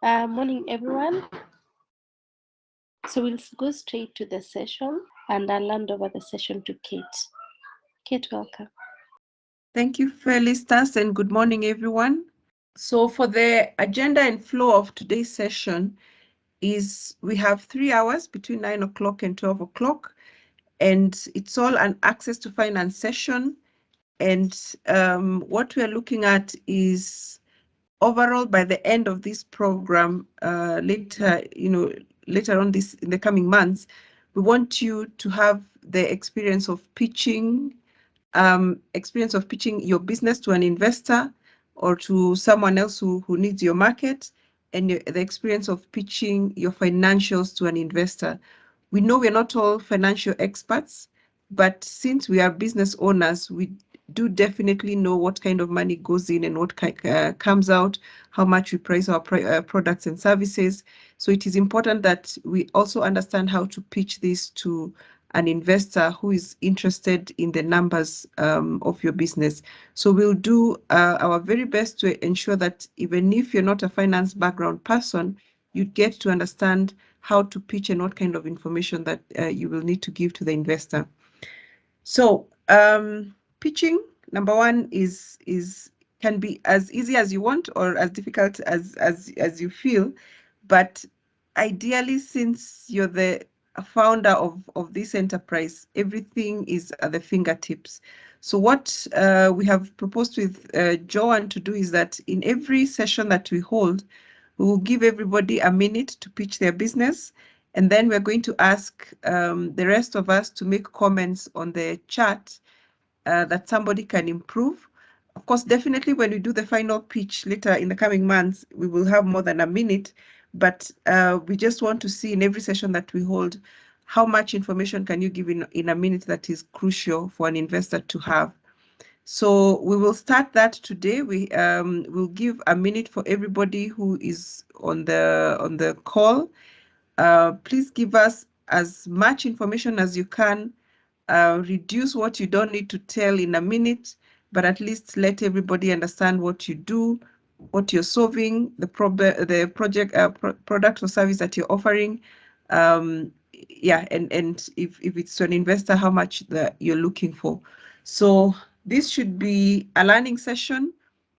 Morning, everyone. So we'll go straight to the session, and I'll hand over the session to Kate. Kate, welcome. Thank you, Felicitas, and good morning, everyone. So for the agenda and flow of today's session is we have 3 hours between 9 o'clock and 12 o'clock, and it's all an access to finance session. And what we're looking at is overall by the end of this program, later on this in the coming months, we want you to have the experience of pitching your business to an investor or to someone else who needs your market, and the experience of pitching your financials to an investor. We know we're not all financial experts, but since we are business owners, we do definitely know what kind of money goes in and what comes out, how much we price our products and services. So it is important that we also understand how to pitch this to an investor who is interested in the numbers of your business. So we'll do our very best to ensure that even if you're not a finance background person, you get to understand how to pitch and what kind of information that you will need to give to the investor. So pitching, number one, can be as easy as you want or as difficult as you feel, but ideally, since you're the founder of this enterprise, everything is at the fingertips. So what we have proposed with Joanne to do is that in every session that we hold, we will give everybody a minute to pitch their business, and then we're going to ask the rest of us to make comments on the chat that somebody can improve. Of course, definitely when we do the final pitch later in the coming months, we will have more than a minute, but we just want to see in every session that we hold, how much information can you give in a minute that is crucial for an investor to have. So we will start that today. We will give a minute for everybody who is on the call. Please give us as much information as you can. Reduce what you don't need to tell in a minute, but at least let everybody understand what you do, what you're solving, the product or service that you're offering. And if it's to an investor, how much that you're looking for. So this should be a learning session.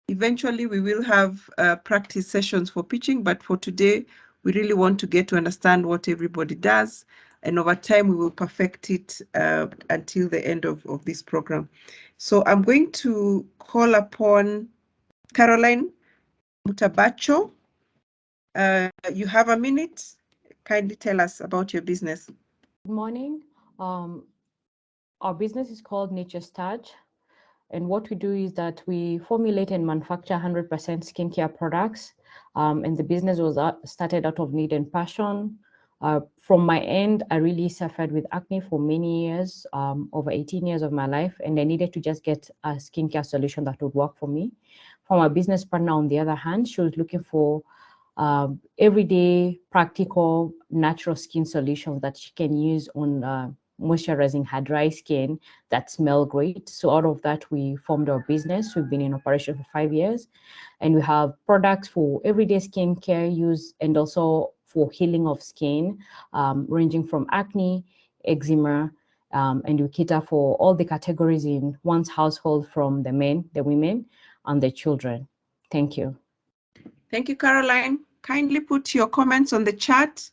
Eventually, we will have practice sessions for pitching, but for today, we really want to get to understand what everybody does. And over time, we will perfect it until the end of this program. So I'm going to call upon Caroline Mutabacho. You have a minute. Kindly tell us about your business. Good morning. Our business is called Nature's Touch. And what we do is that we formulate and manufacture 100% skincare products. And the business was started out of need and passion. From my end, I really suffered with acne for many years, over 18 years of my life, and I needed to just get a skincare solution that would work for me. For my business partner, on the other hand, she was looking for everyday, practical, natural skin solutions that she can use on moisturizing her dry skin that smell great. So out of that, we formed our business. We've been in operation for 5 years, and we have products for everyday skincare use and also for healing of skin, ranging from acne, eczema, and we cater for all the categories in one's household, from the men, the women, and the children. Thank you. Thank you, Caroline. Kindly put your comments on the chat.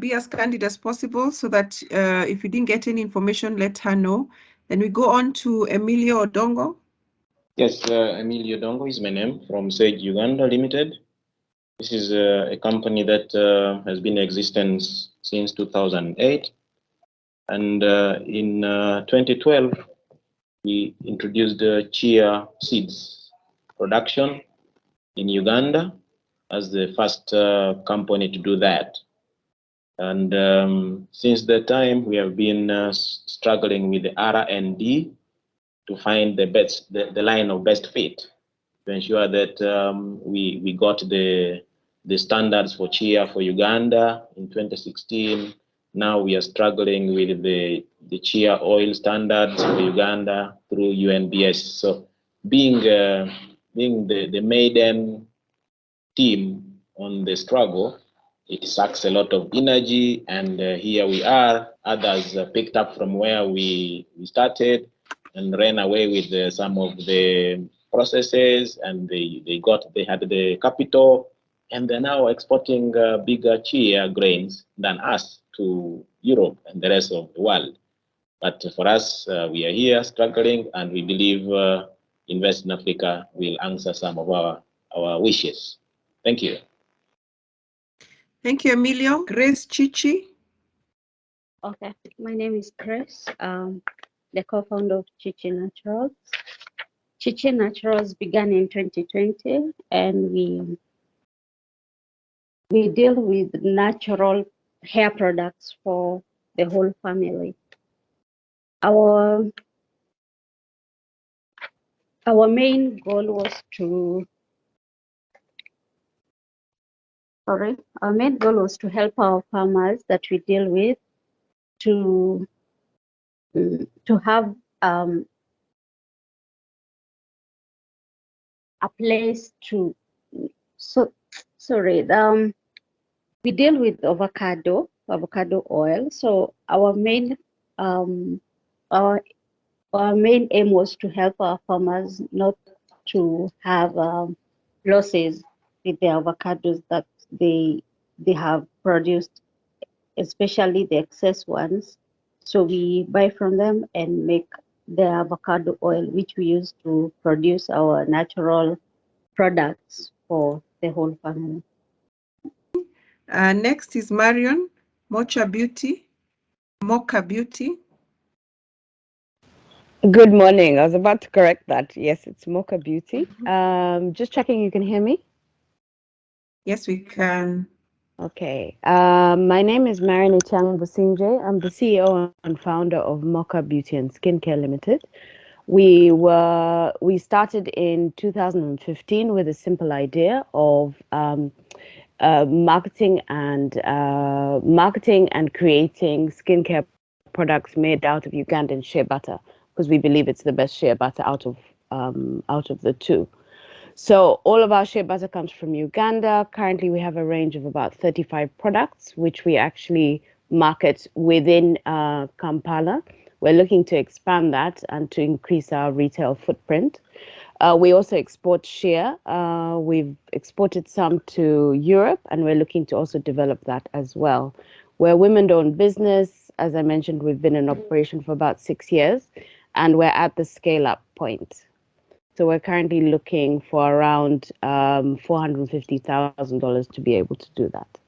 Be as candid as possible so that if you didn't get any information, let her know. Then we go on to Emilia Odongo. Yes, Emilia Odongo is my name, from Sage Uganda Limited. This is a company that has been in existence since 2008. And in 2012, we introduced chia seeds production in Uganda as the first company to do that. And since that time, we have been struggling with the R&D to find the line of best fit, to ensure that we got the standards for chia for Uganda in 2016. Now we are struggling with the chia oil standards for Uganda through UNBS. So being the maiden team on the struggle. It sucks a lot of energy, and here we are. Others picked up from where we started and ran away with some of the processes, and they had the capital, and they're now exporting bigger chia grains than us to Europe and the rest of the world. But for us, we are here struggling, and we believe Invest in Africa will answer some of our wishes. Thank you. Thank you, Emilio. Grace, Chichi. Okay, my name is Grace, the co-founder of Chichi Naturals. Chichi Naturals began in 2020, and we deal with natural hair products for the whole family. Our main goal was to help our farmers that we deal with to have a place to we deal with avocado oil. So our main aim was to help our farmers not to have losses with the avocados that they have produced, especially the excess ones. So we buy from them and make the avocado oil, which we use to produce our natural products for the whole family. Next is Marion, Mocha Beauty, Mocha Beauty. Good morning. I was about to correct that. Yes, it's Mocha Beauty. Just checking you can hear me. Yes, we can. Okay. My name is Marion Chang Businje. I'm the CEO and founder of Mocha Beauty and Skincare Limited. We started in 2015 with a simple idea of marketing and creating skincare products made out of Ugandan shea butter, because we believe it's the best shea butter out of the two. So all of our shea butter comes from Uganda. Currently, we have a range of about 35 products, which we actually market within Kampala. We're looking to expand that and to increase our retail footprint. We also export shea. We've exported some to Europe, and we're looking to also develop that as well. We're a women-owned business. As I mentioned, we've been in operation for about 6 years, and we're at the scale-up point. So we're currently looking for around $450,000 to be able to do that.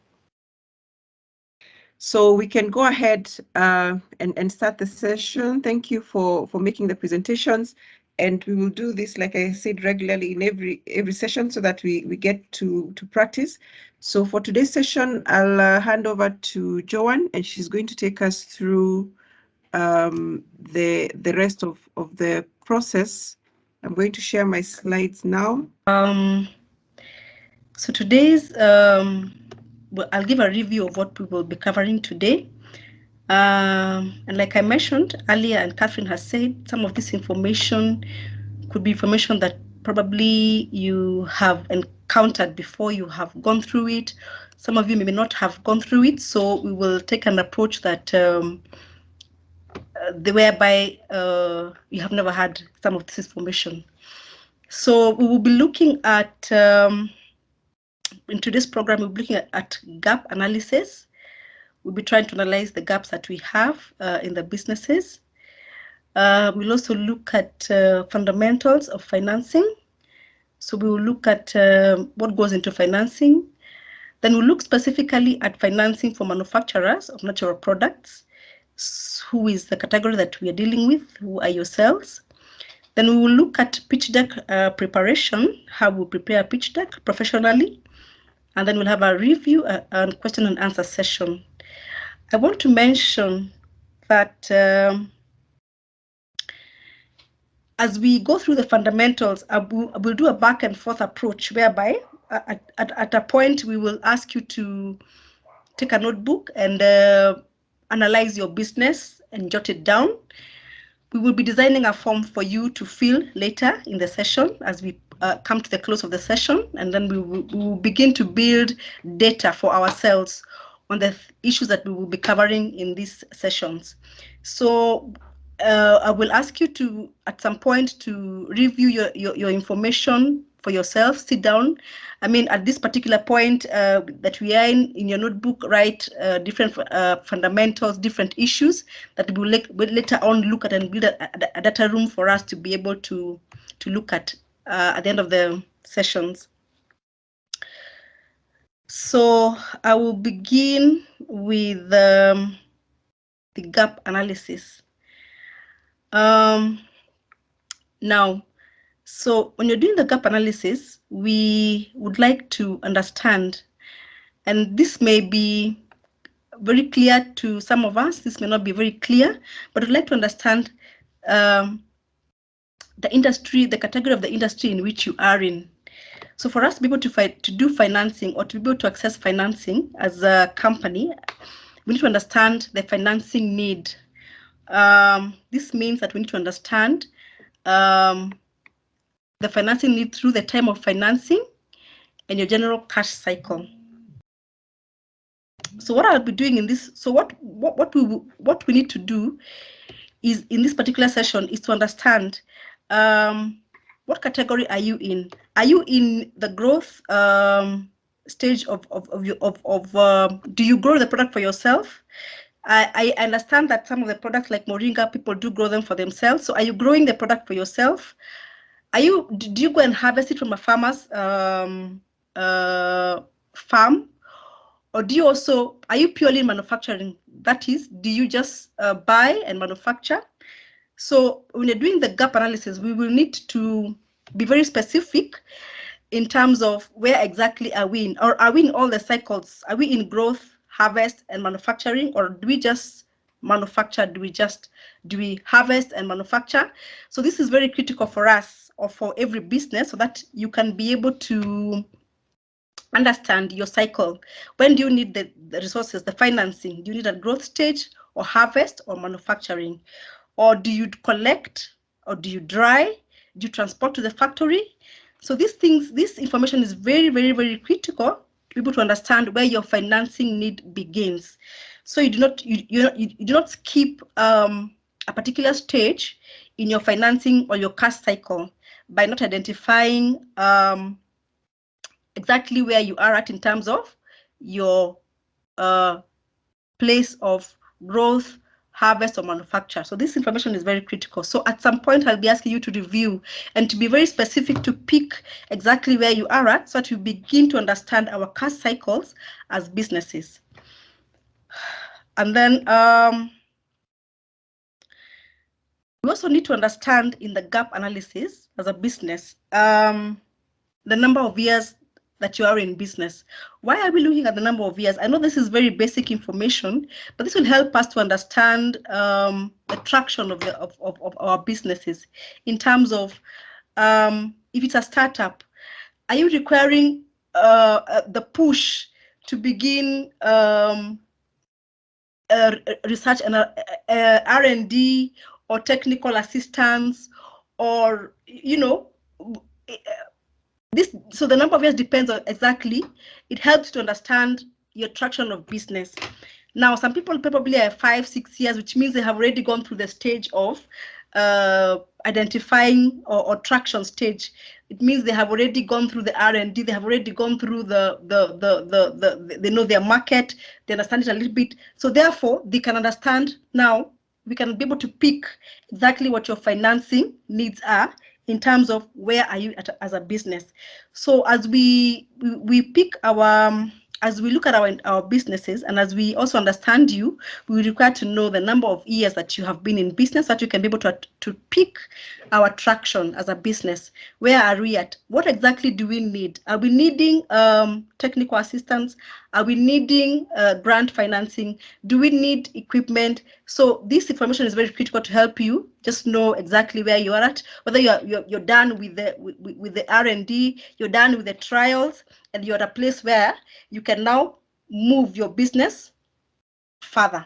So we can go ahead and start the session. Thank you for making the presentations. And we will do this, like I said, regularly in every session so that we get to practice. So for today's session, I'll hand over to Joanne, and she's going to take us through the rest of the process. I'm going to share my slides now. So today's, I'll give a review of what we will be covering today. And like I mentioned earlier, and Catherine has said, some of this information could be information that probably you have encountered before, you have gone through it. Some of you may not have gone through it, so we will take an approach that whereby you have never had some of this information. So we will be looking at, in today's program, we'll be looking at gap analysis. We'll be trying to analyze the gaps that we have in the businesses. We'll also look at fundamentals of financing. So we will look at what goes into financing. Then we'll look specifically at financing for manufacturers of natural products. Who is the category that we are dealing with? Who are yourselves? Then we will look at pitch deck preparation, how we prepare a pitch deck professionally. And then we'll have a review and question and answer session. I want to mention that as we go through the fundamentals, we'll do a back and forth approach whereby at a point we will ask you to take a notebook and analyze your business and jot it down. We will be designing a form for you to fill later in the session as we come to the close of the session, and then we will begin to build data for ourselves on the issues that we will be covering in these sessions. So I will ask you to, at some point, to review your information for yourself, sit down. I mean, at this particular point that we are in your notebook, write different fundamentals, different issues that we will later on look at and build a data room for us to be able to look at the end of the sessions. So I will begin with the gap analysis. Now, so when you're doing the gap analysis, we would like to understand, and this may be very clear to some of us, this may not be very clear, but we'd like to understand the industry, the category of the industry in which you are in. So for us to be able to do financing or to be able to access financing as a company, we need to understand the financing need. This means that we need to understand the financing need through the time of financing and your general cash cycle. So what I'll be doing in this, so what we need to do is in this particular session is to understand what category are you in? Are you in the growth stage of do you grow the product for yourself? I understand that some of the products like Moringa, people do grow them for themselves. So are you growing the product for yourself? Do you go and harvest it from a farmer's farm? Or do you also, are you purely manufacturing? That is, do you just buy and manufacture? So when you're doing the gap analysis, we will need to be very specific in terms of where exactly are we in, or are we in all the cycles? Are we in growth, harvest, and manufacturing, or do we just manufacture? Do we harvest and manufacture? So this is very critical for us or for every business, so that you can be able to understand your cycle. When do you need the resources, the financing? Do you need a growth stage or harvest or manufacturing? Or do you collect, or do you dry? Do you transport to the factory? So these things, this information is very, very, very critical to be able to understand where your financing need begins. So you do not skip a particular stage in your financing or your cash cycle by not identifying exactly where you are at in terms of your place of growth, harvest, or manufacture. So this information is very critical. So at some point, I'll be asking you to review and to be very specific, to pick exactly where you are at, so that you begin to understand our cash cycles as businesses. And then we also need to understand in the gap analysis as a business, the number of years that you are in business. Why are we looking at the number of years? I know this is very basic information, but this will help us to understand the traction of our businesses in terms of if it's a startup, are you requiring the push to begin research and R&D or technical assistance, or this? So the number of years depends on exactly. It helps to understand your traction of business. Now, some people probably have 5-6 years, which means they have already gone through the stage of identifying or traction stage. It means they have already gone through the R&D. They have already gone through they know their market. They understand it a little bit. So therefore, they can understand now. We can be able to pick exactly what your financing needs are in terms of where are you at as a business. So as we pick our as we look at our businesses, and as we also understand you, we require to know the number of years that you have been in business, so that you can be able to pick our traction as a business. Where are we at? What exactly do we need? Are we needing technical assistance? Are we needing grant financing? Do we need equipment? So this information is very critical to help you just know exactly where you are at, whether you're done with the R&D, you're done with the trials, and you're at a place where you can now move your business further.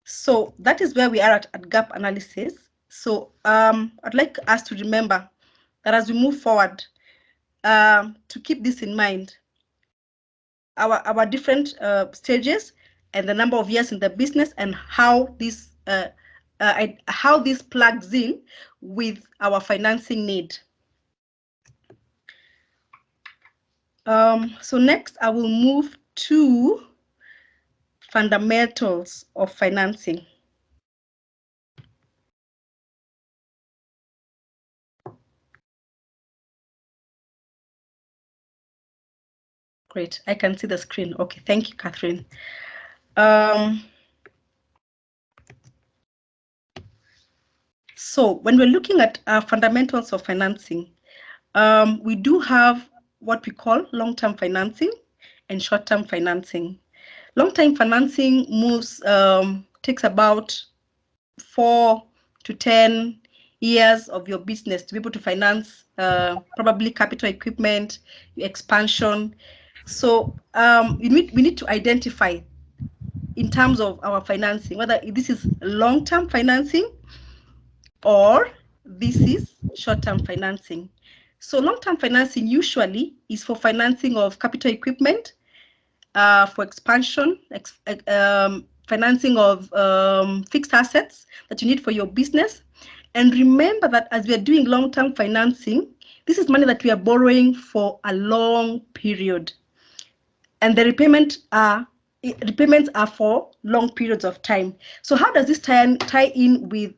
So that is where we are at gap analysis. So I'd like us to remember that as we move forward, to keep this in mind, our different stages and the number of years in the business and how this plugs in with our financing need. So next, I will move to fundamentals of financing. Great, I can see the screen. Okay, thank you, Catherine. So when we're looking at fundamentals of financing, we do have what we call long-term financing and short-term financing. Long-term financing takes about 4 to 10 years of your business to be able to finance probably capital equipment, expansion. So we need to identify in terms of our financing, whether this is long-term financing or this is short-term financing. So long-term financing usually is for financing of capital equipment, for expansion, financing of fixed assets that you need for your business. And remember that as we are doing long-term financing, this is money that we are borrowing for a long period. And the repayments are for long periods of time. So how does this tie in with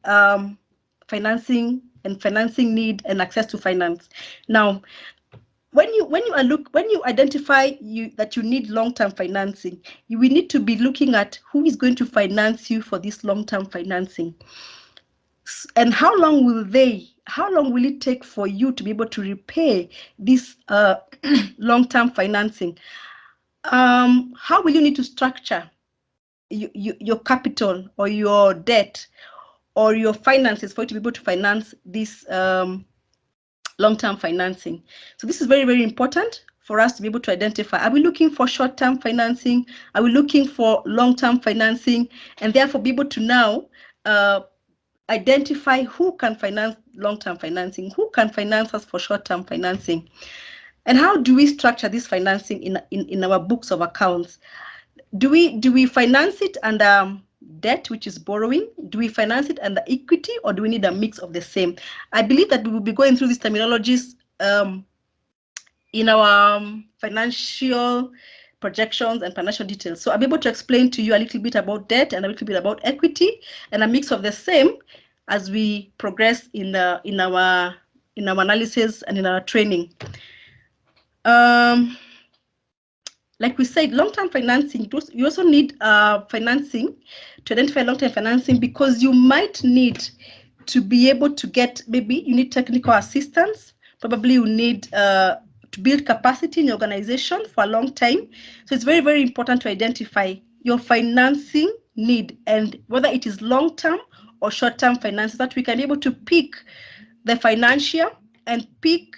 financing and financing need and access to finance? Now, when you identify that you need long-term financing, we need to be looking at who is going to finance you for this long-term financing, and how long will it take for you to be able to repay this long-term financing? How will you need to structure your capital or your debt or your finances for you to be able to finance this long-term financing? So this is very, very important for us to be able to identify. Are we looking for short-term financing? Are we looking for long-term financing? And therefore be able to now identify who can finance long-term financing, who can finance us for short-term financing, and how do we structure this financing in our books of accounts? Do we finance it under debt, which is borrowing? Do we finance it under equity, or do we need a mix of the same? I believe that we will be going through these terminologies in our financial projections and financial details. So I'll be able to explain to you a little bit about debt and a little bit about equity, and a mix of the same as we progress in our analysis and in our training. Like we said, long-term financing, you also need financing to identify long-term financing, because you might need to be able to get, maybe you need technical assistance, probably you need to build capacity in your organization for a long time. So it's very, very important to identify your financing need and whether it is long-term or short-term finance, so that we can be able to pick the financial and pick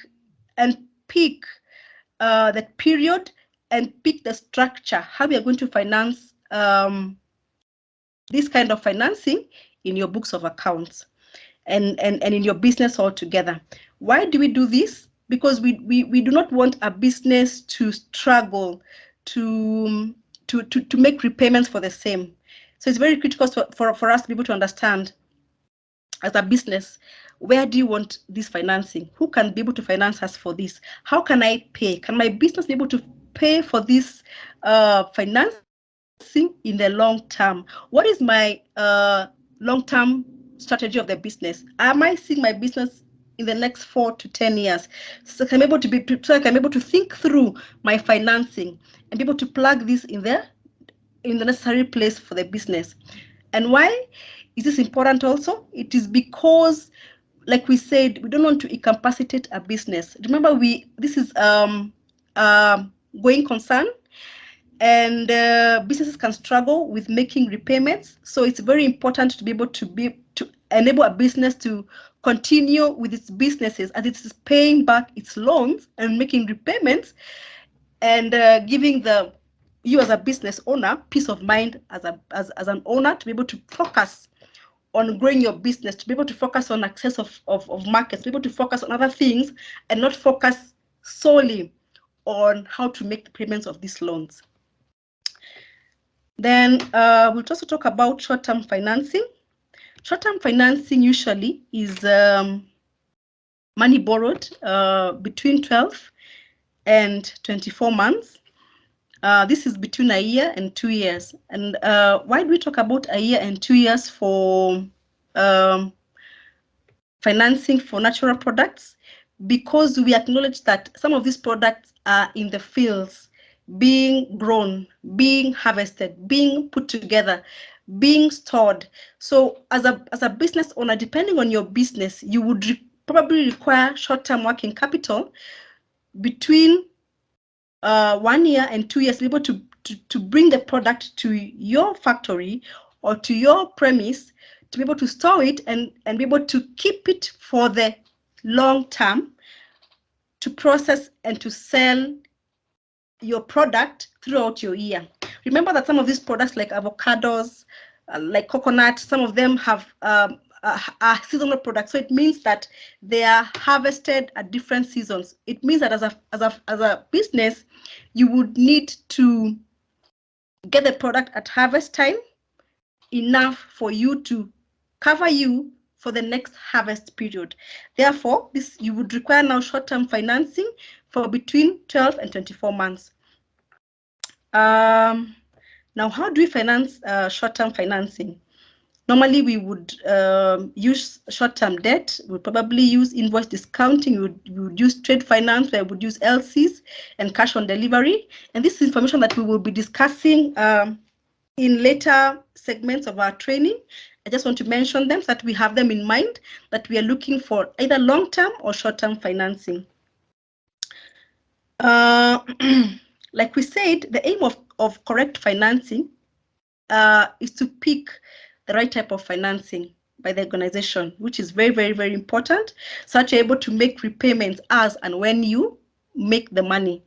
the period and pick the structure, how we are going to finance this kind of financing in your books of accounts and in your business altogether. Why do we do this? Because we do not want a business to struggle to make repayments for the same. So it's very critical for us to be able to understand, as a business, where do you want this financing? Who can be able to finance us for this? How can I pay? Can my business be able to pay for this financing in the long term? What is my long-term strategy of the business? Am I seeing my business in the next 4 to 10 years? So I can be able to think through my financing and be able to plug this in the necessary place for the business. And why is this important also? It is because, like we said, we don't want to incapacitate a business. Remember, this is going concern, and businesses can struggle with making repayments. So it's very important to be able to enable a business to continue with its businesses as it is paying back its loans and making repayments, and giving the you as a business owner peace of mind as an owner, to be able to focus on growing your business, to be able to focus on access of markets, to be able to focus on other things and not focus solely on how to make the payments of these loans. Then we'll also talk about short-term financing. Short-term financing usually is money borrowed between 12 and 24 months. This is between a year and 2 years. And why do we talk about a year and 2 years for financing for natural products? Because we acknowledge that some of these products are in the fields, being grown, being harvested, being put together, being stored. So as a business owner, depending on your business, you would probably require short-term working capital between 1 year and 2 years to be able to bring the product to your factory or to your premise, to be able to store it and be able to keep it for the long term, to process and to sell your product throughout your year. Remember that some of these products like avocados, like coconut, some of them have are seasonal products. So it means that they are harvested at different seasons. It means that as a business, you would need to get the product at harvest time enough for you to cover you for the next harvest period. Therefore, you would require now short-term financing for between 12 and 24 months. Now, how do we finance short-term financing? Normally, we would use short-term debt. We would probably use invoice discounting. We would use trade finance. We would use LCs and cash on delivery. And this is information that we will be discussing in later segments of our training. I just want to mention them so that we have them in mind, that we are looking for either long-term or short-term financing. Like we said, the aim of correct financing is to pick the right type of financing by the organization, which is very, very, very important, so that you're able to make repayments as and when you make the money,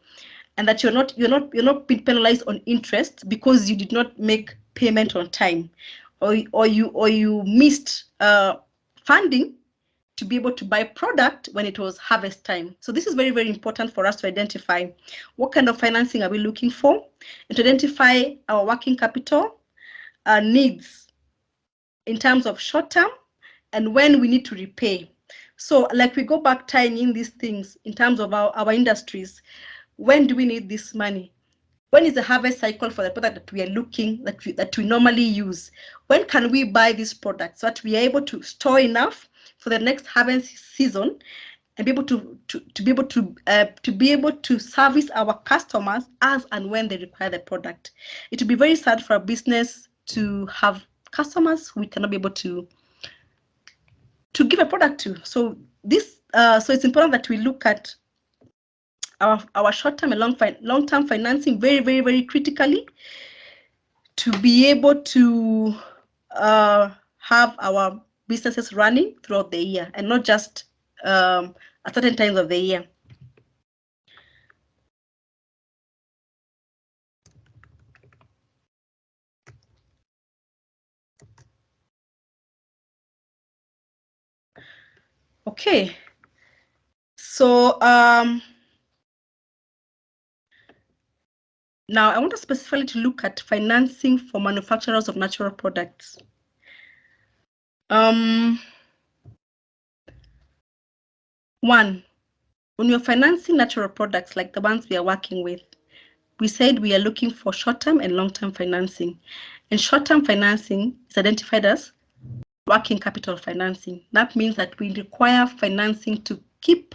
and that you're not being penalized on interest because you did not make payment on time, or you missed funding to be able to buy product when it was harvest time. So this is very, very important for us to identify what kind of financing are we looking for, and to identify our working capital needs in terms of short term and when we need to repay. So like we go back tying in these things in terms of our industries. When do we need this money? When is the harvest cycle for the product that we are looking, that we normally use? When can we buy this product so that we are able to store enough for the next harvest season and be able to service our customers as and when they require the product? It would be very sad for a business to have customers we cannot be able to give a product to. So this so it's important that we look at our short-term and long-term financing very, very, very critically, to be able to have our businesses running throughout the year and not just at certain times of the year. Okay, so now I want to specifically to look at financing for manufacturers of natural products. One, when you're financing natural products like the ones we are working with, we said we are looking for short-term and long-term financing. And short-term financing is identified as working capital financing. That means that we require financing to keep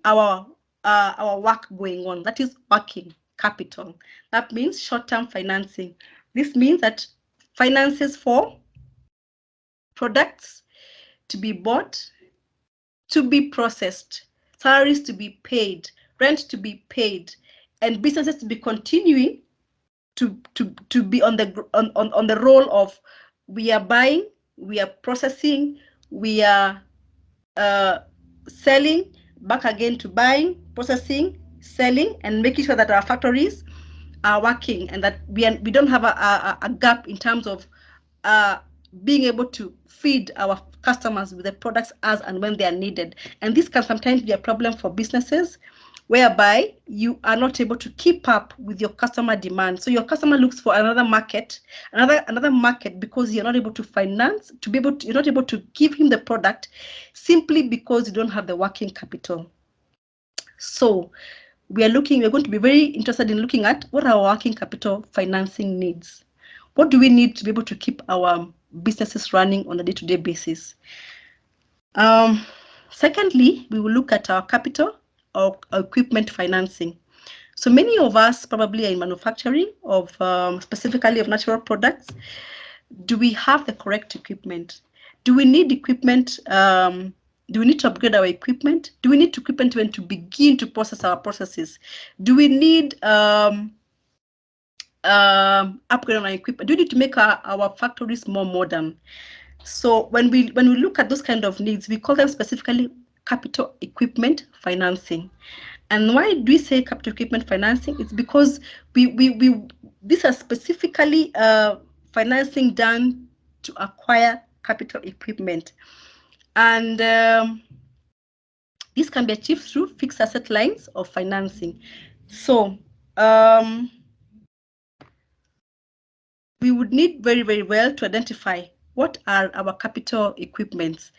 our work going on. That is working capital. That means short-term financing. This means that finances for products to be bought, to be processed, salaries to be paid, rent to be paid, and businesses to be continuing to be on the role of we are buying, we are processing, we are selling, back again to buying, processing, selling, and making sure that our factories are working and that we don't have a gap in terms of being able to feed our customers with the products as and when they are needed. And this can sometimes be a problem for businesses whereby you are not able to keep up with your customer demand. So your customer looks for another market because you're not able to finance, you're not able to give him the product simply because you don't have the working capital. So we're going to be very interested in looking at what are our working capital financing needs. What do we need to be able to keep our businesses running on a day-to-day basis? Secondly, we will look at our capital or equipment financing. So many of us probably are in manufacturing of specifically of natural products. Do we have the correct equipment? Do we need equipment? Do we need to upgrade our equipment? Do we need equipment when to begin to process our processes? Do we need upgrade on our equipment? Do we need to make our factories more modern? So when we look at those kind of needs, we call them specifically capital equipment financing. And why do we say capital equipment financing? It's because these are specifically financing done to acquire capital equipment. And this can be achieved through fixed asset lines of financing. So we would need very, very well to identify what are our capital equipments.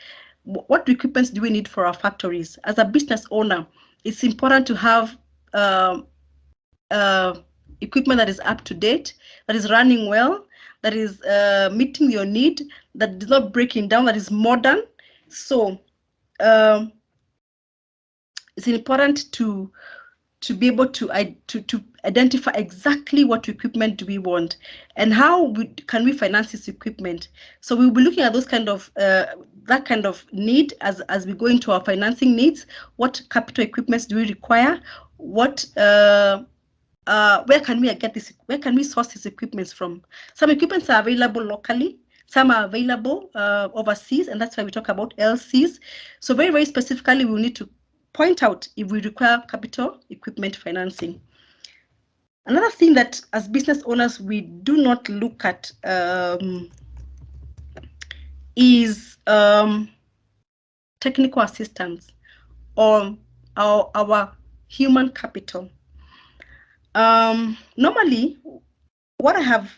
What equipments do we need for our factories? As a business owner, it's important to have equipment that is up to date, that is running well, that is meeting your need, that is not breaking down, that is modern. So it's important to be able to identify exactly what equipment do we want and how can we finance this equipment. So we'll be looking at those kind of that kind of need as we go into our financing needs. What capital equipments do we require? What where can we get this? Where can we source these equipments from? Some equipments are available locally. Some are available overseas, and that's why we talk about LCs. So very, very specifically, we will need to point out if we require capital equipment financing. Another thing that as business owners we do not look at is technical assistance or our human capital. Normally, what I have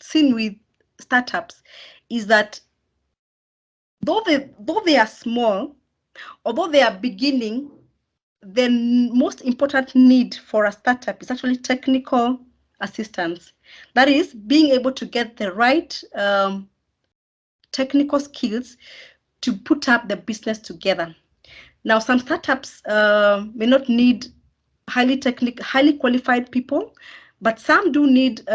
seen with startups is that though they are small, although they are beginning, the most important need for a startup is actually technical assistance. That is, being able to get the right technical skills to put up the business together. Now, some startups may not need highly qualified people, but some do need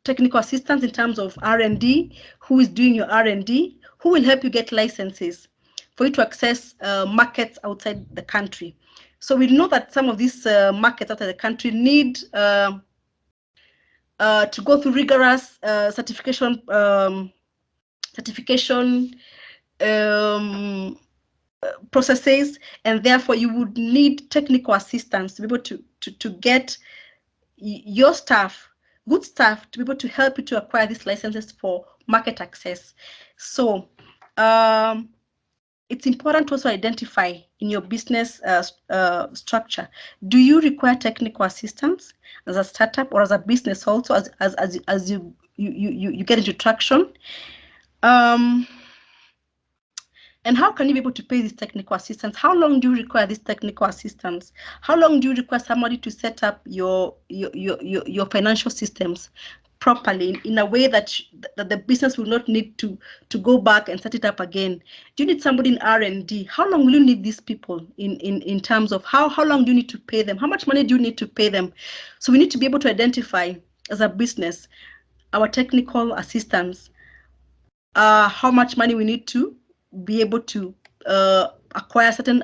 technical assistance in terms of R&D. Who is doing your R&D? Who will help you get licenses for you to access markets outside the country? So we know that some of these markets outside the country need to go through rigorous certification processes, and therefore you would need technical assistance to be able to get your staff, good staff, to be able to help you to acquire these licenses for market access. So it's important to also identify in your business structure, do you require technical assistance as a startup or as a business also as you get into traction? And how can you be able to pay this technical assistance? How long do you require this technical assistance? How long do you require somebody to set up your financial systems properly in a way that the business will not need to go back and set it up again? Do you need somebody in R&D? How long will you need these people in terms of how long do you need to pay them? How much money do you need to pay them? So we need to be able to identify as a business our technical assistance, how much money we need to be able to acquire a certain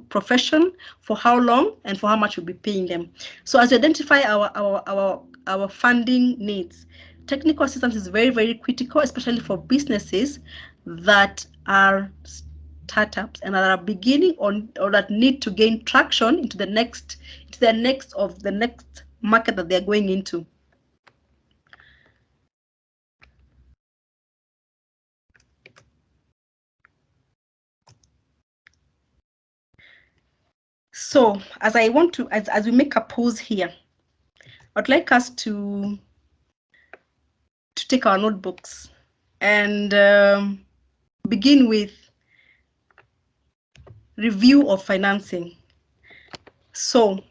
profession, for how long, and for how much we'll be paying them. So as we identify our funding needs, technical assistance is very, very critical, especially for businesses that are startups and that are beginning on or that need to gain traction into the next market that they're going into. So as we make a pause here, I'd like us to take our notebooks and begin with review of financing. So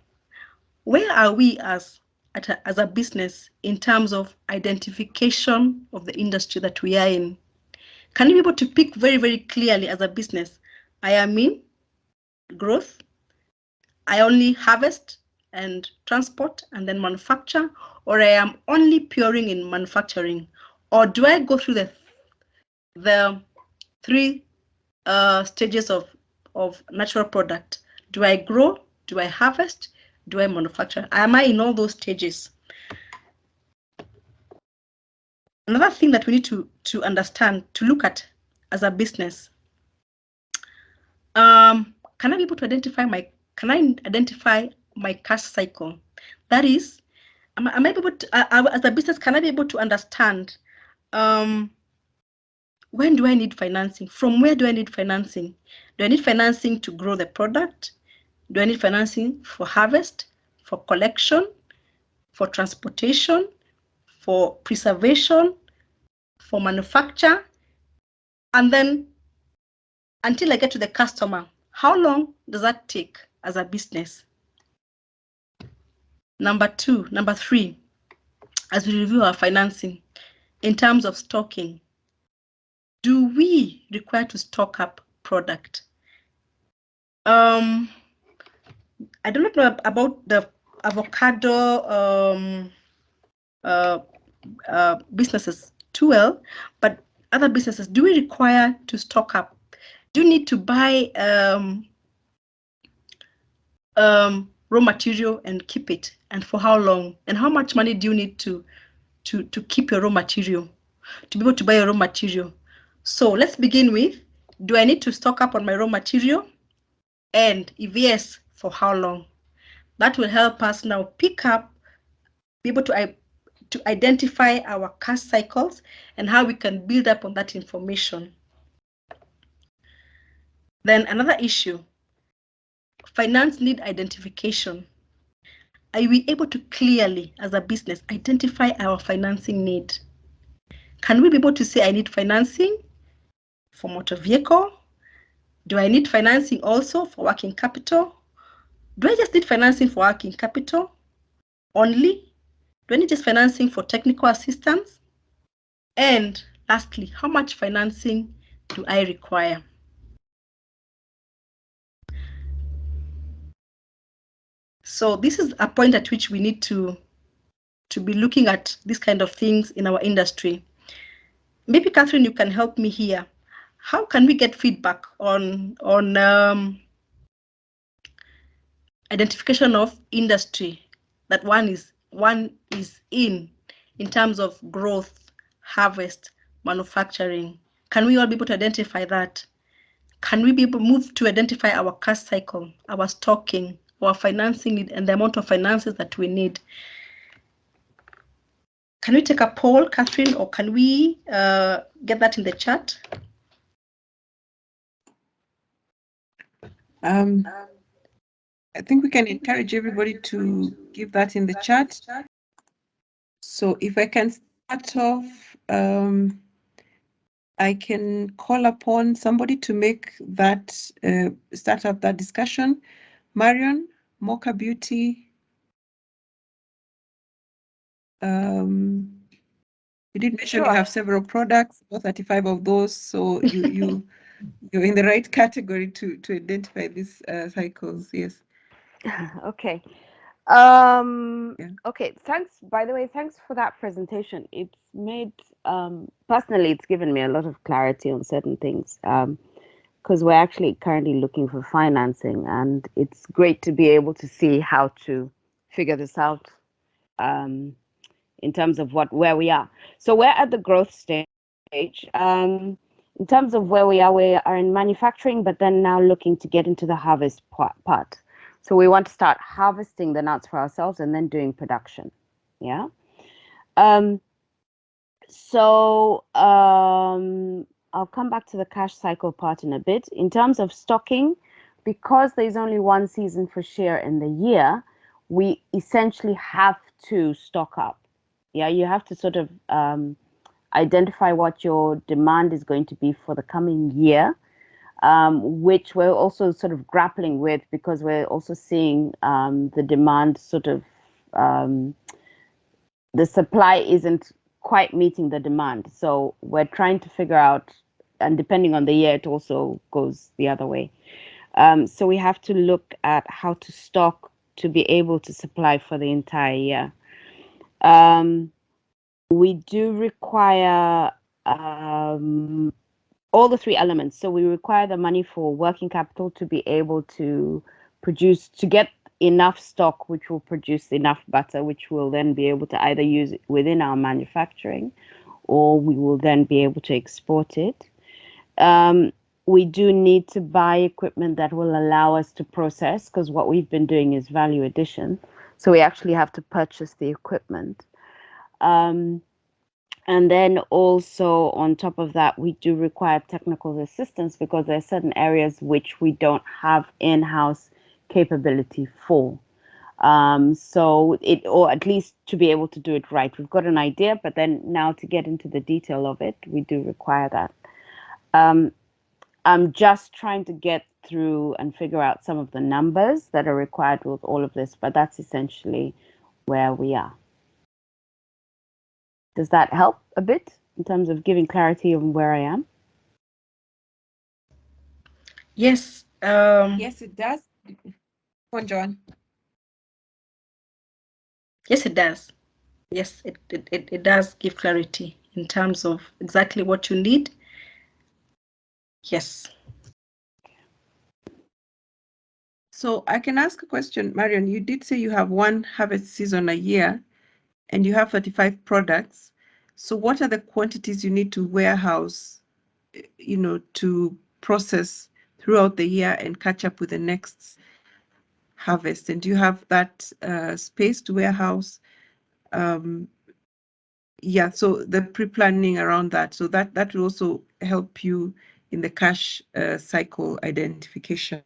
where are we as a business in terms of identification of the industry that we are in? Can you be able to pick very, very clearly as a business, I am in growth, I only harvest and transport and then manufacture, or I am only puring in manufacturing? Or do I go through the three stages of natural product? Do I grow? Do I harvest? Do I manufacture? Am I in all those stages? Another thing that we need to understand, to look at as a business, can I be able to identify my cash cycle? That is, am I able to, as a business, can I be able to understand when do I need financing? From where do I need financing? Do I need financing to grow the product? Do I need financing for harvest, for collection, for transportation, for preservation, for manufacture? And then until I get to the customer, how long does that take as a business? Number three, as we review our financing, in terms of stocking, do we require to stock up product? I don't know about the avocado businesses too well, but other businesses, do we require to stock up? Do you need to buy raw material and keep it? And for how long? And how much money do you need to keep your raw material, to be able to buy your raw material? So let's begin with, do I need to stock up on my raw material? And if yes, for how long? That will help us now pick up, be able to identify our cash cycles and how we can build up on that information. Then another issue, finance need identification. Are we able to clearly, as a business, identify our financing need? Can we be able to say, I need financing for motor vehicle? Do I need financing also for working capital? Do I just need financing for working capital only? Do I need just financing for technical assistance? And lastly, how much financing do I require? So this is a point at which we need to be looking at these kind of things in our industry. Maybe Catherine, you can help me here. How can we get feedback on identification of industry that one is in terms of growth, harvest, manufacturing? Can we all be able to identify that? Can we be able to move to identify our cash cycle, our stocking, our financing need, and the amount of finances that we need? Can we take a poll, Catherine, or can we get that in the chat? I think we can encourage everybody to give that in the chat. So if I can start off, I can call upon somebody to make that, start up that discussion. Marion, Mocha Beauty. You did mention you have several products, about 35 of those, so you're in the right category to identify these cycles. Yes. Okay. Yeah. Okay, thanks, by the way, thanks for that presentation. It's made, personally, it's given me a lot of clarity on certain things, because we're actually currently looking for financing, and it's great to be able to see how to figure this out in terms of where we are. So we're at the growth stage. in terms of where we are in manufacturing, but then now looking to get into the harvest part. So we want to start harvesting the nuts for ourselves and then doing production. Yeah. I'll come back to the cash cycle part in a bit. In terms of stocking, because there's only one season for shea in the year, we essentially have to stock up. Yeah, you have to sort of identify what your demand is going to be for the coming year, which we're also sort of grappling with because we're also seeing the demand sort of, the supply isn't quite meeting the demand. So we're trying to figure out, and depending on the year, it also goes the other way. So we have to look at how to stock to be able to supply for the entire year. We do require all the three elements. So we require the money for working capital to be able to produce, to get enough stock, which will produce enough butter, which we'll then be able to either use it within our manufacturing, or we will then be able to export it. We do need to buy equipment that will allow us to process, because what we've been doing is value addition. So we actually have to purchase the equipment. And then also on top of that, we do require technical assistance because there are certain areas which we don't have in-house capability for. So or at least to be able to do it right. We've got an idea, but then now to get into the detail of it, we do require that. I'm just trying to get through and figure out some of the numbers that are required with all of this, but that's essentially where we are. Does that help a bit in terms of giving clarity on where I am? Yes. Yes, it does. Go on, John. Yes, it does. Yes, it does give clarity in terms of exactly what you need. Yes. So I can ask a question, Marion. You did say you have one harvest season a year and you have 35 products. So what are the quantities you need to warehouse, to process throughout the year and catch up with the next harvest? And do you have that space to warehouse? Yeah, so the pre-planning around that. So that will also help you in the cash cycle identification.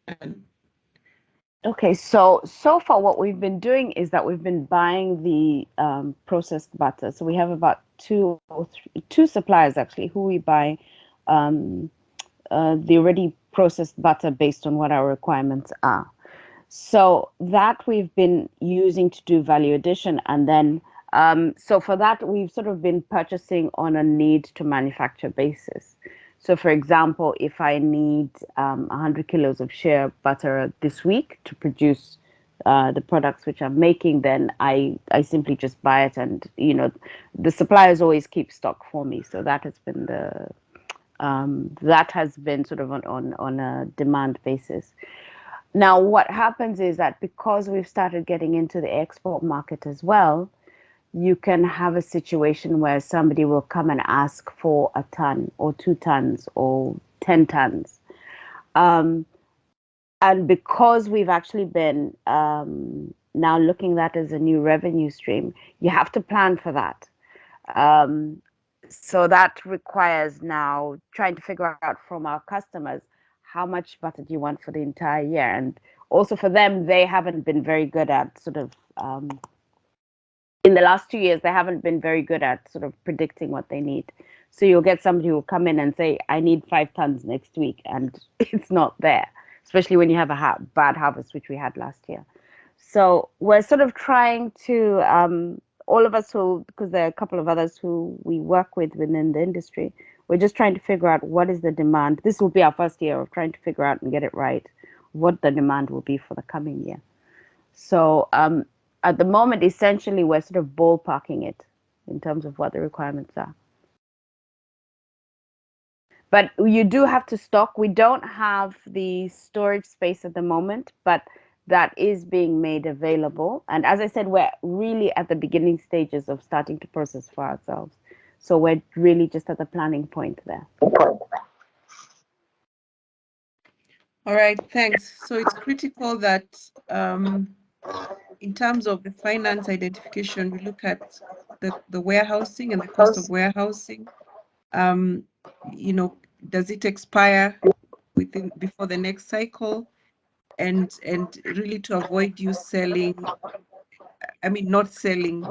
Okay, so far what we've been doing is that we've been buying the processed butter. So we have about two suppliers actually who we buy the already processed butter based on what our requirements are. So that we've been using to do value addition, and then so for that we've sort of been purchasing on a need to manufacture basis. So for example, if I need 100 kilos of shea butter this week to produce the products which I'm making, then I simply just buy it, and the suppliers always keep stock for me. So that has been sort of on a demand basis. Now, what happens is that because we've started getting into the export market as well, you can have a situation where somebody will come and ask for a ton or 2 tons or 10 tons. And because we've actually been now looking at that as a new revenue stream, you have to plan for that. So that requires now trying to figure out from our customers, how much butter do you want for the entire year? And also for them, they haven't been very good at sort of, in the last 2 years, they haven't been very good at sort of predicting what they need. So you'll get somebody who will come in and say, I need 5 tons next week, and it's not there, especially when you have a bad harvest, which we had last year. So we're sort of trying to, all of us because there are a couple of others who we work with within the industry, we're just trying to figure out what is the demand. This will be our first year of trying to figure out and get it right, what the demand will be for the coming year. So at the moment, essentially, we're sort of ballparking it in terms of what the requirements are. But you do have to stock. We don't have the storage space at the moment, but that is being made available. And as I said, we're really at the beginning stages of starting to process for ourselves. So we're really just at the planning point there. All right, thanks. So it's critical that in terms of the finance identification, we look at the warehousing and the cost of warehousing. You know, does it expire before the next cycle? And really to avoid you selling, I mean, not selling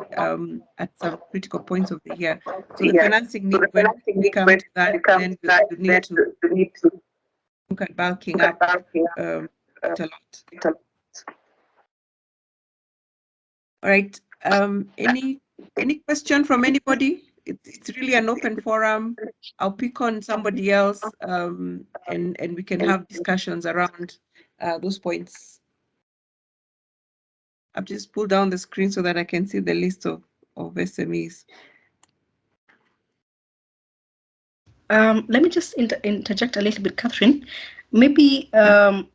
at some critical points of the year. So the financing need, when we come to that, then you need to look at bulking up quite a lot. All right. Any question from anybody? It's really an open forum. I'll pick on somebody else, and we can have discussions around those points. I've just pulled down the screen so that I can see the list of SMEs. Let me just interject a little bit, Catherine. Maybe I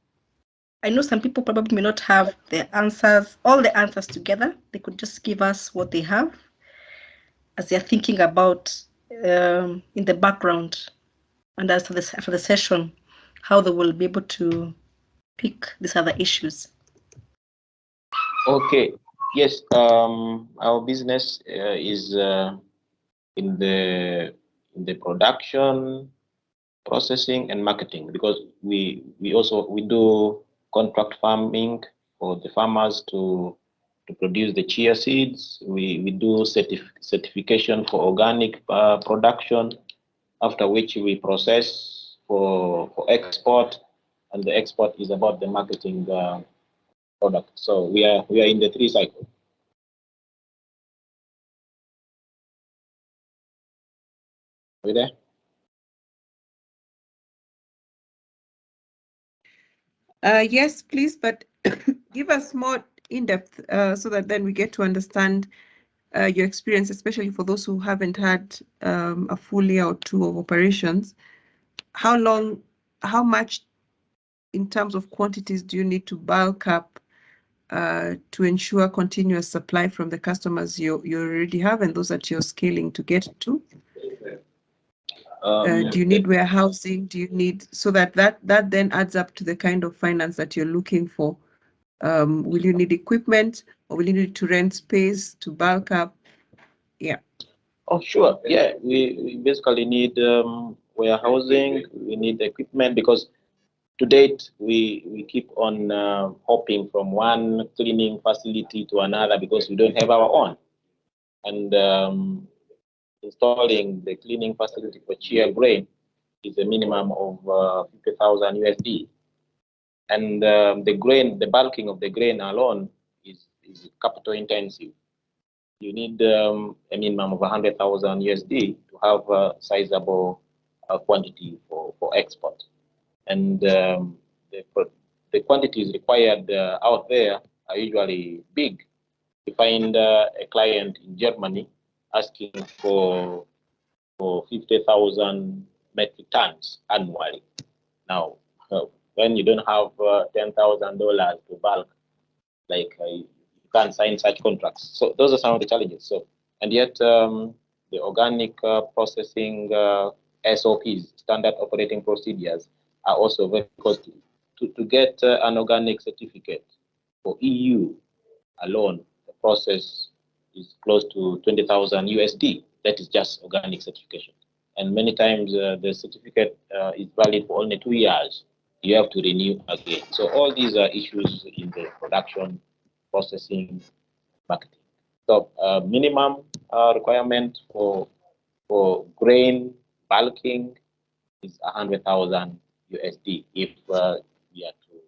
know some people probably may not have the answers, all the answers together. They could just give us what they have as they're thinking about in the background, and as for the session, how they will be able to pick these other issues. Okay. Yes. Our business is in the production, processing, and marketing, because we do contract farming for the farmers to produce the chia seeds. We do certification for organic production, after which we process for export, and the export is about the marketing product. So we are in the 3 cycle. Are we there? Yes, please, but give us more in-depth so that then we get to understand your experience, especially for those who haven't had a full year or 2 of operations. How much in terms of quantities do you need to bulk up to ensure continuous supply from the customers you already have and those that you're scaling to get to? Do you need warehousing? Do you need, so that then adds up to the kind of finance that you're looking for? Will you need equipment, or will you need to rent space to bulk up? Yeah. Oh, sure. Yeah, we basically need warehousing. We need equipment, because to date we keep on hopping from one cleaning facility to another because we don't have our own. And installing the cleaning facility for chia grain is a minimum of 50,000 USD. And the bulking of the grain alone is capital intensive. You need a minimum of 100,000 USD to have a sizable quantity for export. And the quantities required out there are usually big. You find a client in Germany asking for 50,000 metric tons annually. Now, when you don't have $10,000 to bulk, like you can't sign such contracts. So those are some of the challenges. So, and yet the organic processing SOPs, standard operating procedures, are also very costly. To get an organic certificate for EU alone, the process is close to 20,000 USD. That is just organic certification. And many times the certificate is valid for only 2 years. You have to renew again. So all these are issues in the production, processing, marketing. So minimum requirement for grain bulking is 100,000 USD if we are to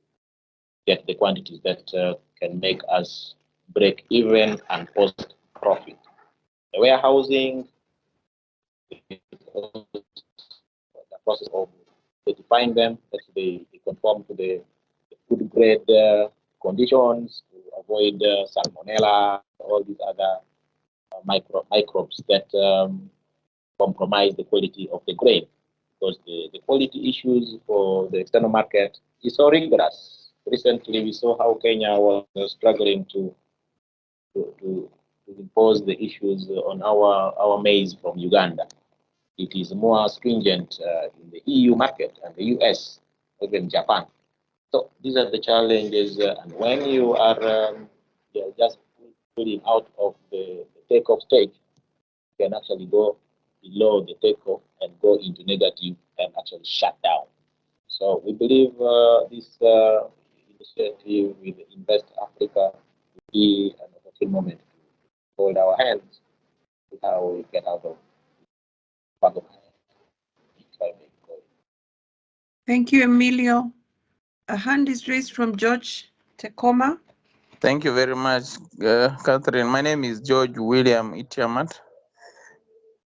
get the quantities that can make us break even and post profit. The warehousing, the process of certifying them that they conform to the food grade conditions to avoid salmonella, all these other microbes that compromise the quality of the grain. Because the quality issues for the external market is so rigorous. Recently, we saw how Kenya was struggling to impose the issues on our maize from Uganda. It is more stringent in the EU market and the US, even Japan. So these are the challenges, and when you are just pulling out of the takeoff stage, you can actually go below the takeoff and go into negative and actually shut down. So we believe this initiative with Invest Africa will be an opportune moment to hold our hands to how we get out of bag of if I may call it. Thank you, Emilio. A hand is raised from George Tecoma. Thank you very much, Catherine. My name is George William Itiamat,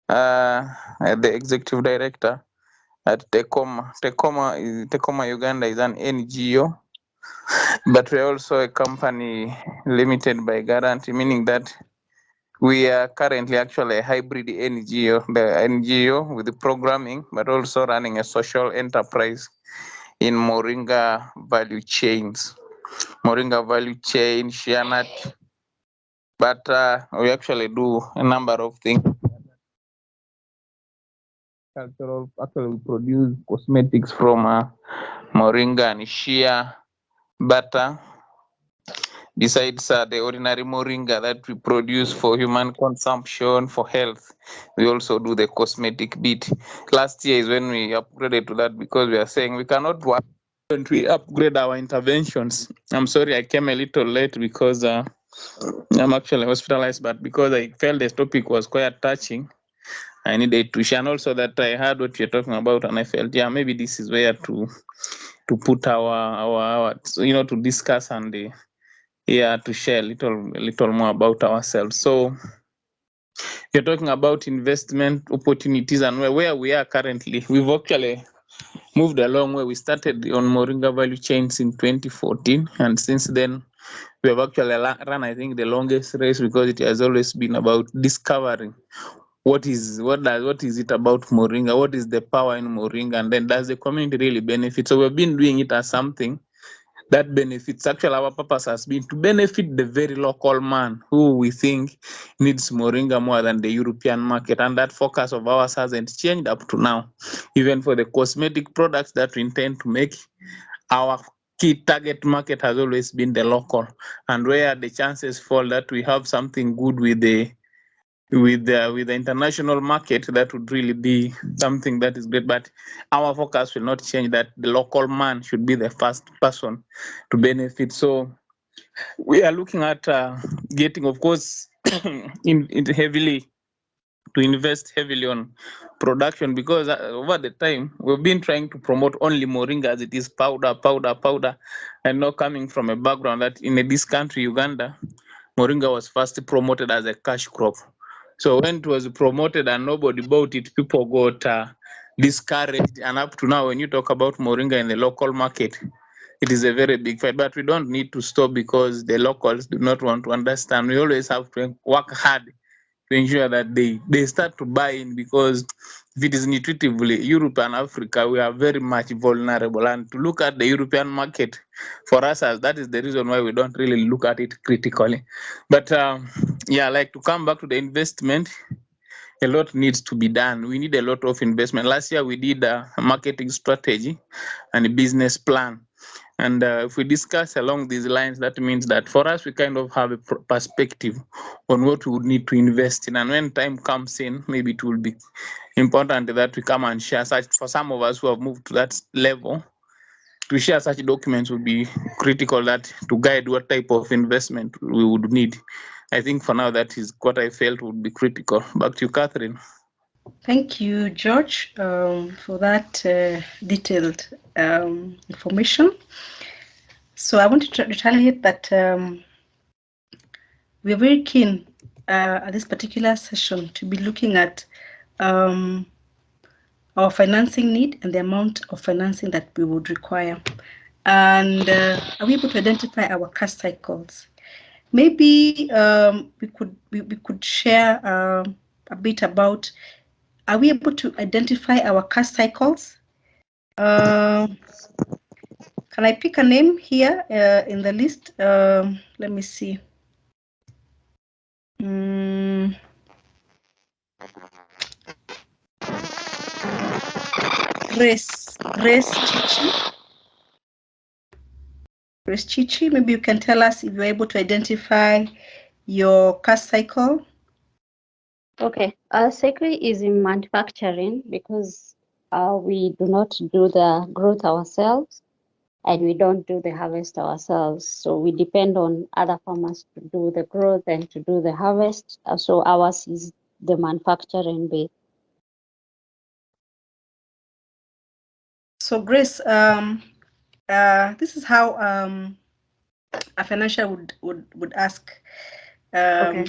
the Executive Director at Tecoma. Tecoma Uganda is an NGO, but we're also a company limited by guarantee, meaning that we are currently actually a hybrid NGO, the NGO with the programming, but also running a social enterprise in Moringa value chains. Moringa value chain, shea nut, but we actually do a number of things. Actually, we produce cosmetics from moringa and shea butter. Besides the ordinary moringa that we produce for human consumption, for health, we also do the cosmetic bit. Last year is when we upgraded to that because we are saying we cannot work when we upgrade our interventions. I'm sorry I came a little late because I'm actually hospitalized, but because I felt the topic was quite touching, I needed to share. And also that I heard what you're talking about, and I felt, yeah, maybe this is where to put our to discuss and to share a little more about ourselves. So you're talking about investment opportunities and where we are currently. We've actually moved a long way. We started on Moringa value chains in 2014, and since then we have actually run, I think, the longest race because it has always been about discovering what is it about Moringa, what is the power in Moringa, and then does the community really benefit? So we've been doing it as something that benefits. Actually, our purpose has been to benefit the very local man who we think needs Moringa more than the European market, and that focus of ours hasn't changed up to now. Even for the cosmetic products that we intend to make, our key target market has always been the local, and where the chances fall that we have something good with the international market, that would really be something that is great. But our focus will not change, that the local man should be the first person to benefit. So we are looking at getting, of course, heavily to invest heavily on production, because over the time we've been trying to promote only moringa as it is powder, and not coming from a background that in this country, Uganda, moringa was first promoted as a cash crop. So when it was promoted and nobody bought it, people got discouraged. And up to now, when you talk about moringa in the local market, it is a very big fight. But we don't need to stop because the locals do not want to understand. We always have to work hard to ensure that they start to buy in, because if it is nutritively, Europe and Africa, we are very much vulnerable. And to look at the European market, for us, as that is the reason why we don't really look at it critically. But like, to come back to the investment, a lot needs to be done. We need a lot of investment. Last year we did a marketing strategy and a business plan. And if we discuss along these lines, that means that for us, we kind of have a perspective on what we would need to invest in. And when time comes in, maybe it will be important that we come and share such. For some of us who have moved to that level, to share such documents would be critical, that to guide what type of investment we would need. I think for now, that is what I felt would be critical. Back to you, Catherine. Thank you, George, for that detailed information. So I want to retaliate that we're very keen at this particular session to be looking at our financing need and the amount of financing that we would require. And are we able to identify our cash cycles? Maybe we could share a bit about, are we able to identify our cash cycles? Can I pick a name here in the list? Let me see. Grace Chichi. Grace. Chichi, maybe you can tell us if you're able to identify your cash cycle. Okay, our secret is in manufacturing because we do not do the growth ourselves and we don't do the harvest ourselves. So we depend on other farmers to do the growth and to do the harvest. So ours is the manufacturing bit. So Grace, this is how a financial would ask. Okay.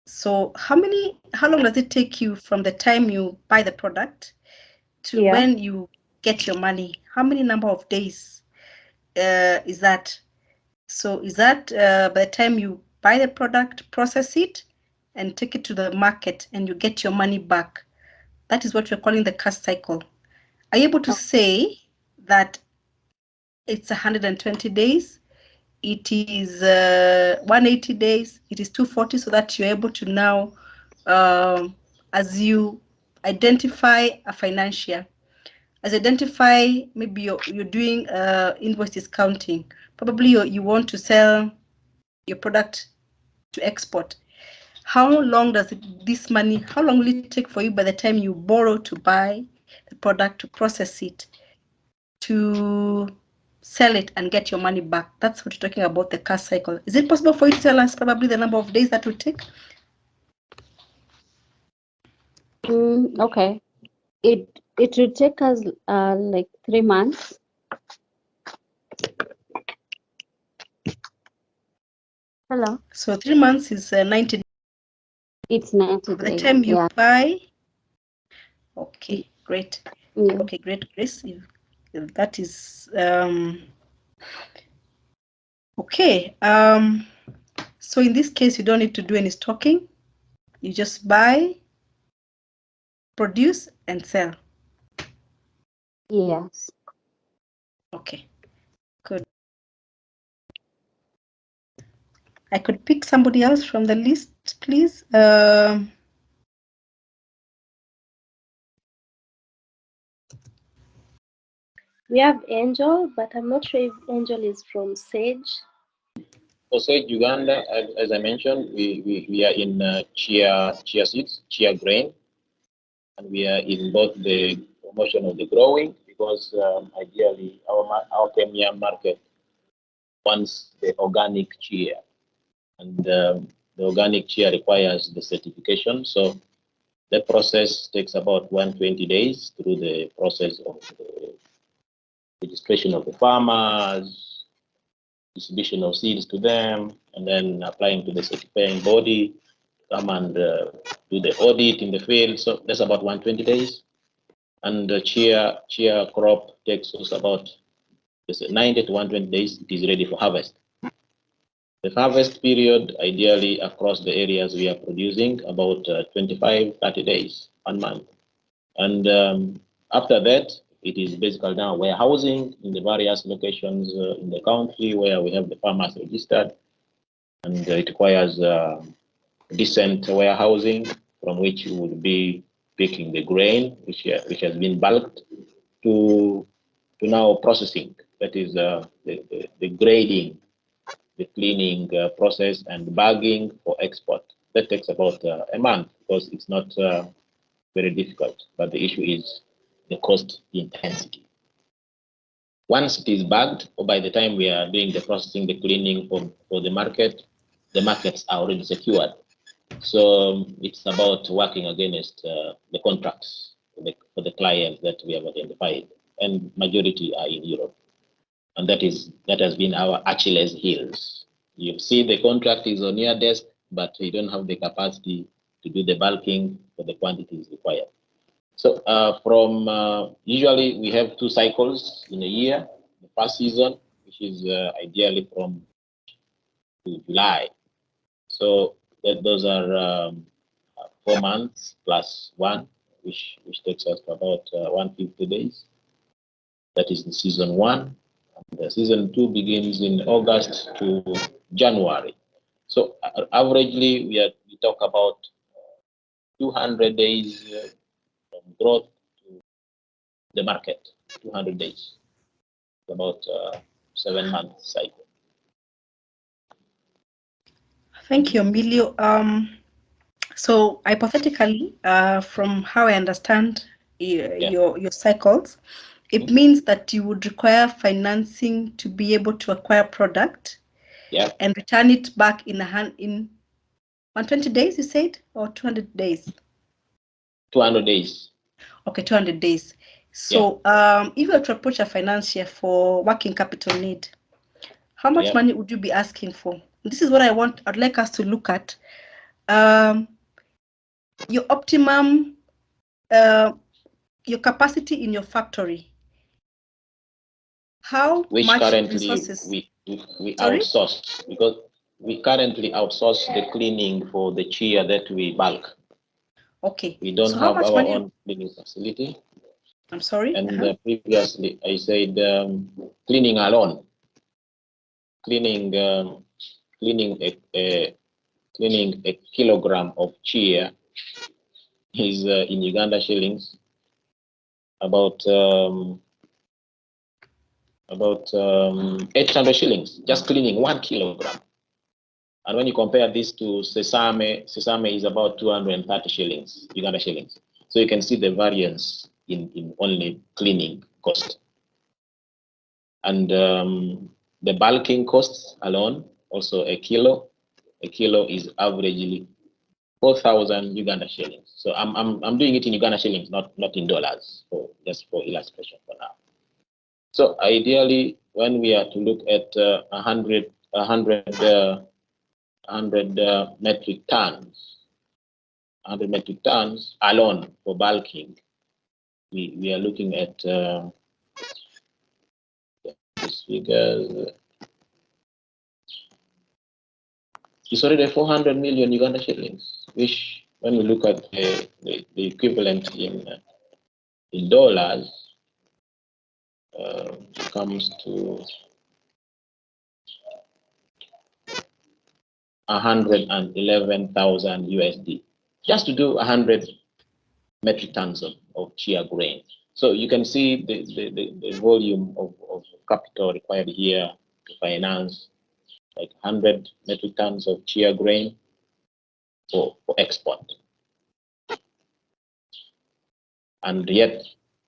So how long does it take you from the time you buy the product to Yeah. when you get your money? How many number of days is that? So is that by the time you buy the product, process it, and take it to the market and you get your money back? That is what we're calling the cash cycle. Are you able to say that it's 120 days? It is 180 days, it is 240, so that you're able to now, as you identify a financier, as identify maybe you're doing invoice discounting, probably you want to sell your product to export. How long does this money, how long will it take for you by the time you borrow to buy the product, to process it, to sell it and get your money back? That's what you're talking about, the cash cycle. Is it possible for you to tell us probably the number of days that will take? Okay. It will take us like 3 months. Hello. So 3 months is 90 days. It's 90 By the days. time you Yeah. buy, okay, great. Yeah. Okay, great, Grace. If that is okay. So in this case, you don't need to do any stocking. You just buy, produce, and sell. Yes. Okay, good. I could pick somebody else from the list, please. We have Angel, but I'm not sure if Angel is from Sage. For Sage Uganda, as I mentioned, we are in chia seeds, chia grain, and we are in both the promotion of the growing, because ideally our Kenya market wants the organic chia, and the organic chia requires the certification. So that process takes about 120 days through the process of the registration of the farmers, distribution of seeds to them, and then applying to the certifying body, come and do the audit in the field. So that's about 120 days. And the chia crop takes us about 90 to 120 days. It is ready for harvest. The harvest period, ideally across the areas we are producing, about 25, 30 days, 1 month. And after that, it is basically now warehousing in the various locations in the country where we have the farmers registered. And it requires decent warehousing from which you would be picking the grain, which has been bulked, to now processing. That is the grading, the cleaning process, and bagging for export. That takes about a month, because it's not very difficult. But the issue is the cost intensity. Once it is bagged, or by the time we are doing the processing, the cleaning for the markets are already secured. So it's about working against the contracts for the clients that we have identified, and majority are in Europe. And that has been our Achilles heels. You see the contract is on your desk, but you don't have the capacity to do the bulking for the quantities required. So usually we have 2 cycles in a year. The first season, which is ideally from to July. So those are 4 months plus 1, which takes us to about 150 days. That is the season 1. The season 2 begins in August to January. So averagely, we talk about 200 days from growth to the market. 200 days, about 7-month cycle. Thank you, Emilio. So hypothetically, from how I understand your cycles, it means that you would require financing to be able to acquire product and return it back in 120 days, you said, or 200 days? 200 days. Okay, 200 days. So if you were to approach a financier for working capital need, how much money would you be asking for? This is what I'd like us to look at. Your optimum, your capacity in your factory. Which much currently resources? we outsource, because we currently outsource the cleaning for the chia that we bulk. Okay. We don't have our own cleaning facility. I'm sorry? And previously I said cleaning alone. Cleaning a kilogram of chia is in Uganda shillings about 800 shillings, just cleaning 1 kilogram. And when you compare this to sesame is about 230 shillings, Uganda shillings. So you can see the variance in only cleaning cost. And the bulking costs alone, also a kilo is averagely 4,000 Uganda shillings. So I'm doing it in Uganda shillings, not in dollars, just for illustration for now. So ideally, when we are to look at 100 metric tons, 100 metric tons alone for bulking, we are looking at these figures. It's already 400 million Uganda shillings, which when we look at the equivalent in dollars, comes to 111,000 USD, just to do 100 metric tons of chia grain. So you can see the volume of capital required here to finance like 100 metric tons of chia grain for export. And yet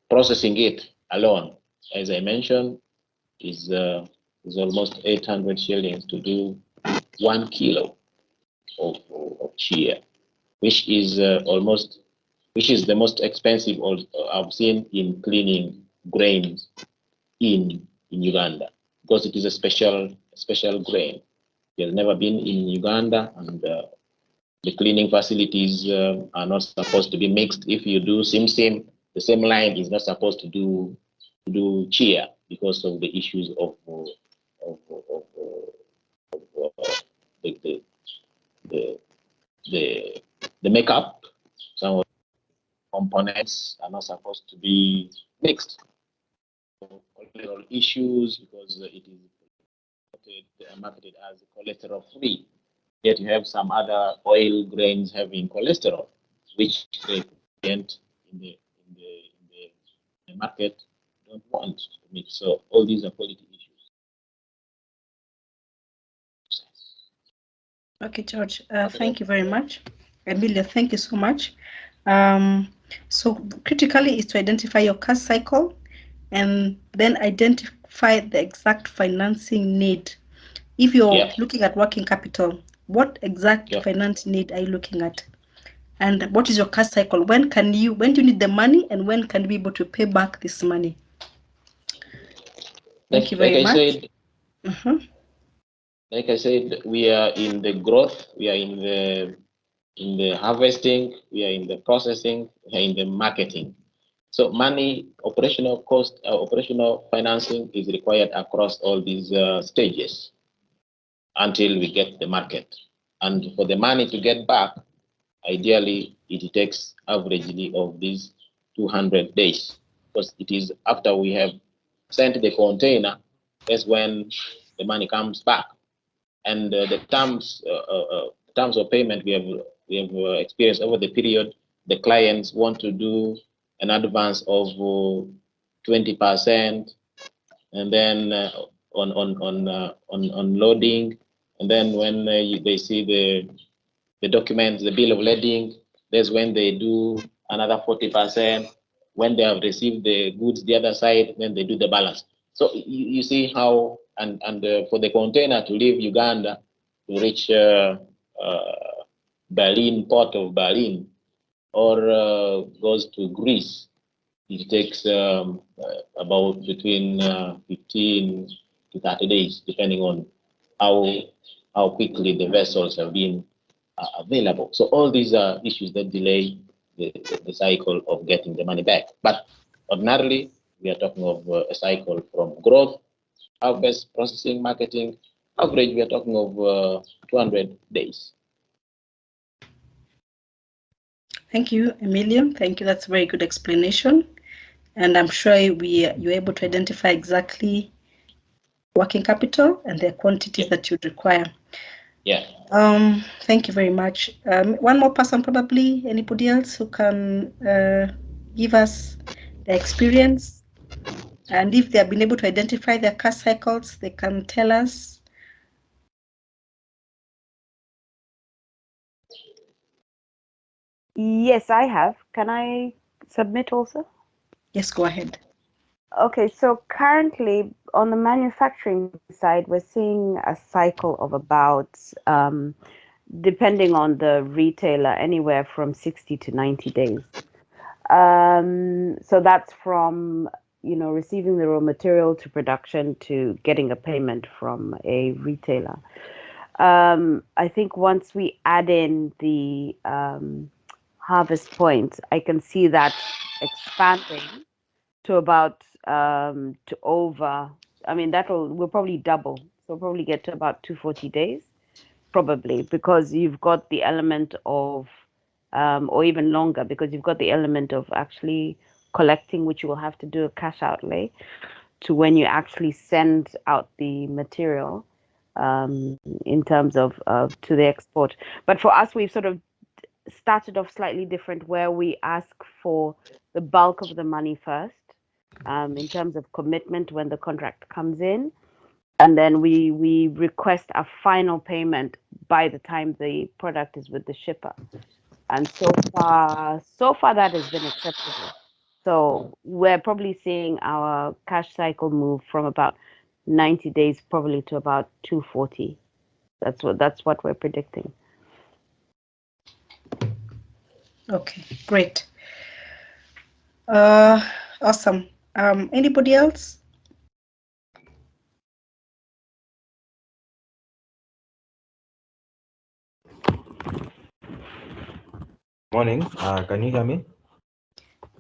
processing it alone, as I mentioned, is almost 800 shillings to do 1 kilo of chia, which is the most expensive I've seen in cleaning grains in Uganda, because it is a special grain. It has never been in Uganda, and the cleaning facilities are not supposed to be mixed. If you do sim, the same line is not supposed to do chia because of the issues of the makeup. Some of the components are not supposed to be mixed. Cholesterol issues, because it is marketed as cholesterol free. Yet you have some other oil grains having cholesterol, which the client in the market don't want to mix. So all these are quality issues. Okay, George. Thank you very much. Emilia, thank you so much. So critically is to identify your cost cycle and then identify the exact financing need. If you're looking at working capital, what exact financing need are you looking at? And what is your cost cycle? When do you need the money, and when can you be able to pay back this money? Thank you very much. Like I said, we are in the growth, we are in the harvesting, we are in the processing, we are in the marketing. So money, operational cost, operational financing is required across all these stages until we get the market. And for the money to get back, ideally, it takes averagely of these 200 days, because it is after we have sent the container, that's when the money comes back. And the terms of payment we have experienced over the period, the clients want to do an advance of 20%, and then on loading, and then when they see the documents, the bill of lading, that's when they do another 40%. When they have received the goods the other side, then they do the balance. So you see how, and for the container to leave Uganda to reach Berlin, port of Berlin, or goes to Greece, it takes about between 15 to 30 days, depending on how quickly the vessels have been available. So all these are issues that delay the cycle of getting the money back. But ordinarily, we are talking of a cycle from growth, harvest, processing, marketing. Average, we are talking of 200 days. Thank you, Emilia. Thank you. That's a very good explanation. And I'm sure you're able to identify exactly working capital and the quantities that you'd require. Yeah. Thank you very much. One more person, probably. Anybody else who can give us the experience, and if they have been able to identify their cash cycles, they can tell us. Yes, I have. Can I submit also? Yes, go ahead. Okay, so currently on the manufacturing side, we're seeing a cycle of about, depending on the retailer, anywhere from 60 to 90 days. So that's from, receiving the raw material to production to getting a payment from a retailer. I think once we add in the harvest point, I can see that expanding to about to over. I mean, we'll probably double. So we'll probably get to about 240 days, probably, because you've got the element of, or even longer, because you've got the element of actually collecting, which you will have to do a cash outlay, to when you actually send out the material, in terms of to the export. But for us, we've sort of started off slightly different, where we ask for the bulk of the money first, in terms of commitment when the contract comes in, and then we request a final payment by the time the product is with the shipper. And so far that has been acceptable. So we're probably seeing our cash cycle move from about 90 days probably to about 240. That's what we're predicting. Okay, great. Awesome. Anybody else? Morning. Can you hear me?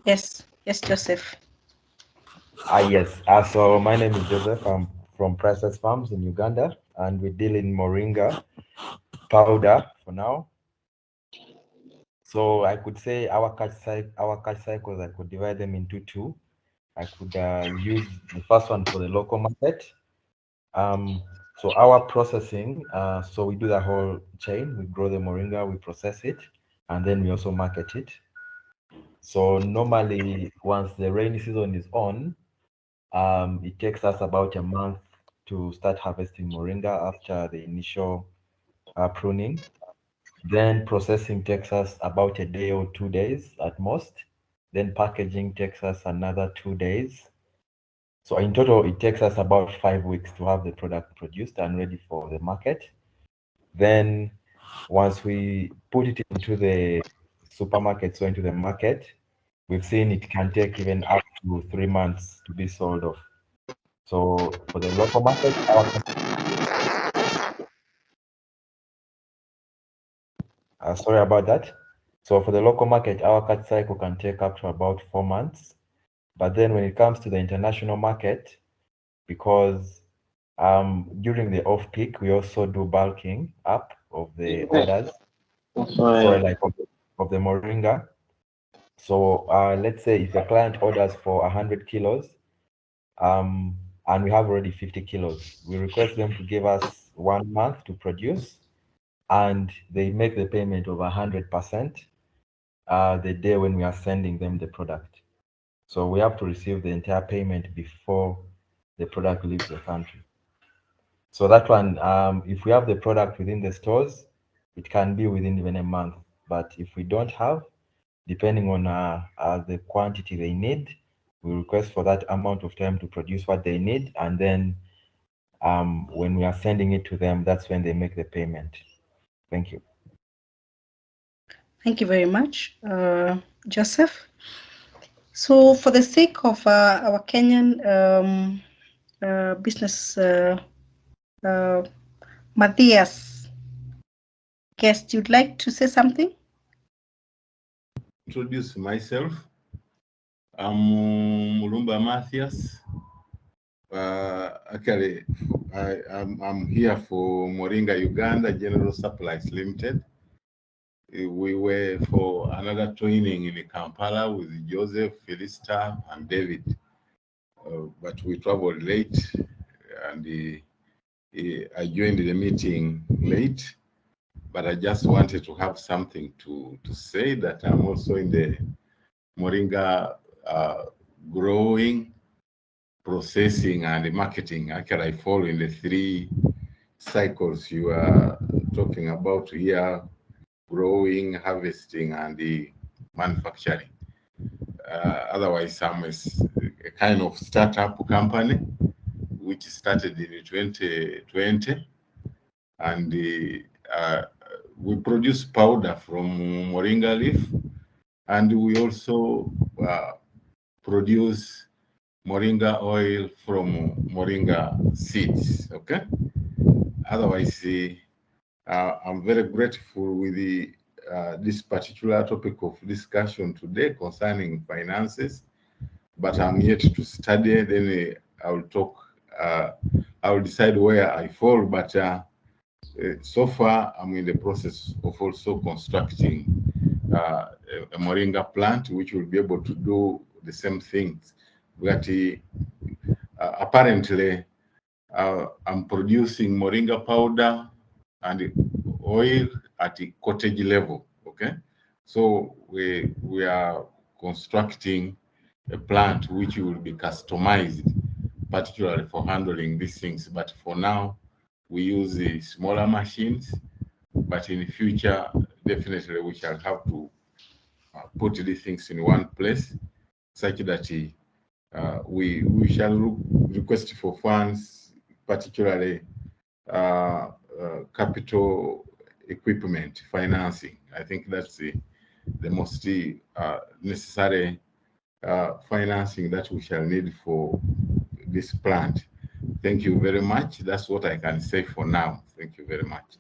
Yes, Joseph. Yes. So my name is Joseph. I'm from Priceless Farms in Uganda, and we deal in moringa powder for now. So I could say our cash cycles, I could divide them into two. I could use the first one for the local market. So our processing, so we do the whole chain. We grow the moringa, we process it, and then we also market it. So normally, once the rainy season is on, it takes us about a month to start harvesting moringa after the initial pruning. Then processing takes us about a day or 2 days at most. Then packaging takes us another 2 days. So in total, it takes us about 5 weeks to have the product produced and ready for the market. Then once we put it into the supermarkets or into the market, we've seen it can take even up to 3 months to be sold off. So for the local market, sorry about that. So for the local market, our cut cycle can take up to about 4 months. But then when it comes to the international market, because during the off-peak, we also do bulking up of the orders, sorry, like of the moringa. So let's say if a client orders for 100 kilos, and we have already 50 kilos, we request them to give us 1 month to produce, and they make the payment of 100% the day when we are sending them the product. So we have to receive the entire payment before the product leaves the country. So that one, if we have the product within the stores, it can be within even a month. But if we don't have, depending on the quantity they need, we request for that amount of time to produce what they need, and then when we are sending it to them, that's when they make the payment. Thank you. Thank you very much, Joseph. So for the sake of our Kenyan business, Matthias, guest, you'd like to say something? Introduce myself. I'm Mulumba Matthias. Actually, I'm here for Moringa Uganda General Supplies Limited. We were for another training in Kampala with Joseph, Felista, and David. But we traveled late, and I joined the meeting late. But I just wanted to have something to say that I'm also in the Moringa growing, processing, and marketing. Actually, I fall in the 3 cycles you are talking about here: growing, harvesting, and the manufacturing. Otherwise, I'm a kind of startup company which started in 2020, and we produce powder from moringa leaf, and we also produce moringa oil from moringa seeds. Okay. Otherwise, I'm very grateful with this particular topic of discussion today concerning finances, but I'm yet to study. Then I'll talk. I'll decide where I fall. But so far, I'm in the process of also constructing a moringa plant, which will be able to do the same things. But apparently, I'm producing moringa powder and oil at the cottage level. Okay, so we are constructing a plant which will be customized, particularly for handling these things. But for now, we use the smaller machines. But in the future, definitely we shall have to put these things in one place, such that we shall request for funds, particularly capital equipment financing. I think that's the most necessary financing that we shall need for this plant. Thank you very much. That's what I can say for now. Thank you very much.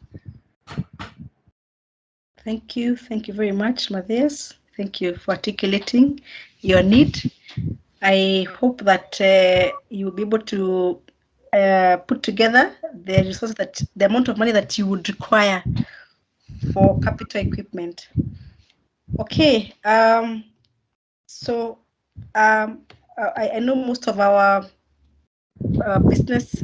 Thank you. Thank you very much, Matthias. Thank you for articulating your need. I hope that you'll be able to put together the resources, that the amount of money that you would require for capital equipment. Okay. So I know most of our business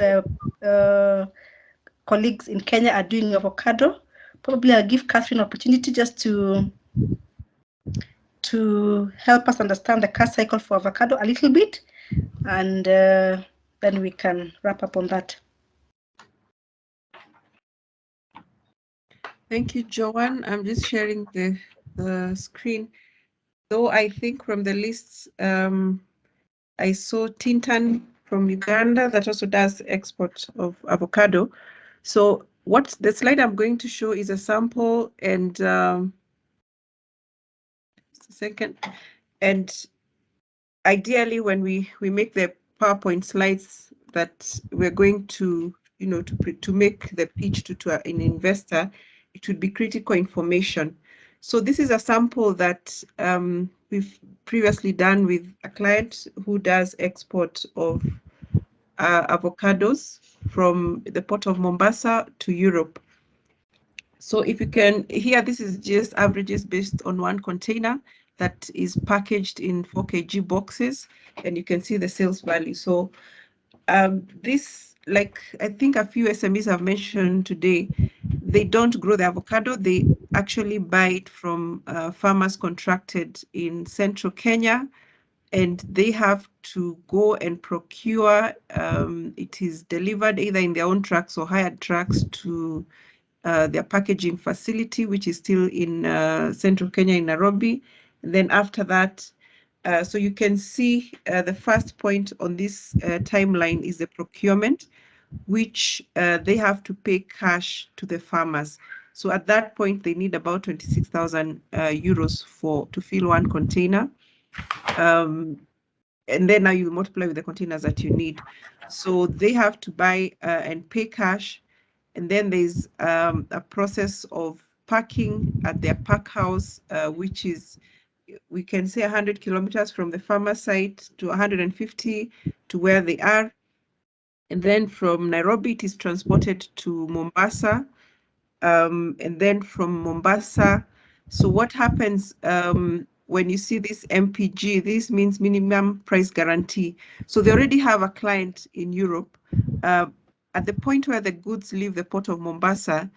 colleagues in Kenya are doing avocado. Probably I'll give Catherine an opportunity just to help us understand the cash cycle for avocado a little bit, and then we can wrap up on that. Thank you, Joanne. I'm just sharing the screen. Though I think from the lists, I saw Tintan from Uganda that also does export of avocado. So what the slide I'm going to show is a sample, and just a second. And ideally, when we make the PowerPoint slides that we're going to, to make the pitch to an investor, it would be critical information. So this is a sample that we've previously done with a client who does export of avocados from the port of Mombasa to Europe. So if you can, here, this is just averages based on one container that is packaged in 4 kg boxes, and you can see the sales value. So this, like I think a few SMEs have mentioned today, they don't grow the avocado, they actually buy it from farmers contracted in central Kenya and they have to go and procure. It is delivered either in their own trucks or hired trucks to their packaging facility, which is still in central Kenya in Nairobi. And then after that, so you can see the first point on this timeline is the procurement, which they have to pay cash to the farmers. So at that point, they need about 26,000 euros to fill one container. And then now you multiply with the containers that you need. So they have to buy and pay cash. And then there's a process of packing at their pack house, which is, we can say 100 kilometers from the farmer site to 150 to where they are. And then from Nairobi, it is transported to Mombasa. And then from Mombasa, so what happens when you see this MPG, this means minimum price guarantee. So they already have a client in Europe. At the point where the goods leave the port of Mombasa,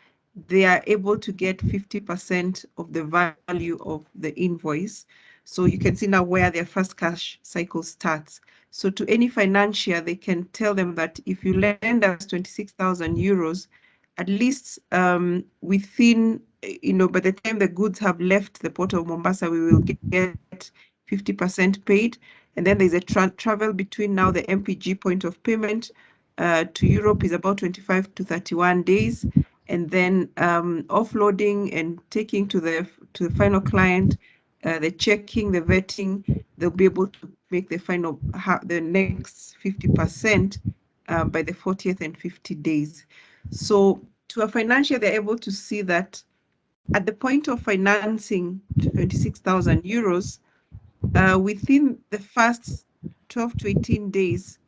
they are able to get 50% of the value of the invoice. So you can see now where their first cash cycle starts. So to any financier, they can tell them that if you lend us 26,000 euros, at least within, by the time the goods have left the port of Mombasa, we will get 50% paid. And then there's a travel between now the MPG point of payment to Europe is about 25 to 31 days. And then offloading and taking to the final client, the checking, the vetting, they'll be able to make the next 50% by the 40th and 50 days. So to a financier, they're able to see that at the point of financing 26,000 euros, within the first 12 to 18 days,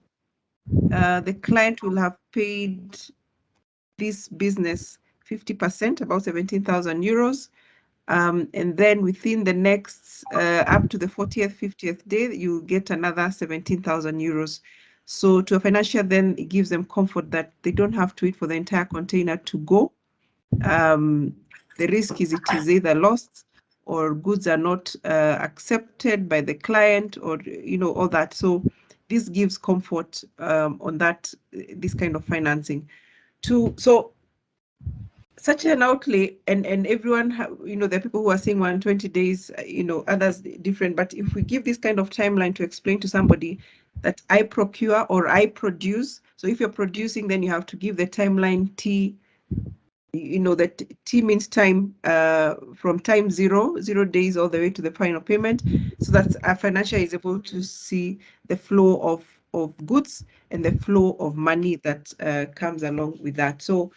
the client will have paid this business 50%, about 17,000 euros. And then within the next, up to the 40th, 50th day, you get another 17,000 euros. So to a financier, then it gives them comfort that they don't have to wait for the entire container to go. The risk is it is either lost or goods are not accepted by the client, or all that. So this gives comfort on that, this kind of financing. So such an outlay, and everyone, there are people who are saying 120 days, others different. But if we give this kind of timeline to explain to somebody that I procure or I produce, so if you're producing, then you have to give the timeline T. That T means time from time zero days all the way to the final payment, so that a financier is able to see the flow of goods and the flow of money that comes along with that. So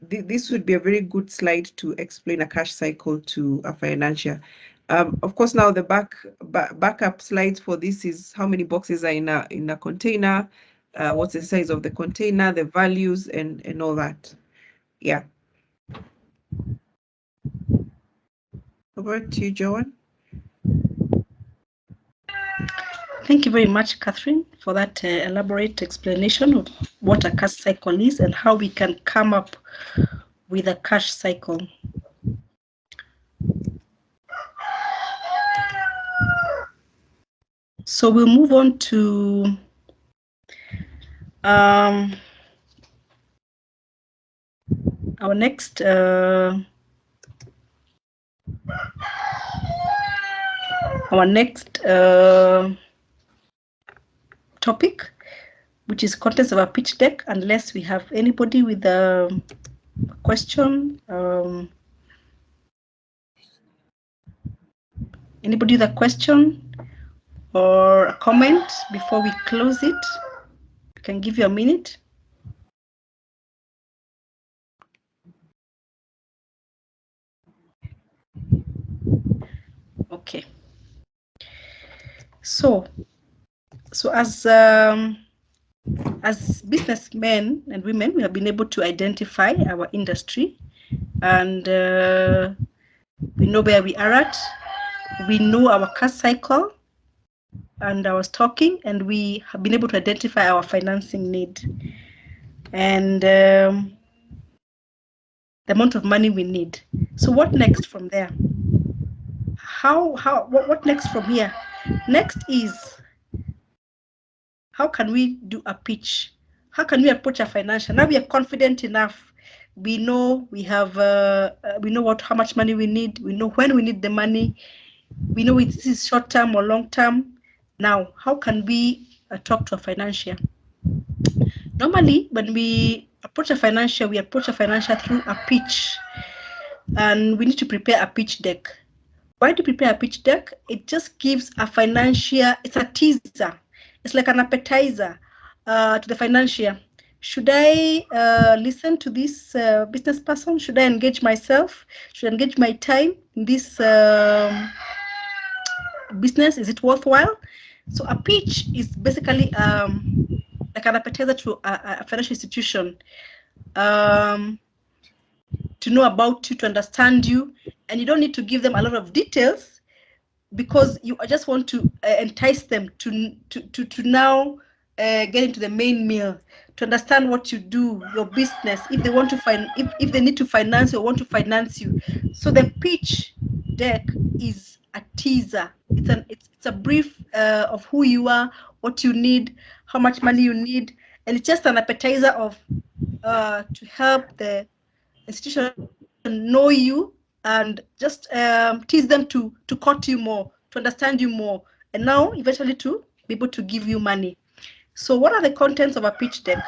this would be a very good slide to explain a cash cycle to a financier. Of course, now the backup slides for this is how many boxes are in a container, what's the size of the container, the values, and all that. Yeah. Over to you, Joanne. Thank you very much, Catherine, for that elaborate explanation of what a cash cycle is and how we can come up with a cash cycle. So we'll move on to our next topic, which is contents of our pitch deck, unless we have anybody with a question. Anybody with a question or a comment before we close it? I can give you a minute. Okay. So as businessmen and women, we have been able to identify our industry, and we know where we are at. We know our cash cycle and our stocking, and we have been able to identify our financing need and the amount of money we need. So what next from there? What next from here? Next is, how can we do a pitch? How can we approach a financial? Now we are confident enough. We know we have, we know how much money we need. We know when we need the money. We know this is short term or long term. Now, how can we talk to a financier? Normally, when we approach a financier through a pitch, and we need to prepare a pitch deck. Why do you prepare a pitch deck? It just gives a financier, it's a teaser. It's like an appetizer to the financier. Should I listen to this business person? Should I engage myself? Should I engage my time in this business? Is it worthwhile? So a pitch is basically like an appetizer to a financial institution to know about you, to understand you, and you don't need to give them a lot of details because you just want to entice them to now get into the main meal, to understand what you do, your business, if they want to if they need to finance or want to finance you. So the pitch deck is a teaser. It's a brief of who you are, what you need, how much money you need, and it's just an appetizer of to help the institution know you and just teach them to court you more, to understand you more, and now eventually to be able to give you money. So what are the contents of a pitch deck?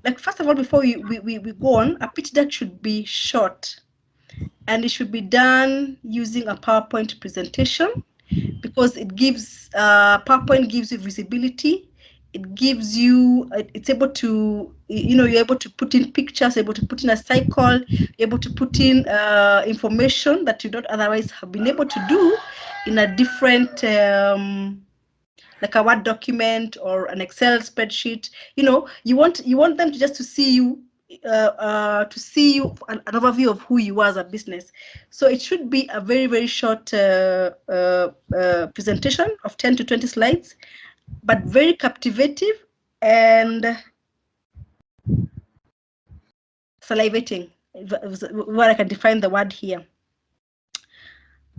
Like first of all, before we go on, a pitch deck should be short and it should be done using a PowerPoint presentation because it gives PowerPoint gives you visibility. It gives you, it's able to, you're able to put in pictures, able to put in a cycle, you're able to put in information that you don't otherwise have been able to do in a different, like a Word document or an Excel spreadsheet. You want them to just to see you, an overview of who you are as a business. So it should be a very, very short presentation of 10 to 20 slides, but very captivating and salivating, where I can define the word here.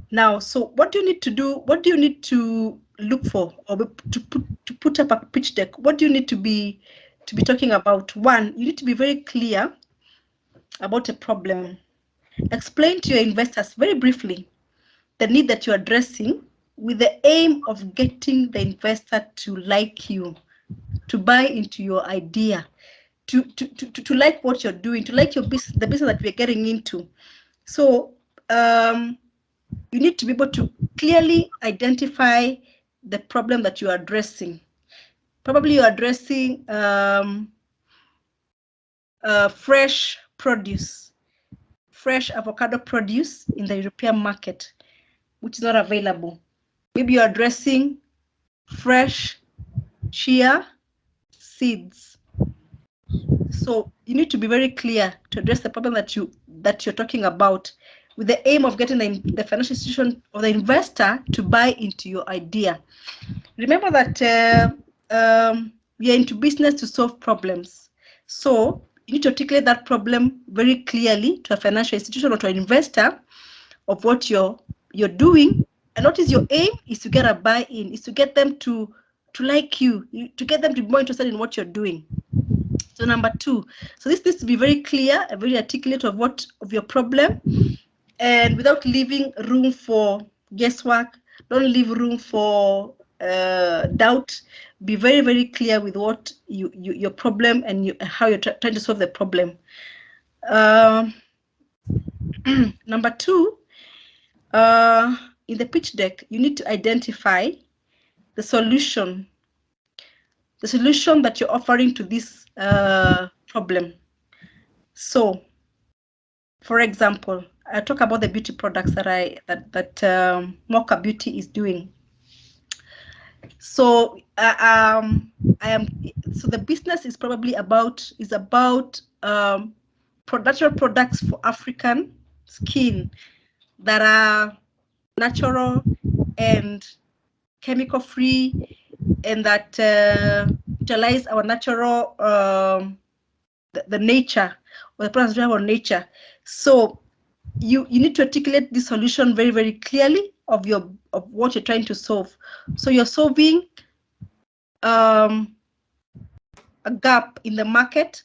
Now, so what do you need to do? What do you need to look for or to put up a pitch deck? What do you need to be talking about? One, you need to be very clear about a problem. Explain to your investors very briefly the need that you're addressing with the aim of getting the investor to like you, to buy into your idea, to like what you're doing, to like the business that we're getting into. So you need to be able to clearly identify the problem that you're addressing. Probably you're addressing fresh produce, fresh avocado produce in the European market, which is not available. Maybe you're addressing fresh chia seeds. So you need to be very clear to address the problem that you're talking about, with the aim of getting the financial institution or the investor to buy into your idea. Remember that we are into business to solve problems. So you need to articulate that problem very clearly to a financial institution or to an investor of what you're doing. And what is your aim is to get a buy-in, is to get them to like you, to get them to be more interested in what you're doing. So number two, so this needs to be very clear and very articulate of your problem, and without leaving room for guesswork. Don't leave room for doubt. Be very, very clear with what your problem and how you're trying to solve the problem. Number two, in the pitch deck, you need to identify the solution that you're offering to this problem. So, for example, I talk about the beauty products that Mocha Beauty is doing. So so the business is probably about natural products for African skin that are natural and chemical free, and that utilize our natural the nature, or the products we have on nature. So you need to articulate the solution very, very clearly of what you're trying to solve. So you're solving a gap in the market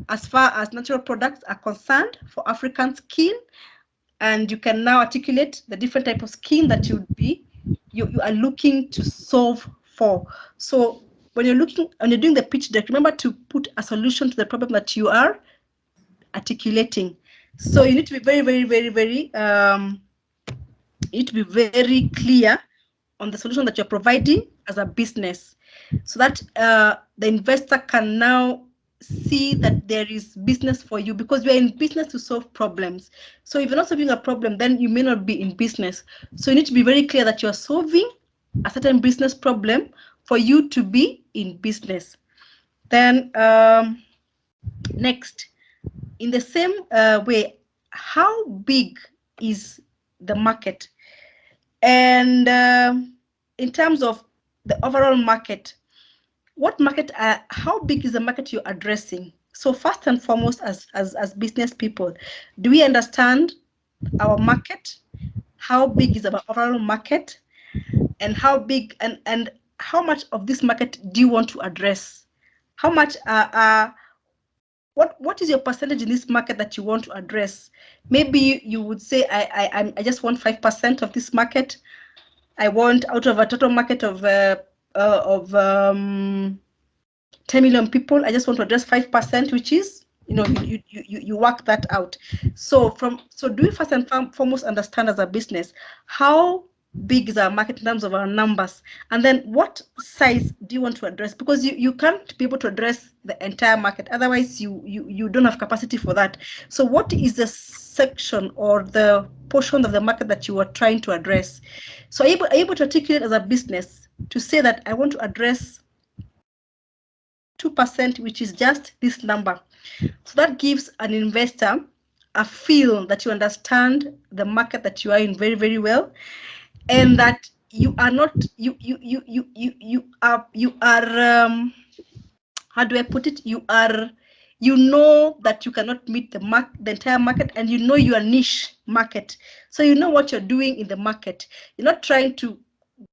as far as natural products are concerned for African skin, and you can now articulate the different type of skin that you are looking to solve for. So when you're doing the pitch deck, remember to put a solution to the problem that you are articulating. So you need to be very, very, very, very you need to be very clear on the solution that you're providing as a business, so that the investor can now see that there is business for you, because we are in business to solve problems. So if you're not solving a problem, then you may not be in business. So you need to be very clear that you're solving a certain business problem for you to be in business. Then next, in the same way, how big is the market? And in terms of the overall market, what market, how big is the market you're addressing? So first and foremost, as business people, do we understand our market? How big is our overall market? And how big and how much of this market do you want to address? How much what is your percentage in this market that you want to address? Maybe you would say I just want 5% of this market. I want, out of a total market of 10 million people, I just want to address 5%, which is, you work that out. So do we first and foremost understand as a business how big is our market in terms of our numbers, and then what size do you want to address? Because you can't be able to address the entire market, otherwise you don't have capacity for that. So what is the section or the portion of the market that you are trying to address? So are you able to articulate as a business to say that I want to address 2%, which is just this number? So that gives an investor a feel that you understand the market that you are in very, very well, and that you are not how do I put it? You know that you cannot meet the entire market, and you know your niche market. So you know what you're doing in the market. You're not trying to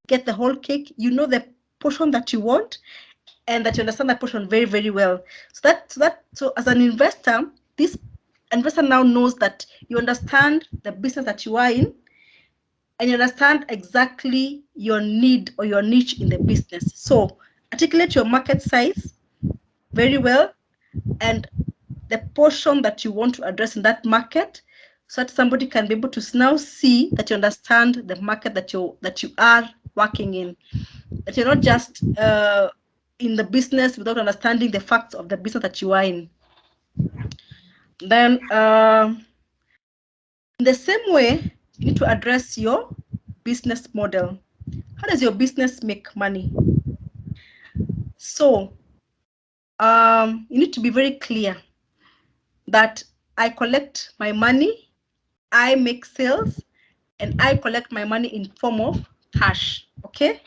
get the whole cake. You know the portion that you want, and that you understand that portion very, very well. So as an investor, this investor now knows that you understand the business that you are in, and you understand exactly your need or your niche in the business. So articulate your market size very well, and the portion that you want to address in that market, so that somebody can be able to now see that you understand the market that you are working in, that you're not just in the business without understanding the facts of the business that you are in. Then in the same way, you need to address your business model. How does your business make money? So you need to be very clear that I collect my money, I make sales, and I collect my money in form of cash. Okay.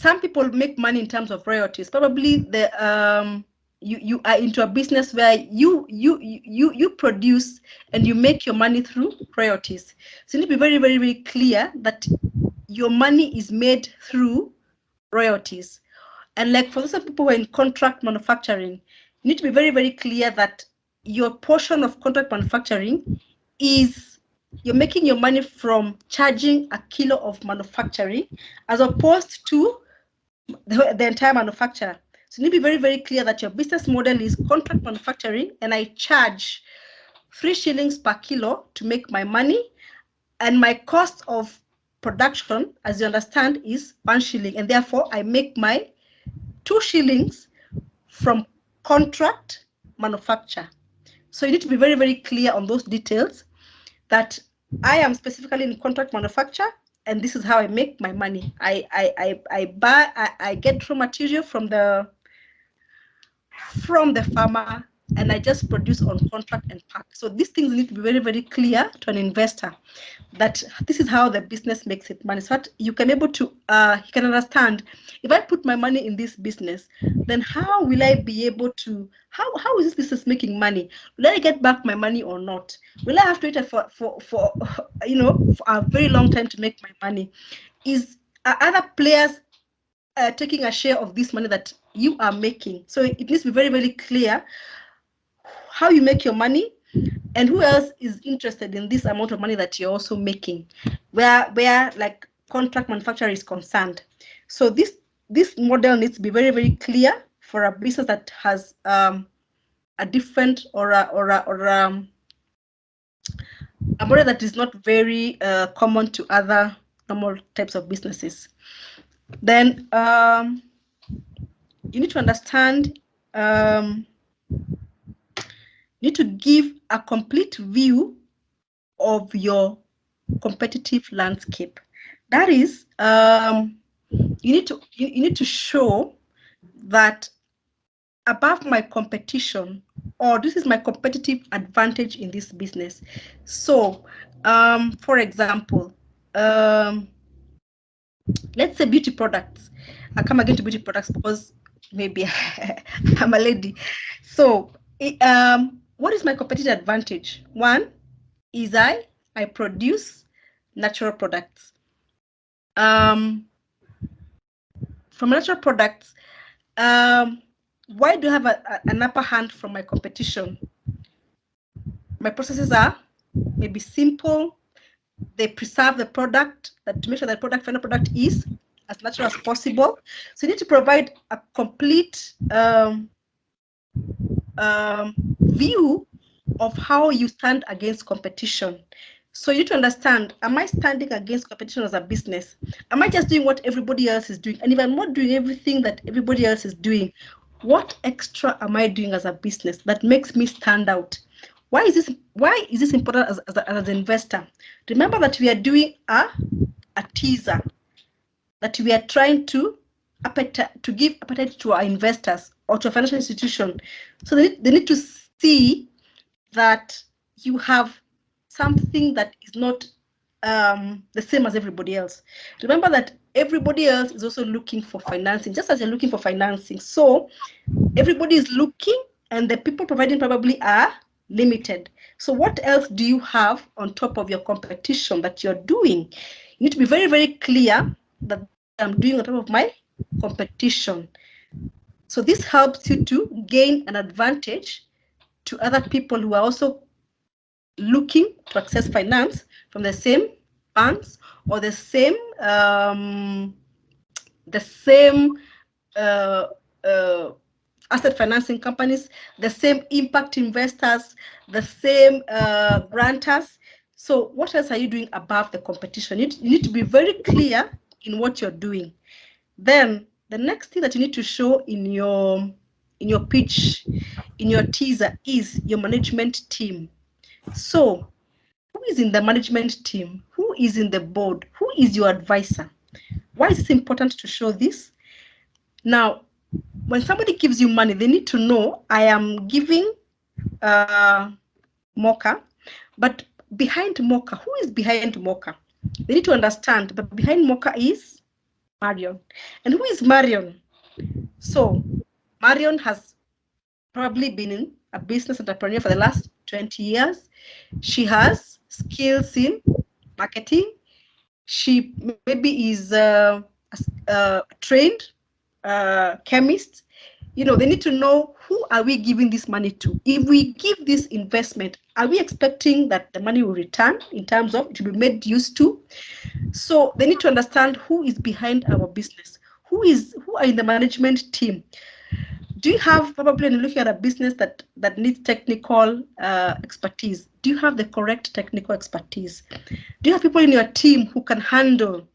Some people make money in terms of royalties. Probably you are into a business where you produce and you make your money through royalties. So you need to be very, very, very clear that your money is made through royalties. And like for those people who are in contract manufacturing, you need to be very, very clear that your portion of contract manufacturing is you're making your money from charging a kilo of manufacturing, as opposed to the entire manufacturer. So you need to be very, very clear that your business model is contract manufacturing, and I charge 3 shillings per kilo to make my money, and my cost of production, as you understand, is 1 shilling, and therefore I make my 2 shillings from contract manufacture. So you need to be very, very clear on those details, that I am specifically in contract manufacture, and this is how I make my money. I get raw material from the farmer, and I just produce on contract and pack. So these things need to be very, very clear to an investor that this is how the business makes it money. So that you can able to, you can understand, if I put my money in this business, then how will I be able to, how is this business making money? Will I get back my money or not? Will I have to wait for you know, for a very long time to make my money? Are other players taking a share of this money that you are making? So it needs to be very, very clear how you make your money and who else is interested in this amount of money that you're also making, where like contract manufacturer is concerned. So this model needs to be very, very clear for a business that has a different or a model that is not very common to other normal types of businesses. Then you need to understand, you need to give a complete view of your competitive landscape. That is, you need to show that above my competition, or this is my competitive advantage in this business. So, for example, let's say beauty products. I come again to beauty products because maybe I'm a lady. So, what is my competitive advantage? One is I produce natural products. From natural products, why do I have an upper hand from my competition? My processes are maybe simple. They preserve the product, that to make sure that final product is as natural as possible. So you need to provide a complete view of how you stand against competition. So you need to understand, am I standing against competition as a business? Am I just doing what everybody else is doing? And if I'm not doing everything that everybody else is doing, what extra am I doing as a business that makes me stand out? Why is this important as an investor? Remember that we are doing a teaser, that we are trying to give appetite to our investors or to a financial institution. So they need to see that you have something that is not the same as everybody else. Remember that everybody else is also looking for financing, just as you're looking for financing. So everybody is looking, and the people providing probably are limited. So what else do you have on top of your competition that you're doing? You need to be very, very clear that I'm doing on top of my competition. So this helps you to gain an advantage to other people who are also looking to access finance from the same banks or the same asset financing companies, the same impact investors, the same grantors. So what else are you doing above the competition? You need to be very clear in what you're doing. Then the next thing that you need to show in your pitch, in your teaser, is your management team. So who is in the management team? Who is in the board? Who is your advisor? Why is it important to show this? Now, when somebody gives you money, they need to know, I am giving Mocha, but behind Mocha, who is behind Mocha? They need to understand, but behind Mocha is Marion. And who is Marion? So Marion has probably been in a business entrepreneur for the last 20 years. She has skills in marketing. She maybe is a trained chemist. You know, they need to know, who are we giving this money to? If we give this investment, are we expecting that the money will return in terms of it will be made use to? So they need to understand who is behind our business, who are in the management team. Do you have, probably when you're looking at a business that needs technical expertise, do you have the correct technical expertise? Do you have people in your team who can handle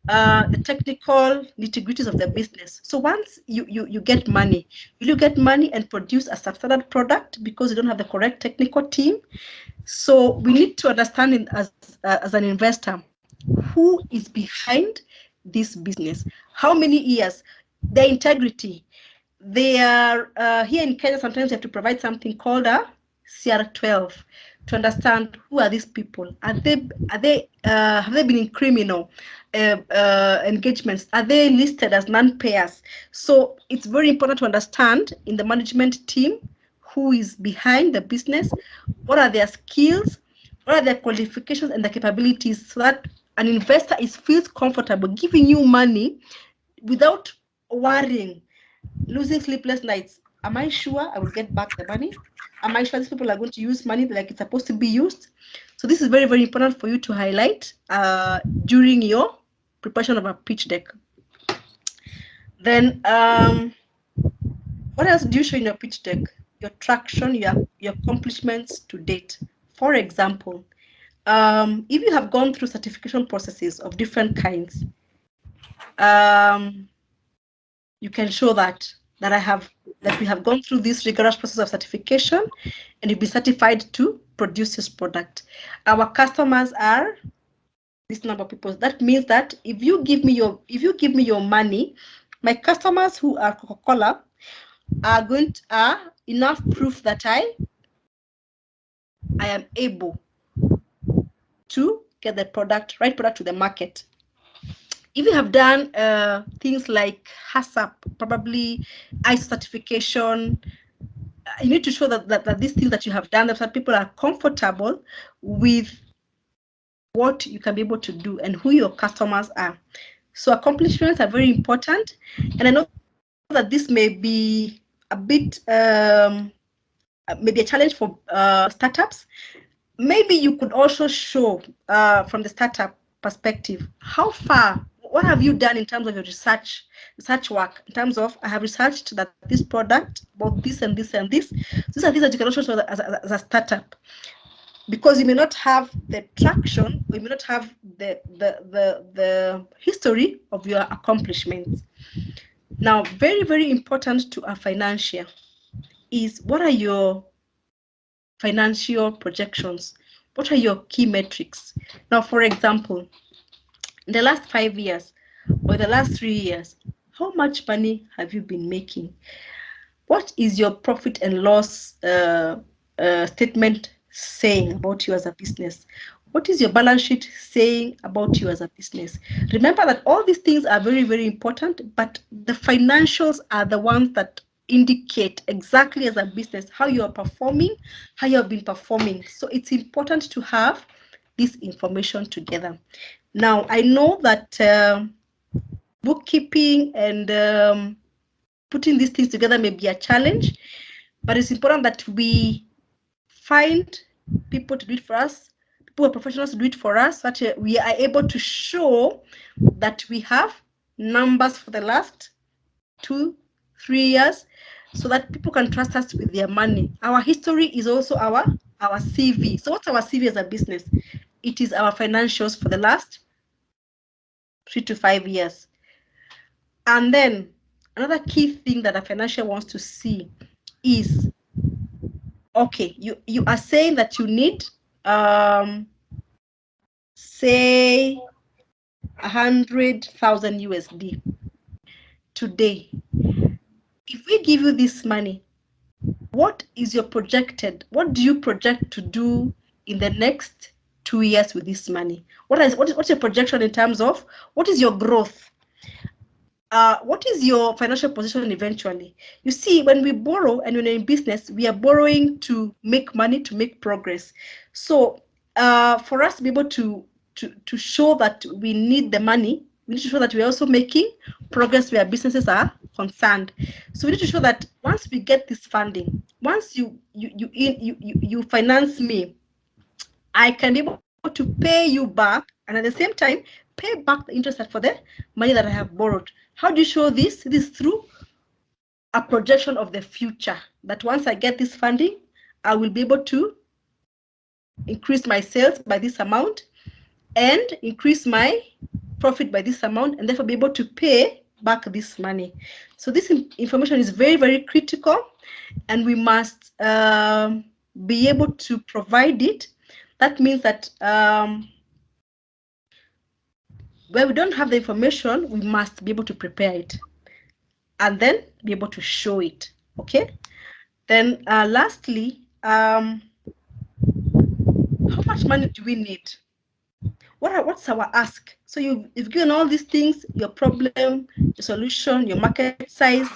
the technical nitty-gritties of the business? So once you get money, will you get money and produce a substandard product because you don't have the correct technical team? So we need to understand as an investor, who is behind this business, how many years, the integrity. they are here in Kenya. Sometimes you have to provide something called a CR12 to understand who are these people. Have they been in criminal engagements? Are they listed as non-payers? So it's very important to understand in the management team who is behind the business, what are their skills, what are their qualifications and the capabilities, so that an investor feels comfortable giving you money without worrying, losing sleepless nights. Am I sure I will get back the money? Am I sure these people are going to use money like it's supposed to be used? So this is very, very important for you to highlight during your preparation of a pitch deck. Then what else do you show in your pitch deck? Your traction, your accomplishments to date. For example, if you have gone through certification processes of different kinds, you can show that we have gone through this rigorous process of certification and you'll be certified to produce this product. Our customers are this number of people. That means that if you give me your money, my customers who are Coca-Cola are enough proof that I am able to get the right product to the market. If you have done things like HACCP, probably ISO certification, you need to show that these things that you have done, that people are comfortable with what you can be able to do and who your customers are. So accomplishments are very important. And I know that this may be a bit, maybe a challenge for startups. Maybe you could also show from the startup perspective, what have you done in terms of your research work, in terms of, I have researched that this product, about this and this and this. These are things that you can also show as a startup. Because you may not have the traction, or you may not have the history of your accomplishments. Now, very, very important to a financier is, what are your financial projections? What are your key metrics? Now, for example, in the last 5 years or the last 3 years, how much money have you been making? What is your profit and loss statement saying about you as a business? What is your balance sheet saying about you as a business? Remember that all these things are very, very important, but the financials are the ones that indicate exactly as a business how you are performing, how you have been performing. So it's important to have this information together. Now, I know that bookkeeping and putting these things together may be a challenge, but it's important that we find people to do it for us, people who are professionals to do it for us, so that we are able to show that we have numbers for the last 2-3 years, so that people can trust us with their money. Our history is also our CV. So what's our CV as a business? It is our financials for the last 3 to 5 years. And then another key thing that a financier wants to see is, okay, you are saying that you need say 100,000 USD today. If we give you this money, what do you project to do in the next 2 years with this money? What's your projection in terms of, what is your growth? What is your financial position eventually? You see, when we borrow and when we're in business, we are borrowing to make money, to make progress. So for us to be able to show that we need the money, we need to show that we're also making progress where businesses are concerned. So we need to show that once we get this funding, once you finance me, I can be able to pay you back, and at the same time pay back the interest for the money that I have borrowed. How do you show this? This is through a projection of the future, that once I get this funding, I will be able to increase my sales by this amount and increase my profit by this amount, and therefore be able to pay back this money. So this information is very, very critical, and we must be able to provide it. That means that where we don't have the information, we must be able to prepare it. and then be able to show it. Okay. Then lastly, how much money do we need? What's our ask? So you've given all these things, your problem, your solution, your market size,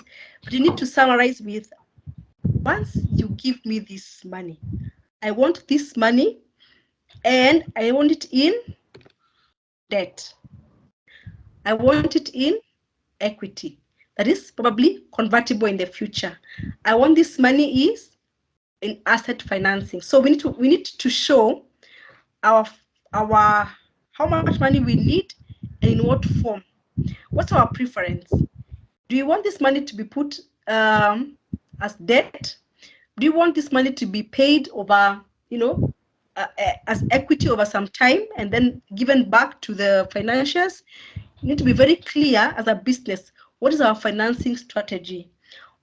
but you need to summarize with, once you give me this money, I want this money and I want it in debt. I want it in equity. That is probably convertible in the future. I want this money is in asset financing. So we need to show our how much money we need and in what form. What's our preference? Do you want this money to be put as debt? Do you want this money to be paid over, as equity over some time and then given back to the financiers? You need to be very clear as a business. What is our financing strategy?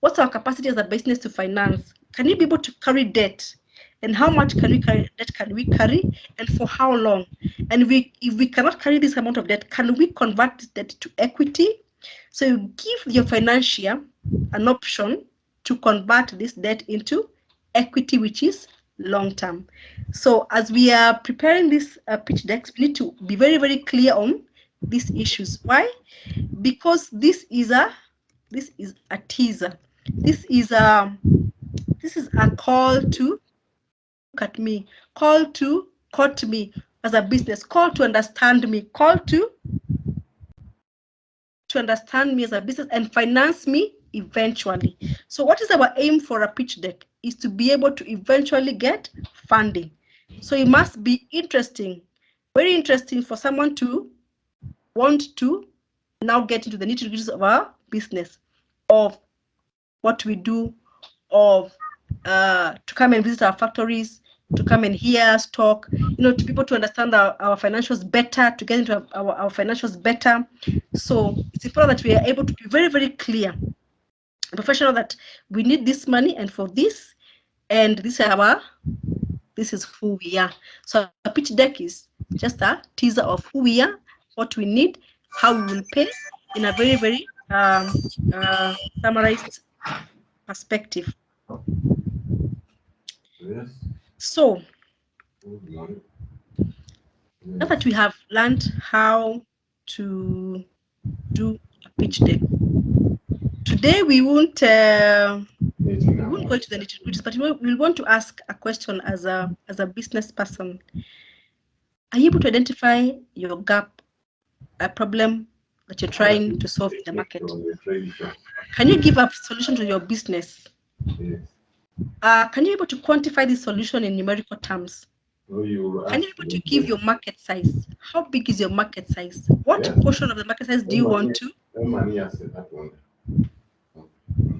What's our capacity as a business to finance? Can you be able to carry debt? And how much debt can we carry? And for how long? And if we cannot carry this amount of debt, can we convert this debt to equity? So you give your financier an option to convert this debt into equity, which is long term. So as we are preparing this pitch decks, we need to be very, very clear on these issues. Why? Because this is a teaser. This is a call to look at me, call to quote me as a business, call to understand me, call to understand me as a business and finance me eventually. So what is our aim for a pitch deck? Is to be able to eventually get funding. So it must be interesting, very interesting for someone to want to now get into the nitty-gritties of our business, of what we do, of to come and visit our factories, to come and hear us talk, to people to understand our financials better, to get into our financials better. So it's important that we are able to be very, very clear, professional, that we need this money and for this, and this is who we are. So a pitch deck is just a teaser of who we are, what we need, how we will pay in a very, very summarized perspective. So now that we have learned how to do a pitch deck, today we won't go into the nitty-gritties, but we want to ask a question as a business person. Are you able to identify your gap, a problem that you're trying to solve in the market? Can you give a solution to your business? Can you be able to quantify this solution in numerical terms? Can you be able to give your market size? How big is your market size? What portion of the market size do you want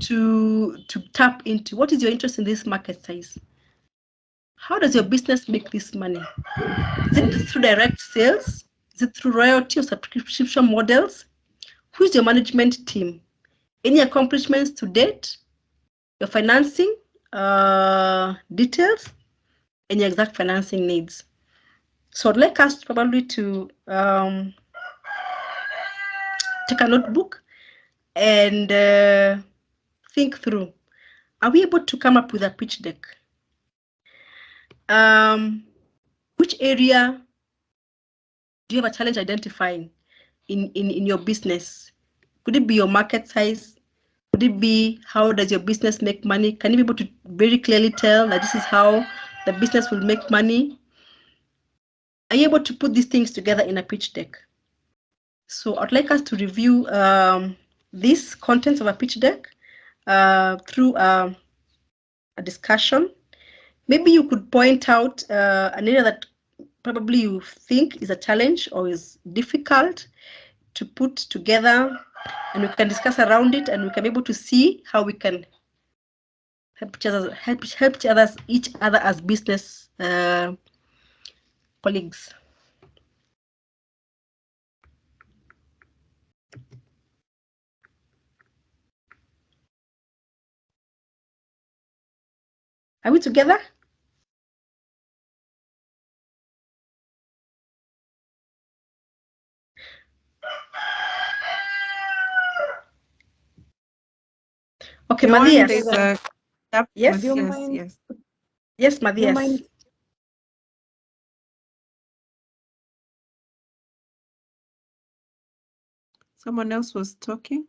to tap into? What is your interest in this market size? How does your business make this money? Is it through direct sales? Is it through royalty or subscription models? Who is your management team? Any accomplishments to date? Your financing details and your exact financing needs. So I'd like us probably to take a notebook and think through. Are we able to come up with a pitch deck? Which area do you have a challenge identifying in your business? Could it be your market size? Could it be how does your business make money? Can you be able to very clearly tell that this is how the business will make money? Are you able to put these things together in a pitch deck? So I'd like us to review these contents of a pitch deck through a discussion. Maybe you could point out an area that probably you think is a challenge or is difficult to put together, and we can discuss around it, and we can be able to see how we can help each other as business colleagues. Are we together? Okay, Joan, Matthias. there's a gap. Yes. Matthias, yes. Yes, Do you Matthias. mind? Someone else was talking.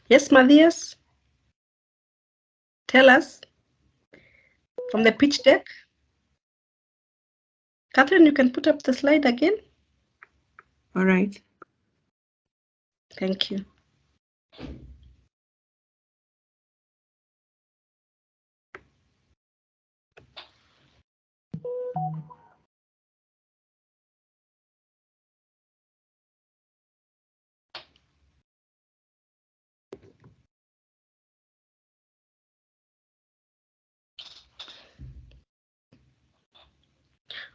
Yes, Matthias. Tell us from the pitch deck. Catherine, you can put up the slide again. All right. Thank you.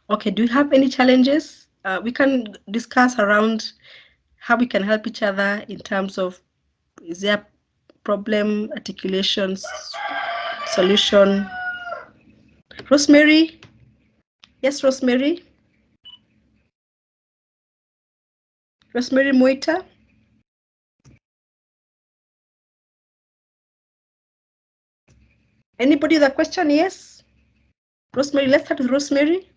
Okay, do you have any challenges? We can discuss around how we can help each other in terms of, is there problem, articulations, solution? Rosemary? Yes, Rosemary? Rosemary Moita? Anybody with a question? Yes? Rosemary, let's start with Rosemary.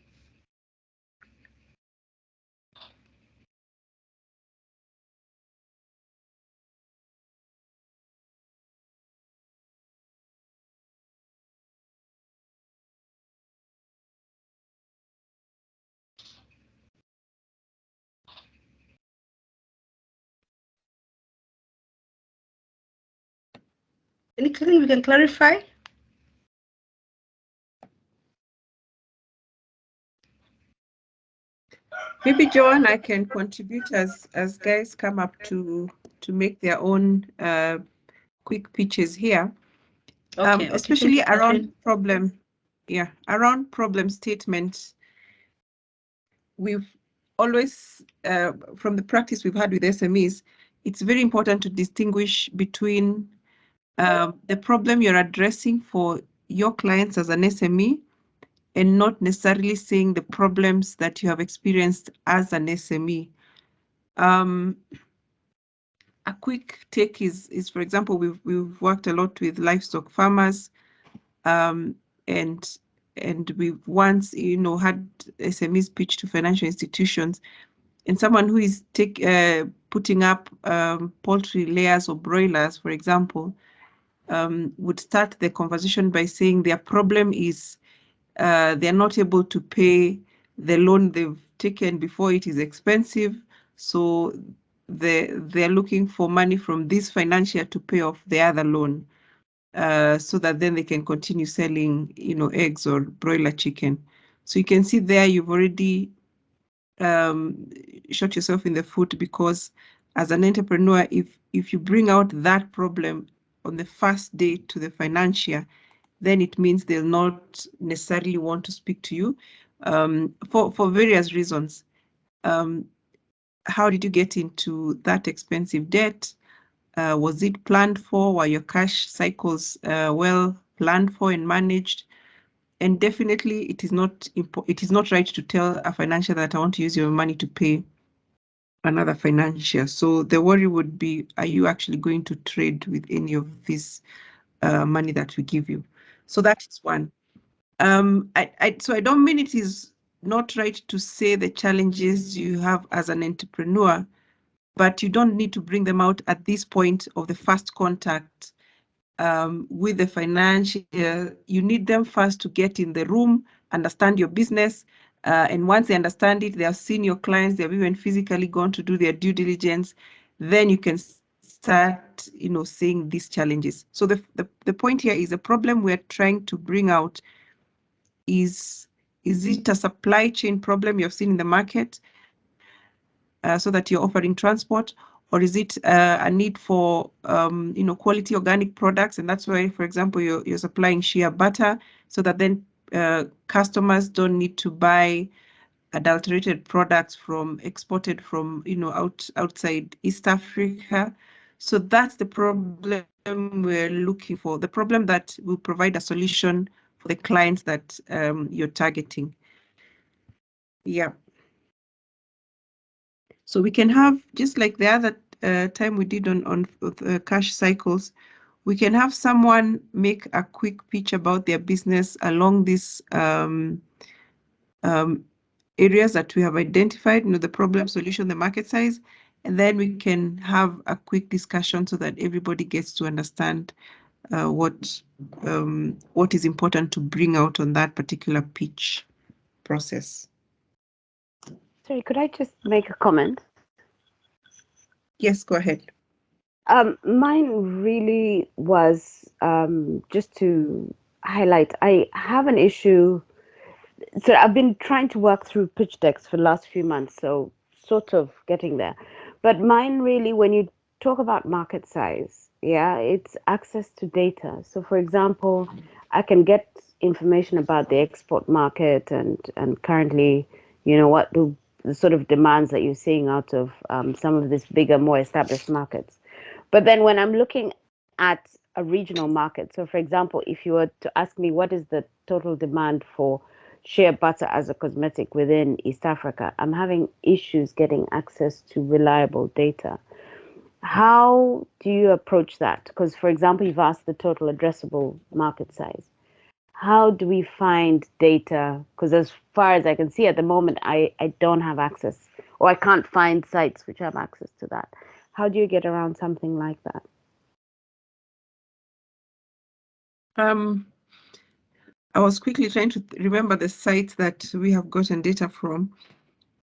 Anything we can clarify? Maybe Joan, I can contribute as guys come up to make their own quick pitches here. Okay, Especially thank you, around Catherine. problem, around problem statement. We've always, from the practice we've had with SMEs, it's very important to distinguish between the problem you're addressing for your clients as an SME and not necessarily saying the problems that you have experienced as an SME. A quick take is, for example, we've worked a lot with livestock farmers, and we've once, had SMEs pitch to financial institutions, and someone who is putting up poultry layers or broilers, for example, would start the conversation by saying their problem is they're not able to pay the loan they've taken before. It is expensive, so they're looking for money from this financier to pay off the other loan, so that then they can continue selling, eggs or broiler chicken. So you can see there you've already shot yourself in the foot, because as an entrepreneur, if you bring out that problem on the first day to the financier, then it means they'll not necessarily want to speak to you for various reasons. How did you get into that expensive debt? Was it planned for? Were your cash cycles well planned for and managed? And definitely, it is not right to tell a financier that I want to use your money to pay another financier. So the worry would be, are you actually going to trade with any of this money that we give you? So that is one. So I don't mean it is not right to say the challenges you have as an entrepreneur, but you don't need to bring them out at this point of the first contact with the financial. You need them first to get in the room, understand your business, and once they understand it, they have seen your clients, they have even physically gone to do their due diligence, then you can start, seeing these challenges. So the point here is, the problem we're trying to bring out is it a supply chain problem you've seen in the market, so that you're offering transport, or is it a need for quality organic products, and that's why, for example, you're supplying shea butter, so that then customers don't need to buy adulterated products exported from outside East Africa. So that's the problem we're looking for, the problem that will provide a solution the clients that you're targeting. Yeah. So we can have, just like the other time we did on cash cycles, we can have someone make a quick pitch about their business along these areas that we have identified, the problem, solution, the market size, and then we can have a quick discussion so that everybody gets to understand what is important to bring out on that particular pitch process. Sorry, could I just make a comment? Yes, go ahead. Mine really was just to highlight, I have an issue. So I've been trying to work through pitch decks for the last few months, so sort of getting there. But mine really, when you talk about market size, yeah, it's access to data. So for example, I can get information about the export market and currently, what the sort of demands that you're seeing out of some of these bigger, more established markets. But then when I'm looking at a regional market, so for example, if you were to ask me what is the total demand for shea butter as a cosmetic within East Africa, I'm having issues getting access to reliable data. How do you approach that? Because, for example, you've asked the total addressable market size. How do we find data? Because as far as I can see at the moment, I don't have access, or I can't find sites which have access to that. How do you get around something like that? I was quickly trying to remember the sites that we have gotten data from.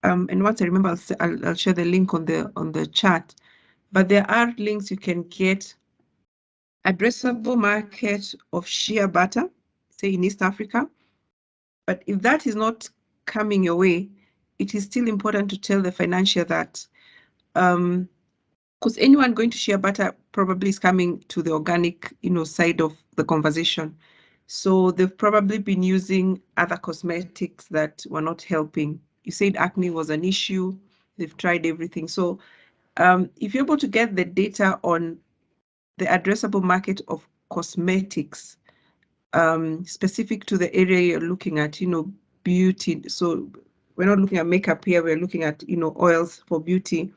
And once I remember, I'll share the link on the chat. But there are links you can get. Addressable market of shea butter, say in East Africa. But if that is not coming your way, it is still important to tell the financier that, because anyone going to shea butter probably is coming to the organic, side of the conversation. So they've probably been using other cosmetics that were not helping. You said acne was an issue. They've tried everything. So if you're able to get the data on the addressable market of cosmetics, specific to the area you're looking at, beauty. So we're not looking at makeup here, we're looking at, oils for beauty.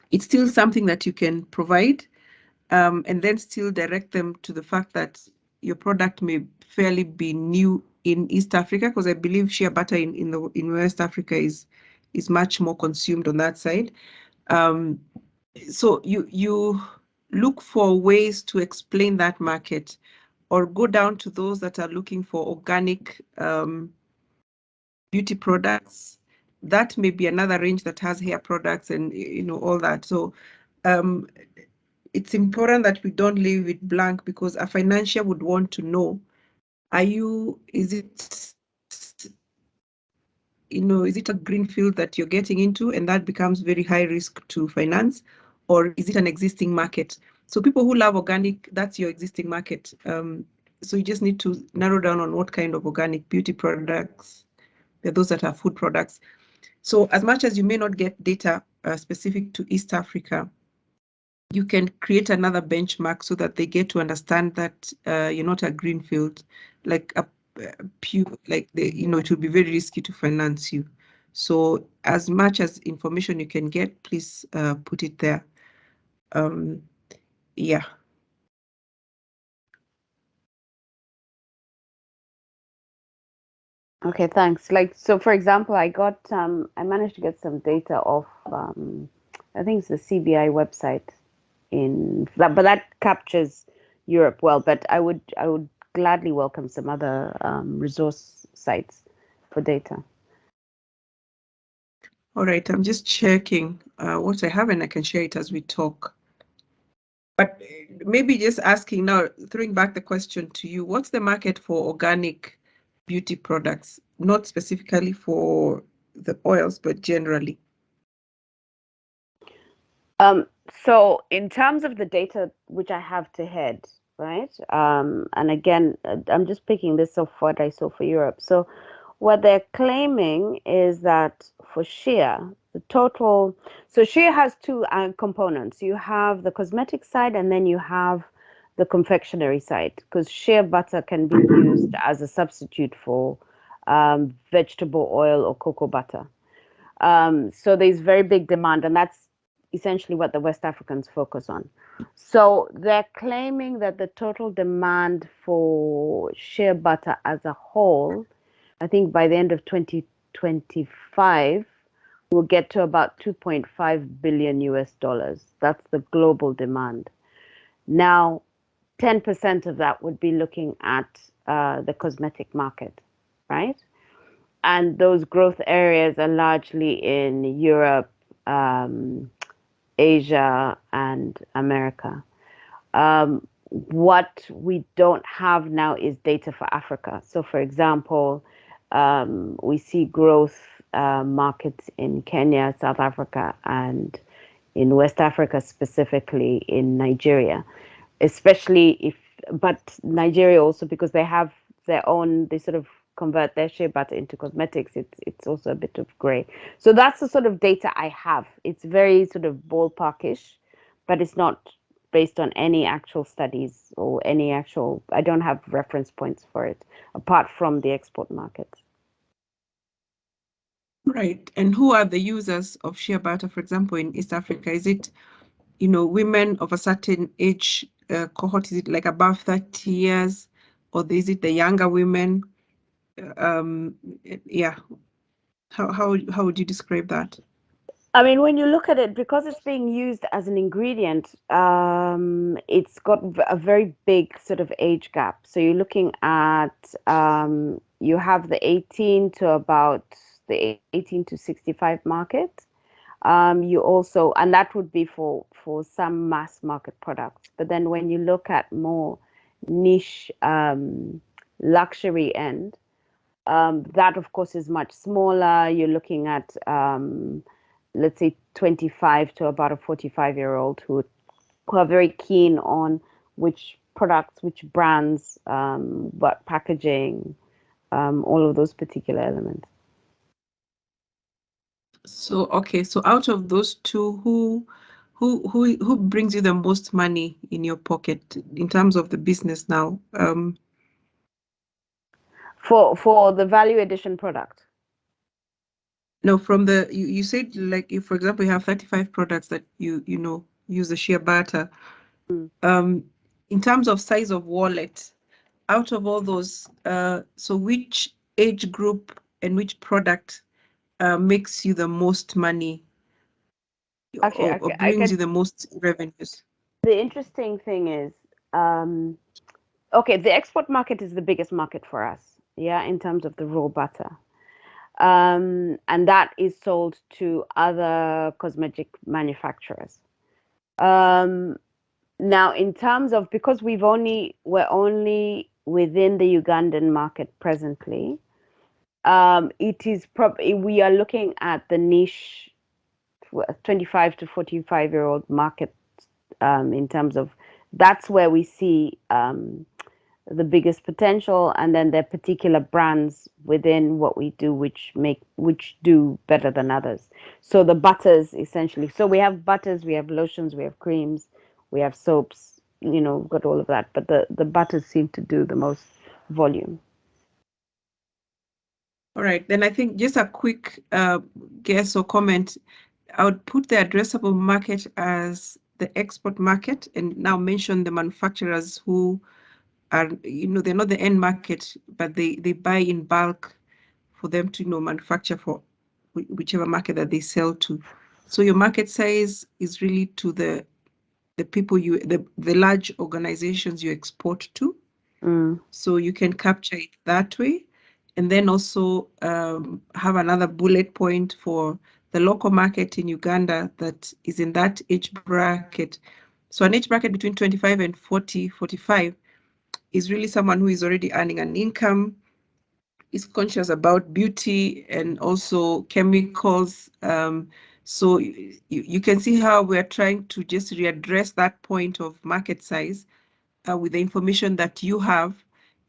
It's still something that you can provide, and then still direct them to the fact that your product may fairly be new in East Africa, because I believe shea butter in West Africa is much more consumed on that side. So you look for ways to explain that market, or go down to those that are looking for organic beauty products. That may be another range that has hair products and all that. So it's important that we don't leave it blank, because a financier would want to know, is it a green field that you're getting into, and that becomes very high risk to finance, or is it an existing market? So people who love organic, that's your existing market. So you just need to narrow down on what kind of organic beauty products. There are those that are food products. So as much as you may not get data specific to East Africa, you can create another benchmark so that they get to understand that you're not a greenfield, like it would be very risky to finance you. So as much as information you can get, please put it there. Yeah. Okay, thanks. So for example, I managed to get some data off, I think it's the CBI website but that captures Europe well, but I would gladly welcome some other resource sites for data. All right, I'm just checking what I have, and I can share it as we talk. But maybe just asking now, throwing back the question to you, what's the market for organic beauty products, not specifically for the oils, but generally? So in terms of the data which I have to head, right? And again, I'm just picking this off what I saw for Europe. So what they're claiming is that for shea, the total, so shea has two components. You have the cosmetic side, and then you have the confectionery side, because shea butter can be used as a substitute for vegetable oil or cocoa butter. So there's very big demand, and that's essentially what the West Africans focus on. So they're claiming that the total demand for shea butter as a whole, I think by the end of 2025, will get to about 2.5 billion US dollars. That's the global demand. Now, 10% of that would be looking at the cosmetic market, right? And those growth areas are largely in Europe, Asia, and America. What we don't have now is data for Africa. So, for example, we see growth markets in Kenya, South Africa, and in West Africa, specifically in Nigeria, especially if, but Nigeria also because they have their own, they sort of convert their shea butter into cosmetics. It's also a bit of gray. So that's the sort of data I have. It's very sort of ballparkish, but it's not based on any actual studies or any actual, I don't have reference points for it apart from the export markets. Right. And who are the users of shea butter, for example, in East Africa? Is it, women of a certain age cohort? Is it like above 30 years? Or is it the younger women? Yeah. How would you describe that? I mean, when you look at it, because it's being used as an ingredient, it's got a very big sort of age gap. So you're looking at, you have the 18 to about the 18 to 65 market. You also, and that would be for some mass market products. But then when you look at more niche luxury end, that of course is much smaller. You're looking at let's say 25 to about a 45-year-old who are very keen on which products, which brands, what packaging, all of those particular elements. So okay, so out of those two, who brings you the most money in your pocket in terms of the business now? For the value addition product. No, from the you said, like, if for example you have 35 products that you use the shea butter. In terms of size of wallet, out of all those, so which age group and which product makes you the most money, Actually, or brings you the most revenues? The interesting thing is, okay, the export market is the biggest market for us, yeah, in terms of the raw butter. And that is sold to other cosmetic manufacturers. Now, in terms of, because we're only within the Ugandan market presently, it is probably, we are looking at the niche 25 to 45-year-old market, in terms of, that's where we see the biggest potential, and then there are particular brands within what we do which do better than others. So the butters, essentially, so we have butters, we have lotions, we have creams, we have soaps, got all of that, but the butters seem to do the most volume. All right, then I think just a quick guess or comment. I would put the addressable market as the export market, and now mention the manufacturers who are, they're not the end market, but they buy in bulk for them to manufacture for whichever market that they sell to. So your market size is really to the people the large organizations you export to. So you can capture it that way, and then also have another bullet point for the local market in Uganda that is in that age bracket. So an age bracket between 25 and 45 is really someone who is already earning an income, is conscious about beauty and also chemicals. So you can see how we're trying to just readdress that point of market size with the information that you have,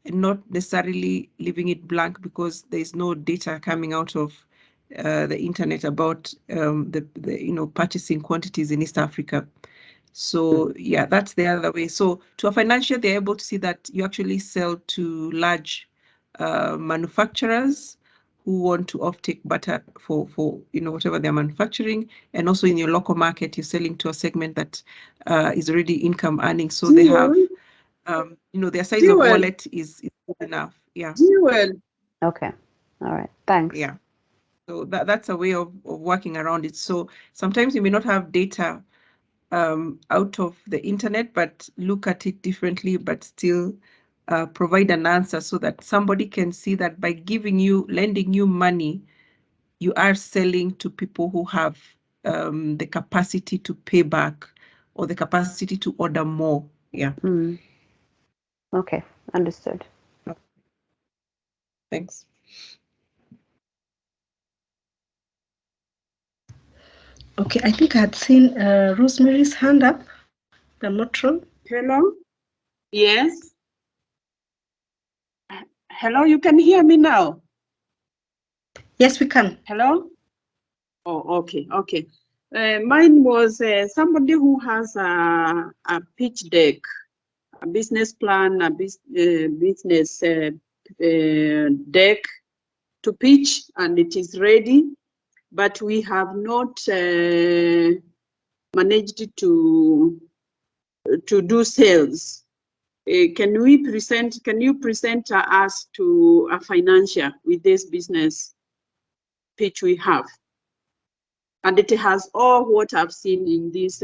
and not necessarily leaving it blank because there's no data coming out of the internet about the purchasing quantities in East Africa. So yeah, that's the other way. So to a financier, they're able to see that you actually sell to large manufacturers who want to offtake butter for whatever they're manufacturing, and also in your local market, you're selling to a segment that is already income earning. So they have, their size of wallet is good enough. Yeah. Okay. All right. Thanks. Yeah. So that's a way of working around it. So sometimes you may not have data out of the internet, but look at it differently, but still provide an answer so that somebody can see that by lending you money, you are selling to people who have the capacity to pay back or the capacity to order more. Yeah. Okay, understood. Thanks. Okay, I think I had seen Rosemary's hand up. If I'm not wrong. Hello? Yes? Hello, you can hear me now? Yes, we can. Hello? Oh, okay. Mine was somebody who has a pitch deck, a business plan, a business deck to pitch, and it is ready, but we have not managed to do sales. Can you present us to a financier with this business pitch we have? And it has all what I've seen in this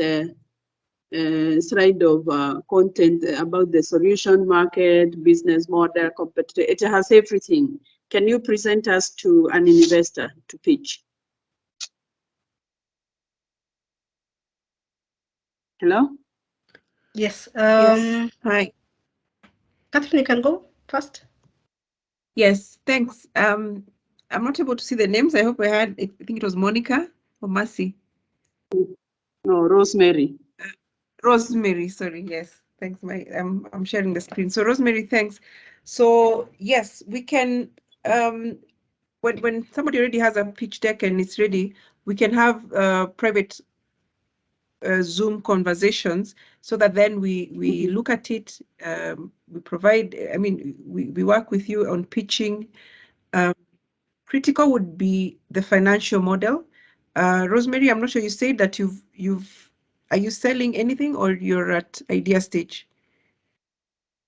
slide of content about the solution market, business model, competitor. It has everything. Can you present us to an investor to pitch? Hello? Yes. Yes. Hi. Catherine, you can go first. Yes, thanks. I'm not able to see the names. I hope I think it was Monica or Mercy. No, Rosemary. Rosemary, sorry. Yes, thanks. I'm sharing the screen. So Rosemary, thanks. So yes, we can. When somebody already has a pitch deck and it's ready, we can have private Zoom conversations so that then we look at it. We provide. I mean, we work with you on pitching. Critical would be the financial model. Rosemary, I'm not sure, you said that are you selling anything or you're at idea stage?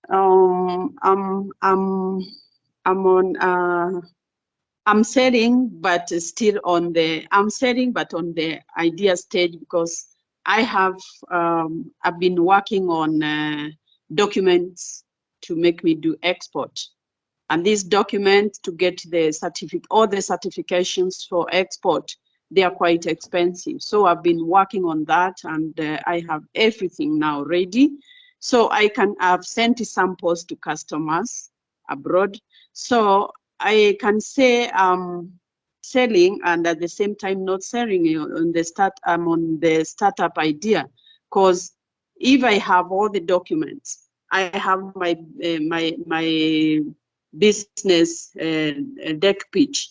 I'm selling, but still on the idea stage, because I've been working on documents to make me do export. And these documents to get all the certifications for export, they are quite expensive. So I've been working on that, and I have everything now ready. So I've sent samples to customers abroad. So I can say selling and at the same time not selling I'm on the startup idea, because if I have all the documents, I have my business deck pitch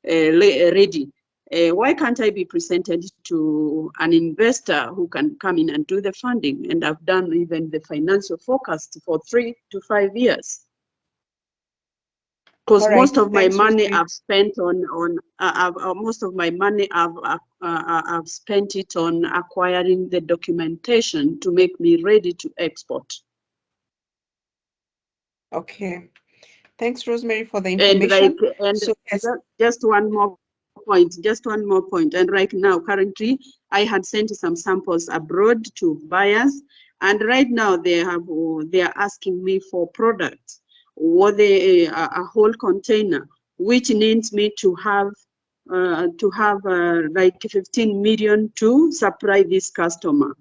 ready. Why can't I be presented to an investor who can come in and do the funding? And I've done even the financial forecast for 3 to 5 years. Because most of my money I've spent most of my money I've spent it on acquiring the documentation to make me ready to export. Okay. Thanks, Rosemary, for the information. Just one more point. And right now, currently, I had sent some samples abroad to buyers, and right now they are asking me for products, a whole container, which needs me to have like 15 million to supply this customer,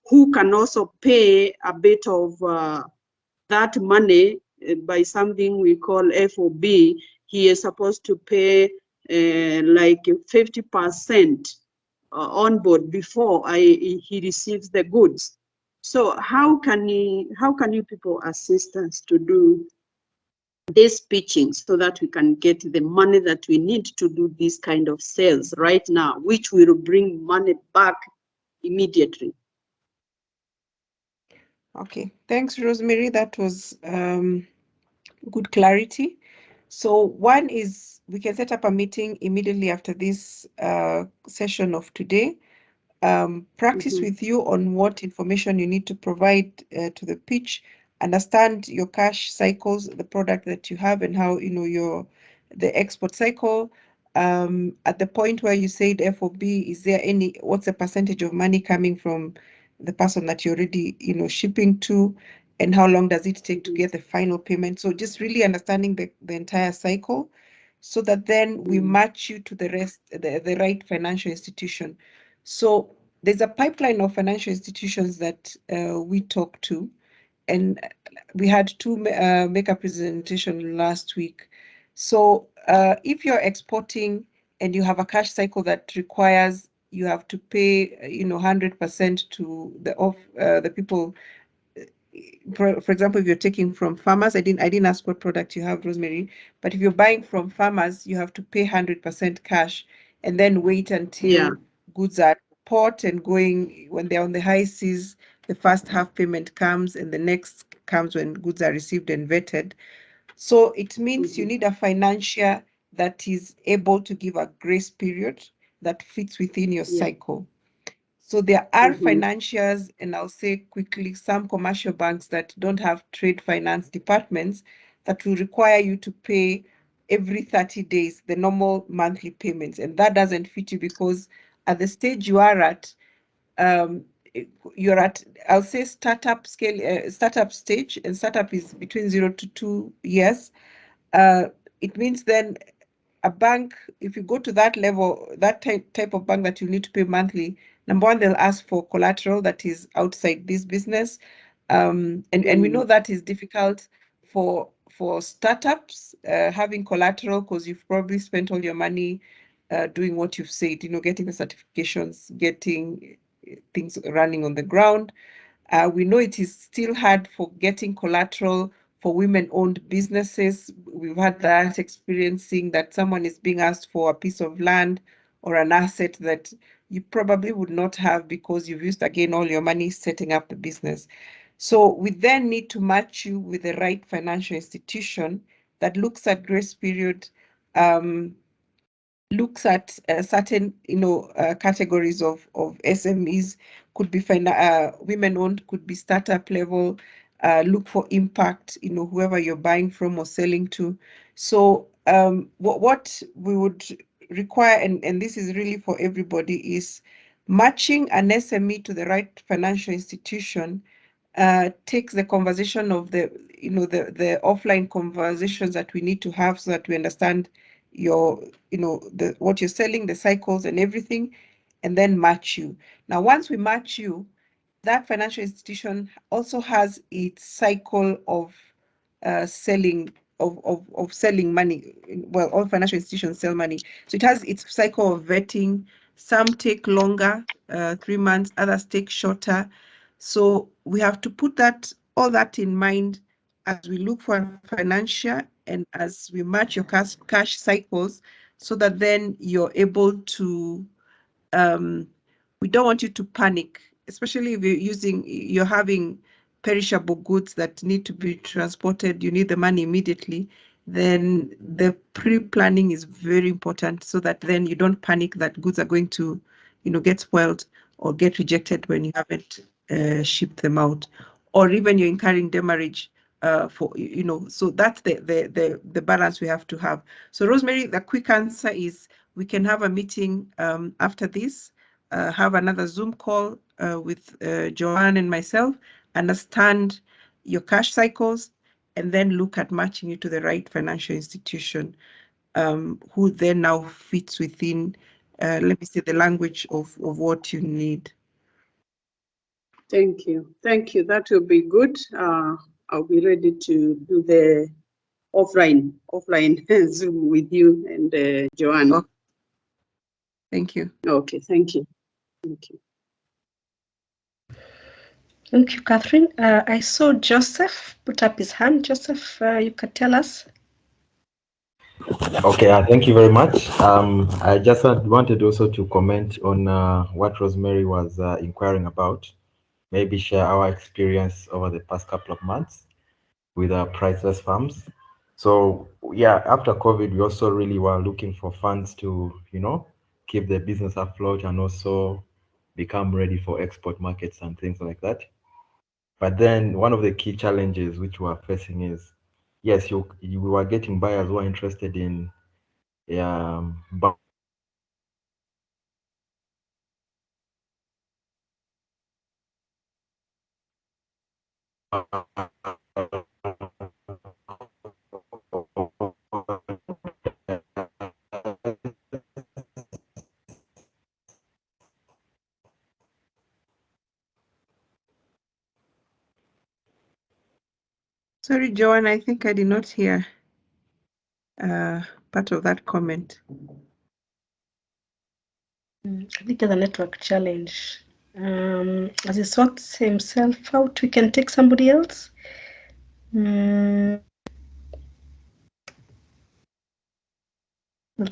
who can also pay a bit of that money by something we call FOB. He is supposed to pay like 50% on board before he receives the goods. So how can you people assist us to do this pitching so that we can get the money that we need to do this kind of sales right now, which will bring money back immediately? Okay, thanks, Rosemary. That was good clarity. So one is we can set up a meeting immediately after this session of today. Practice with you on what information you need to provide to the pitch, understand your cash cycles, the product that you have, and how the export cycle. At the point where you said FOB, what's the percentage of money coming from the person that you're already shipping to, and how long does it take to get the final payment? So just really understanding the entire cycle, so that then we match you to the right financial institution. So there's a pipeline of financial institutions that we talk to, and we had two make a presentation last week. So if you're exporting and you have a cash cycle that requires you have to pay 100% to the people. For example, if you're taking from farmers, I didn't ask what product you have, Rosemary, but if you're buying from farmers, you have to pay 100% cash and then wait until goods are at port and going. When they're on the high seas, the first half payment comes and the next comes when goods are received and vetted. So it means you need a financier that is able to give a grace period that fits within your cycle. So there are financiers, and I'll say quickly, some commercial banks that don't have trade finance departments that will require you to pay every 30 days the normal monthly payments. And that doesn't fit you because at the stage you are at, you're at, I'll say startup scale, startup stage, and startup is between 0 to 2 years. It means then a bank, if you go to that level, that type of bank that you need to pay monthly, number one, they'll ask for collateral that is outside this business. And we know that is difficult for startups having collateral, because you've probably spent all your money doing what you've said, getting the certifications, getting things running on the ground. We know it is still hard for getting collateral for women-owned businesses. We've had that experiencing that someone is being asked for a piece of land or an asset that you probably would not have because you've used, again, all your money setting up the business. So we then need to match you with the right financial institution that looks at grace period, looks at certain categories of SMEs, could be women-owned, could be startup level, look for impact, whoever you're buying from or selling to. So what we would require, and this is really for everybody, is matching an SME to the right financial institution. Takes the conversation of the offline conversations that we need to have, so that we understand what you're selling, the cycles and everything, and then match you. Now, once we match you, that financial institution also has its cycle of selling selling money. Well, all financial institutions sell money, so it has its cycle of vetting. Some take longer, 3 months, others take shorter. So we have to put all that in mind as we look for a financial and as we match your cash cycles, so that then you're able to, we don't want you to panic, especially if you're having perishable goods that need to be transported, you need the money immediately. Then the pre-planning is very important, so that then you don't panic that goods are going to get spoiled or get rejected when you haven't shipped them out, or even you're incurring demurrage so that's the balance we have to have. So Rosemary, the quick answer is we can have a meeting after this, have another Zoom call with Joanne and myself, understand your cash cycles, and then look at matching you to the right financial institution, who then now fits within, let me say, the language of what you need. Thank you. Thank you. That will be good. I'll be ready to do the offline Zoom with you and Joanne. Okay. Thank you. Okay, thank you. Thank you. Thank you, Catherine. I saw Joseph put up his hand. Joseph, you could tell us. Okay, thank you very much. I just wanted also to comment on what Rosemary was inquiring about. maybe share our experience over the past couple of months with our priceless farms. So yeah, after COVID, we also really were looking for funds to, keep the business afloat and also become ready for export markets and things like that. But then one of the key challenges which we are facing is, yes, we were getting buyers who are interested in bu- Sorry, Joanne, I think I did not hear part of that comment. I think there's a network challenge. As he sorts himself out, we can take somebody else. What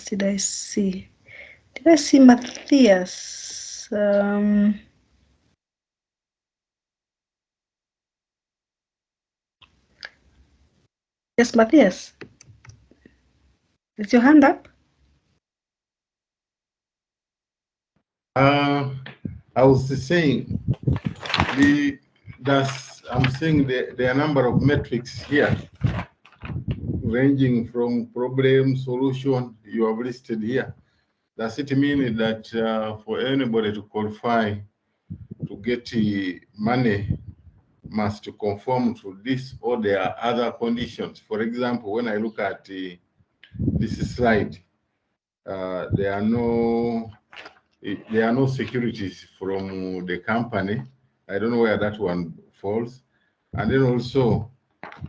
did I see? Did I see Matthias? Yes, Matthias. Is your hand up? I was saying I'm seeing there are a number of metrics here ranging from problem, solution, you have listed here. Does it mean that for anybody to qualify to get money must conform to this, or there are other conditions? For example, when I look at this slide, there are no securities from the company. I don't know where that one falls. And then also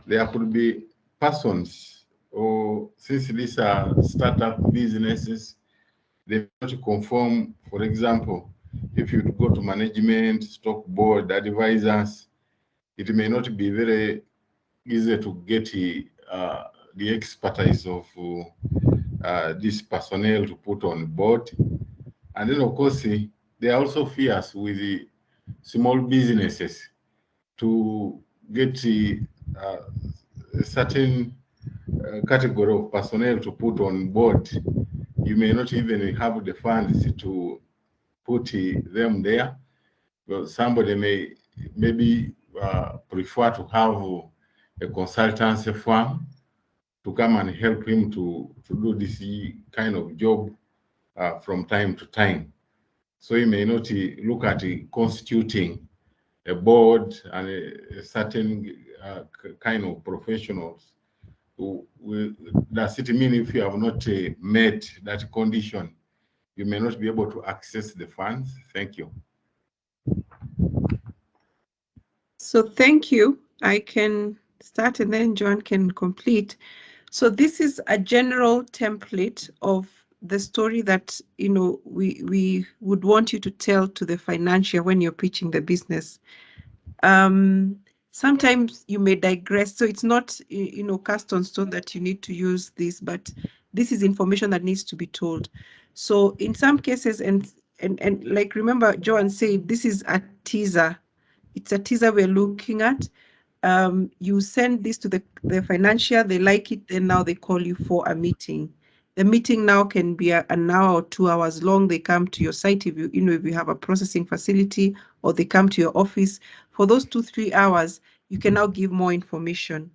there could be persons, or since these are startup businesses, they not conform. For example, if you go to management, stock board, advisors, it may not be very easy to get the expertise of this personnel to put on board. And then, of course, there are also fears with the small businesses to get a certain category of personnel to put on board. You may not even have the funds to put them there. Well, somebody may maybe prefer to have a consultancy firm to come and help him to do this kind of job from time to time. So he may not look at constituting a board and a certain kind of professionals. Does it mean if you have not met that condition, you may not be able to access the funds? Thank you. So thank you. I can start and then Joan can complete. So this is a general template of the story that we would want you to tell to the financier when you're pitching the business. Sometimes you may digress, so it's not cast on stone that you need to use this, but this is information that needs to be told. So in some cases, and like remember Joan said, this is a teaser. It's a teaser we're looking at. You send this to the financier, they like it, then now they call you for a meeting. The meeting now can be an hour or 2 hours long. They come to your site if you have a processing facility, or they come to your office. For those 2-3 hours, you can now give more information.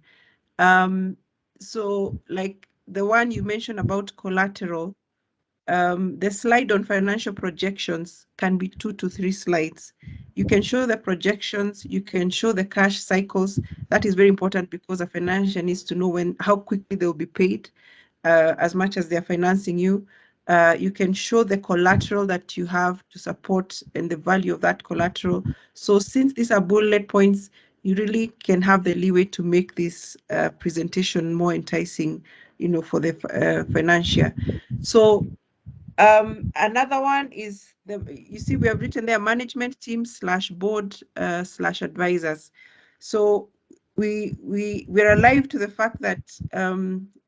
So like the one you mentioned about collateral, the slide on financial projections can be 2 to 3 slides. You can show the projections, you can show the cash cycles. That is very important because a financier needs to know how quickly they'll be paid, as much as they're financing you. You can show the collateral that you have to support and the value of that collateral. So since these are bullet points, you really can have the leeway to make this presentation more enticing, for the financier. So another one is you see we have written there management team / board / advisors. So we're alive to the fact that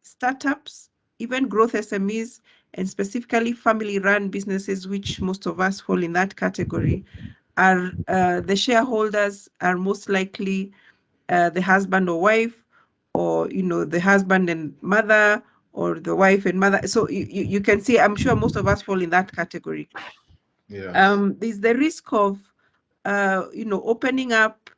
startups, even growth SMEs, and specifically family-run businesses, which most of us fall in that category, are the shareholders are most likely the husband or wife, or the husband and mother, or the wife and mother. So you can see, I'm sure most of us fall in that category. Yes. There's the risk of opening up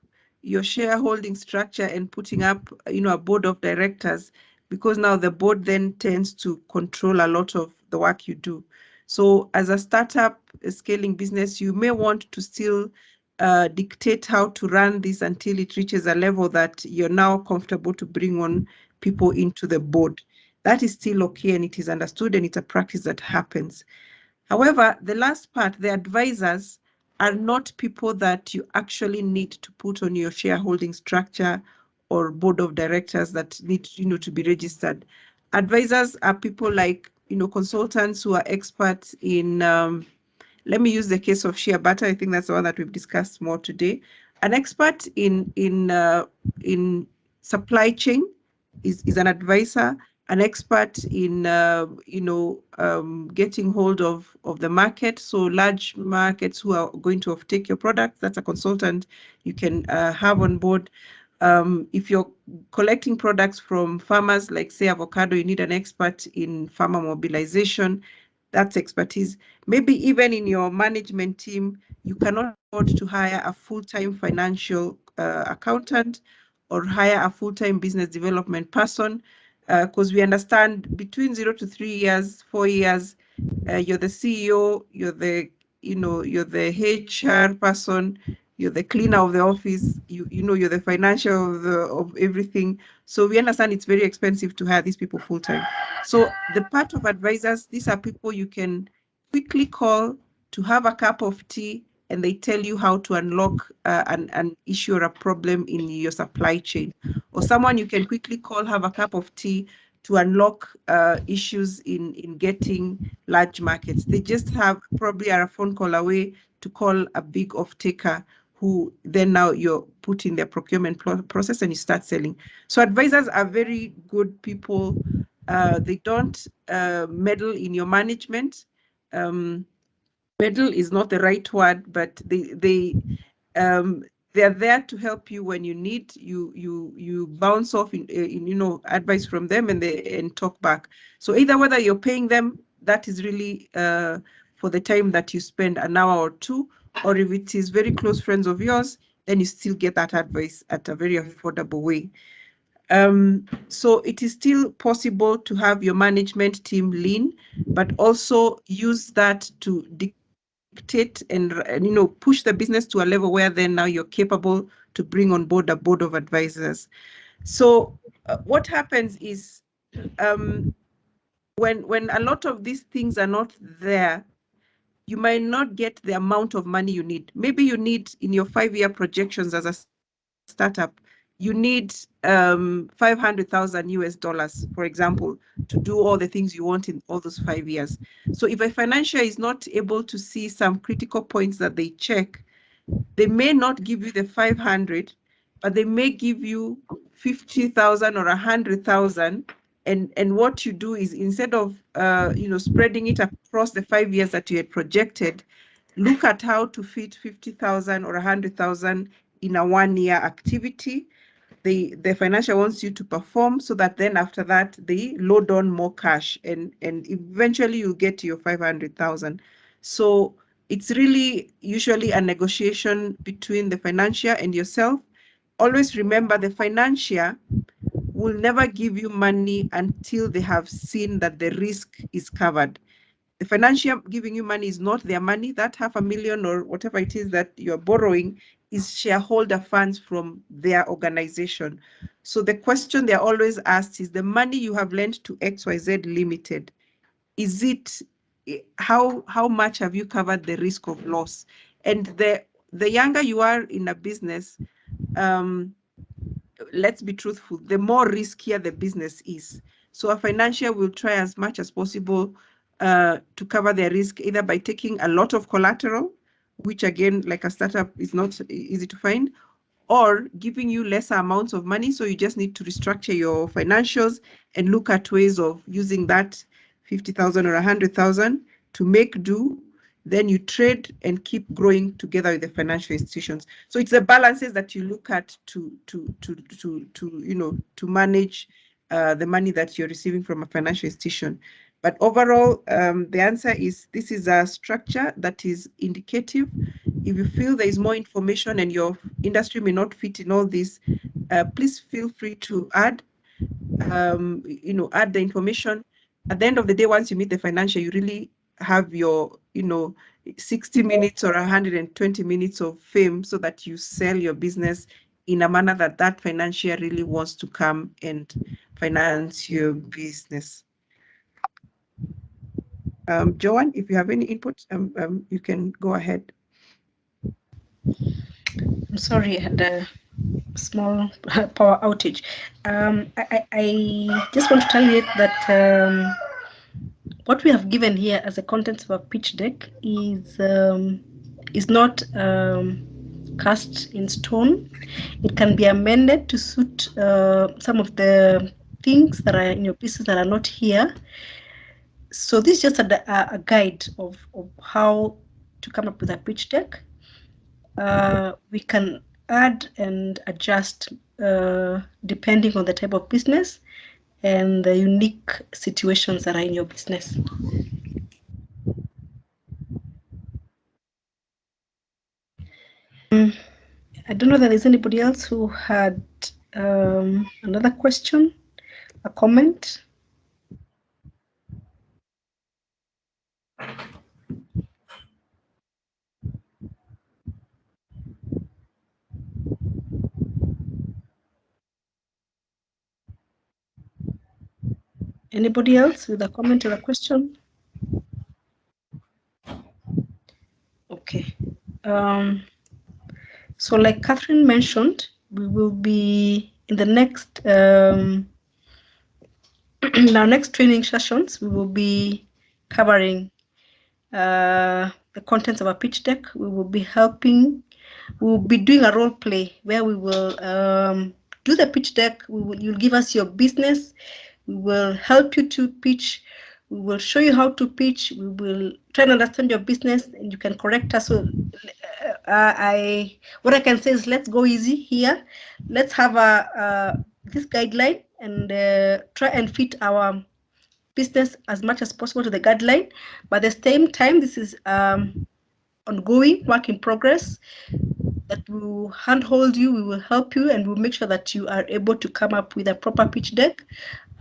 your shareholding structure and putting up a board of directors, because now the board then tends to control a lot of the work you do. So as a startup, a scaling business, you may want to still dictate how to run this until it reaches a level that you're now comfortable to bring on people into the board. That is still okay, and it is understood, and it's a practice that happens. However, the last part, the advisors are not people that you actually need to put on your shareholding structure or board of directors that need to be registered. Advisors are people like consultants who are experts in let me use the case of shea butter. I think that's the one that we've discussed more today. An expert in supply chain is an advisor. An expert in getting hold of the market, so large markets who are going to take your product. That's a consultant you can have on board. If you're collecting products from farmers, like say avocado, you need an expert in farmer mobilization. That's expertise. Maybe even in your management team, you cannot afford to hire a full-time financial accountant or hire a full-time business development person, because we understand between 0 to 3 years, 4 years, you're the CEO, you're the HR person, you're the cleaner of the office, you're the financial of everything. So we understand it's very expensive to hire these people full time. So the part of advisors, these are people you can quickly call to have a cup of tea, and they tell you how to unlock an issue or a problem in your supply chain. Or someone you can quickly call, have a cup of tea to unlock issues in getting large markets. They just probably are a phone call away to call a big off-taker, who then now you're putting their procurement process and you start selling. So advisors are very good people. They don't meddle in your management. Meddle is not the right word, but they're there to help you when you need. You bounce off in advice from them, and talk back. So either whether you're paying them, that is really for the time that you spend, an hour or two, or if it is very close friends of yours, then you still get that advice at a very affordable way. So it is still possible to have your management team lean, but also use that to dictate and push the business to a level where then now you're capable to bring on board a board of advisors. So what happens is when a lot of these things are not there, you might not get the amount of money you need. Maybe you need, in your 5-year projections as a startup, you need 500,000 US dollars, for example, to do all the things you want in all those 5 years. So if a financier is not able to see some critical points that they check, they may not give you the 500, but they may give you 50,000 or 100,000. And what you do is, instead of spreading it across the 5 years that you had projected, look at how to fit 50,000 or 100,000 in a 1-year activity. The financial wants you to perform, so that then after that they load on more cash, and eventually you'll get to your 500,000. So it's really usually a negotiation between the financier and yourself. Always remember, the financier will never give you money until they have seen that the risk is covered. The financier giving you money is not their money. That 500,000 or whatever it is that you're borrowing is shareholder funds from their organization. So the question they're always asked is, the money you have lent to XYZ Limited, is it, how much have you covered the risk of loss? And the younger you are in a business, let's be truthful, the more riskier the business is. So a financier will try as much as possible to cover their risk, either by taking a lot of collateral, which again, like a startup, is not easy to find, or giving you lesser amounts of money. So you just need to restructure your financials and look at ways of using that 50,000 or 100,000 to make do, then you trade and keep growing together with the financial institutions. So it's the balances that you look at to manage the money that you're receiving from a financial institution. But overall, the answer is this is a structure that is indicative. If you feel there is more information and your industry may not fit in all this, please feel free to add the information. At the end of the day, once you meet the financial, you really have your 60 minutes or 120 minutes of fame, so that you sell your business in a manner that financier really wants to come and finance your business. Joanne, if you have any input, you can go ahead. I'm sorry, I had a small power outage. I just want to tell you that what we have given here as the contents of our pitch deck is not cast in stone. It can be amended to suit some of the things that are in your business that are not here. So this is just a guide of how to come up with a pitch deck. We can add and adjust depending on the type of business and the unique situations that are in your business. I don't know that there's anybody else who had another question, a comment. Anybody else with a comment or a question? Okay. So like Catherine mentioned, we will be in the next in our next training sessions, we will be covering the contents of our pitch deck. We will be doing a role play where we will do the pitch deck. You'll give us your business. We will help you to pitch. We will show you how to pitch. We will try and understand your business, and you can correct us. So, what I can say is, let's go easy here. Let's have this guideline and try and fit our business as much as possible to the guideline. But at the same time, this is ongoing work in progress. That we will handhold you, we will help you, and we'll make sure that you are able to come up with a proper pitch deck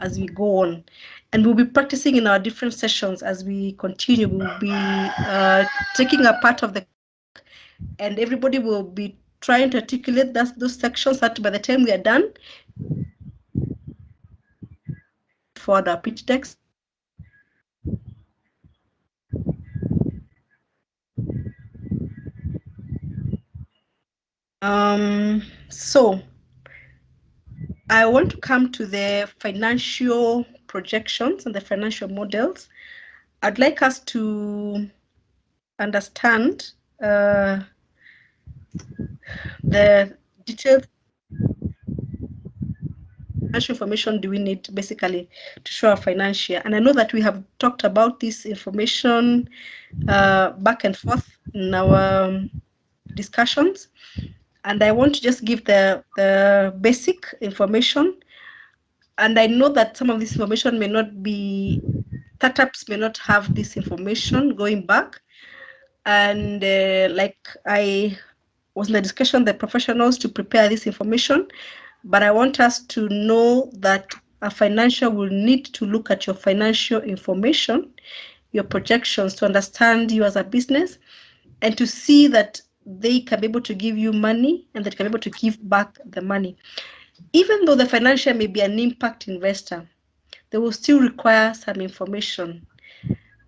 as we go on. And we'll be practicing in our different sessions as we continue. We'll be taking a part of the deck, and everybody will be trying to articulate those sections that by the time we are done for the pitch decks. So I want to come to the financial projections and the financial models. I'd like us to understand the detailed financial information do we need basically to show our financial. And I know that we have talked about this information back and forth in our discussions. And I want to just give the basic information. And I know that some of this information may not be, startups may not have this information going back. And like I was in the discussion, the professionals to prepare this information. But I want us to know that a financial will need to look at your financial information, your projections, to understand you as a business, and to see that they can be able to give you money and that can be able to give back the money. Even though the financial may be an impact investor, they will still require some information.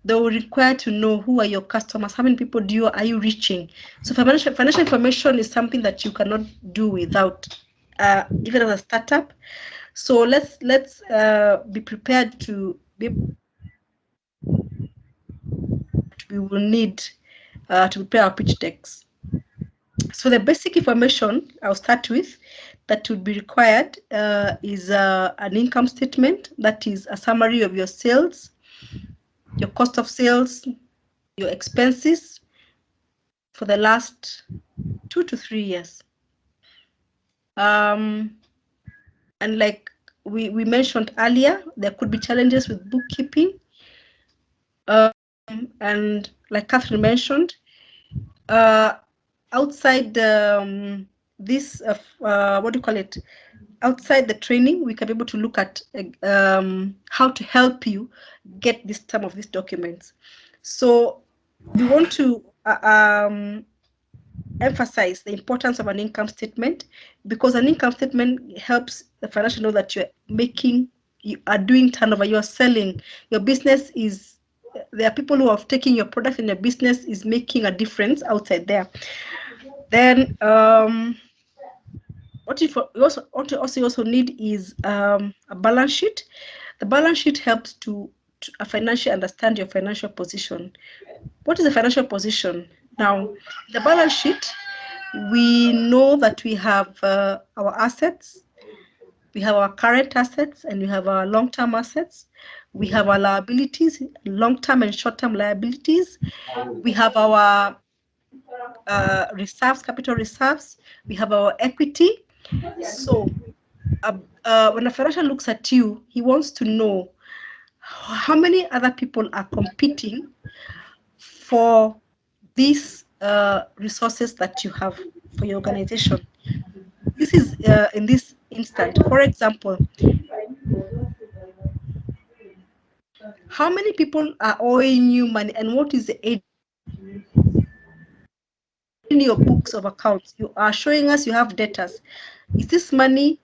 They will require to know who are your customers, how many people are you reaching. So financial information is something that you cannot do without, even as a startup. So let's be prepared to be. We will need to prepare our pitch decks. So the basic information I'll start with that would be required is an income statement. That is a summary of your sales, your cost of sales, your expenses for the last 2 to 3 years. And like we mentioned earlier, there could be challenges with bookkeeping. And like Catherine mentioned, outside this, what do you call it? Outside the training, we can be able to look at how to help you get some of these documents. So we want to emphasize the importance of an income statement, because an income statement helps the financial know that you are doing turnover, you are selling, your business is, there are people who are taking your product and your business is making a difference outside there. Then what you also need is a balance sheet. The balance sheet helps to financially understand your financial position. What is the financial position? Now, the balance sheet, we know that we have our assets, we have our current assets, and we have our long-term assets. We have our liabilities, long-term and short-term liabilities. We have our reserves, capital reserves. We have our equity. So when a financial looks at you, he wants to know how many other people are competing for these resources that you have for your organization. This is in this instant. For example, how many people are owing you money, and what is the age in your books of accounts? You are showing us you have debtors. Is this money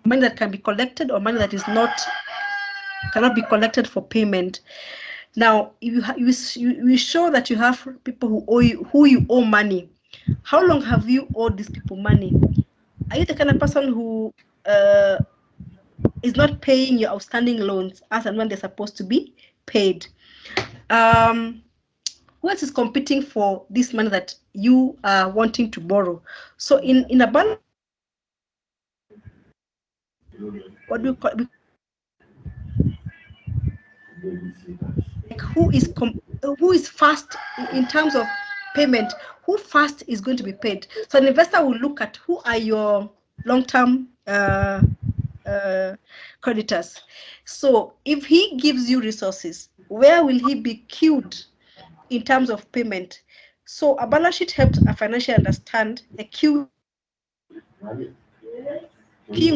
that can be collected, or money that is cannot be collected for payment? Now, you show that you have people who you owe money. How long have you owed these people money? Are you the kind of person who is not paying your outstanding loans as and when they're supposed to be paid? Who else is competing for this money that you are wanting to borrow? So in a balance, what do we call, like who is fast in terms of payment? Who fast is going to be paid? So an investor will look at who are your long-term creditors. So if he gives you resources, where will he be queued in terms of payment? So a balance sheet helps a financial understand the queuing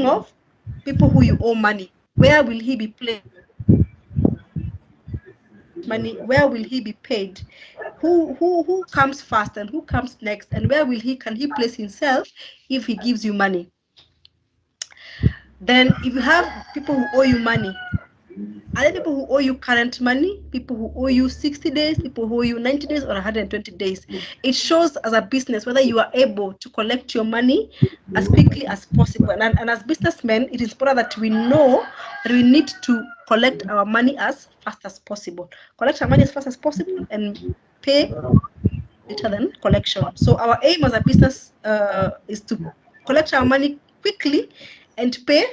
of people who you owe money. Where will he be placed? Money, where will he be paid? Who comes first and who comes next, and where can he place himself if he gives you money? Then if you have people who owe you money, are there people who owe you current money, people who owe you 60 days, people who owe you 90 days or 120 days? It shows as a business whether you are able to collect your money as quickly as possible. And as businessmen, it is important that we know that we need to collect our money as fast as possible. Collect our money as fast as possible and pay later than collection. So our aim as a business is to collect our money quickly and pay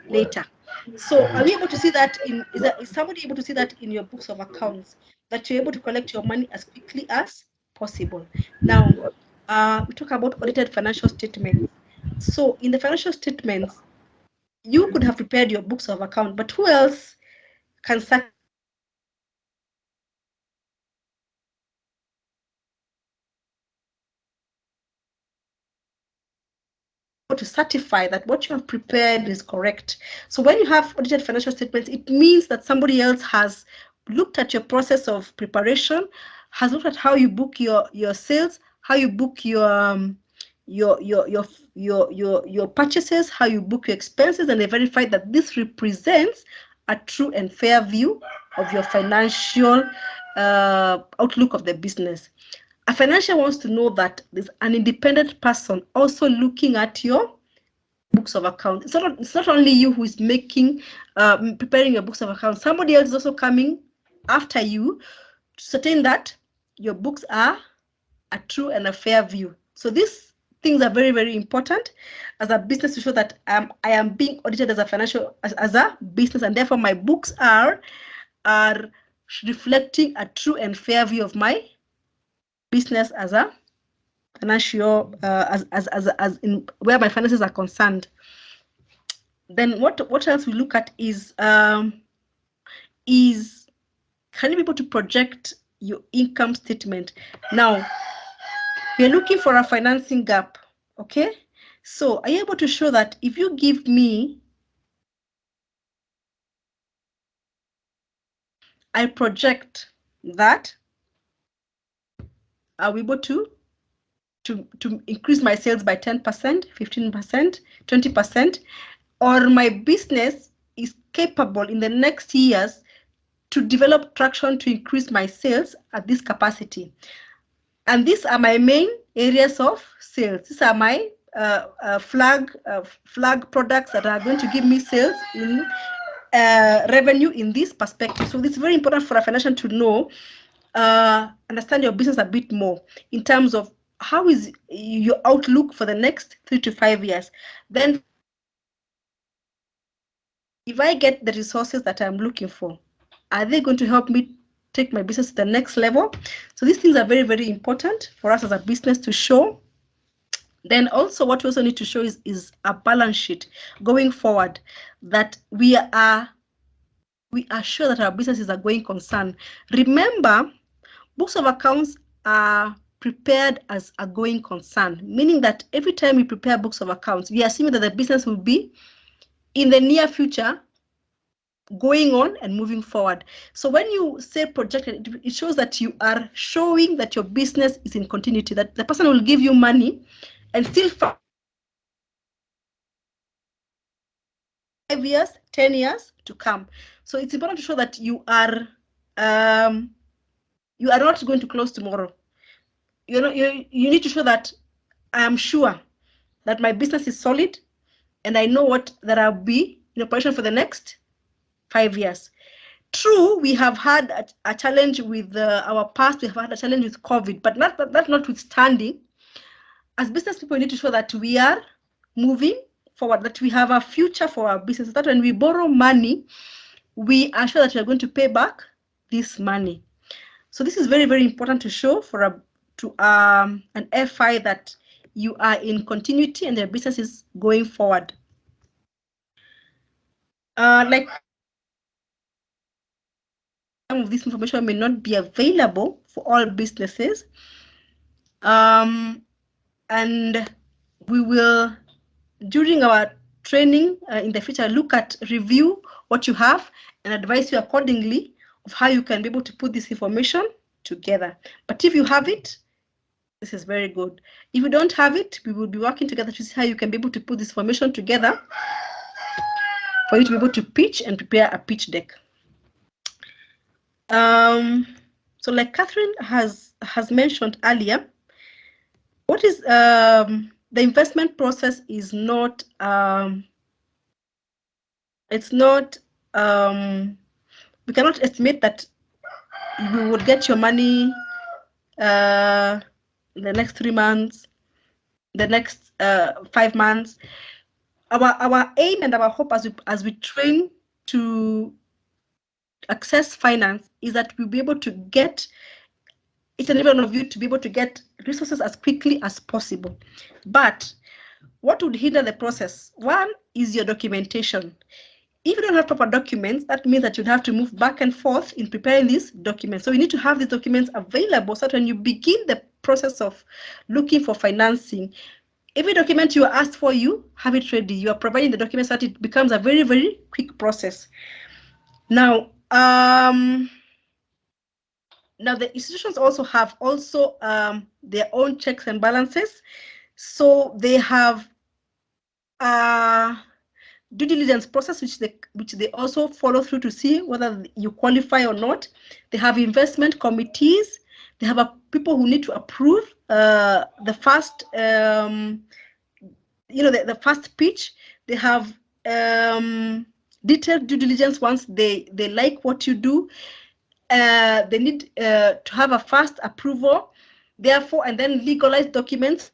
later. So are we able to see that is somebody able to see that in your books of accounts, that you're able to collect your money as quickly as possible? Now, we talk about audited financial statements. So in the financial statements, you could have prepared your books of account, but who else can to certify that what you have prepared is correct? So when you have audited financial statements, it means that somebody else has looked at your process of preparation, has looked at how you book your sales, how you book your purchases, how you book your expenses, and they verified that this represents a true and fair view of your financial outlook of the business. A financial wants to know that there's an independent person also looking at your books of accounts. It's not only you who is making, preparing your books of accounts. Somebody else is also coming after you to certain that your books are a true and a fair view. So these things are very, very important as a business to show that I am being audited as a financial, as a business, and therefore my books are reflecting a true and fair view of my business as a financial, as in where my finances are concerned. Then what else we look at is can you be able to project your income statement? Now, we're looking for a financing gap, okay? So are you able to show that if you give me, I project that I'll be able to increase my sales by 10%, 15%, 20%, or my business is capable in the next years to develop traction to increase my sales at this capacity. And these are my main areas of sales. These are my flag products that are going to give me sales in revenue in this perspective. So it's very important for a financial to know, understand your business a bit more in terms of how is your outlook for the next 3 to 5 years. Then if I get the resources that I'm looking for, are they going to help me take my business to the next level? So these things are very, very important for us as a business to show. Then also what we also need to show is a balance sheet going forward, that we are sure that our business is a going concern. Remember, books of accounts are prepared as a going concern, meaning that every time we prepare books of accounts, we are assuming that the business will be in the near future going on and moving forward. So when you say projected, it shows that you are showing that your business is in continuity, that the person will give you money and still 5 years, 10 years to come. So it's important to show that you are not going to close tomorrow. You need to show that I am sure that my business is solid and I know that I'll be in operation for the next 5 years. True, we have had a challenge with our past, we have had a challenge with COVID, but that notwithstanding, as business people, we need to show that we are moving forward, that we have a future for our business, that when we borrow money, we are sure that we are going to pay back this money. So this is very, very important to show for an FI that you are in continuity and their business is going forward. Like some of this information may not be available for all businesses. And we will, during our training in the future, review what you have and advise you accordingly of how you can be able to put this information together. But if you have it, this is very good. If you don't have it, we will be working together to see how you can be able to put this information together for you to be able to pitch and prepare a pitch deck. So like Catherine has mentioned earlier, what is the investment process is not it's not we cannot estimate that you would get your money in the next 3 months, the next 5 months. Our aim and our hope as we train to access finance is that we'll be able to get each and every one of you to be able to get resources as quickly as possible. But what would hinder the process? One is your documentation. If you don't have proper documents, that means that you'd have to move back and forth in preparing these documents. So you need to have these documents available so that when you begin the process of looking for financing, every document you are asked for, you have it ready. You are providing the documents so that it becomes a very, very quick process. Now, the institutions also have their own checks and balances. So they have due diligence process which they also follow through to see whether you qualify or not. They have investment committees. They have people who need to approve the first the first pitch. They have detailed due diligence once they like what you do. They need to have a fast approval, therefore, and then legalized documents.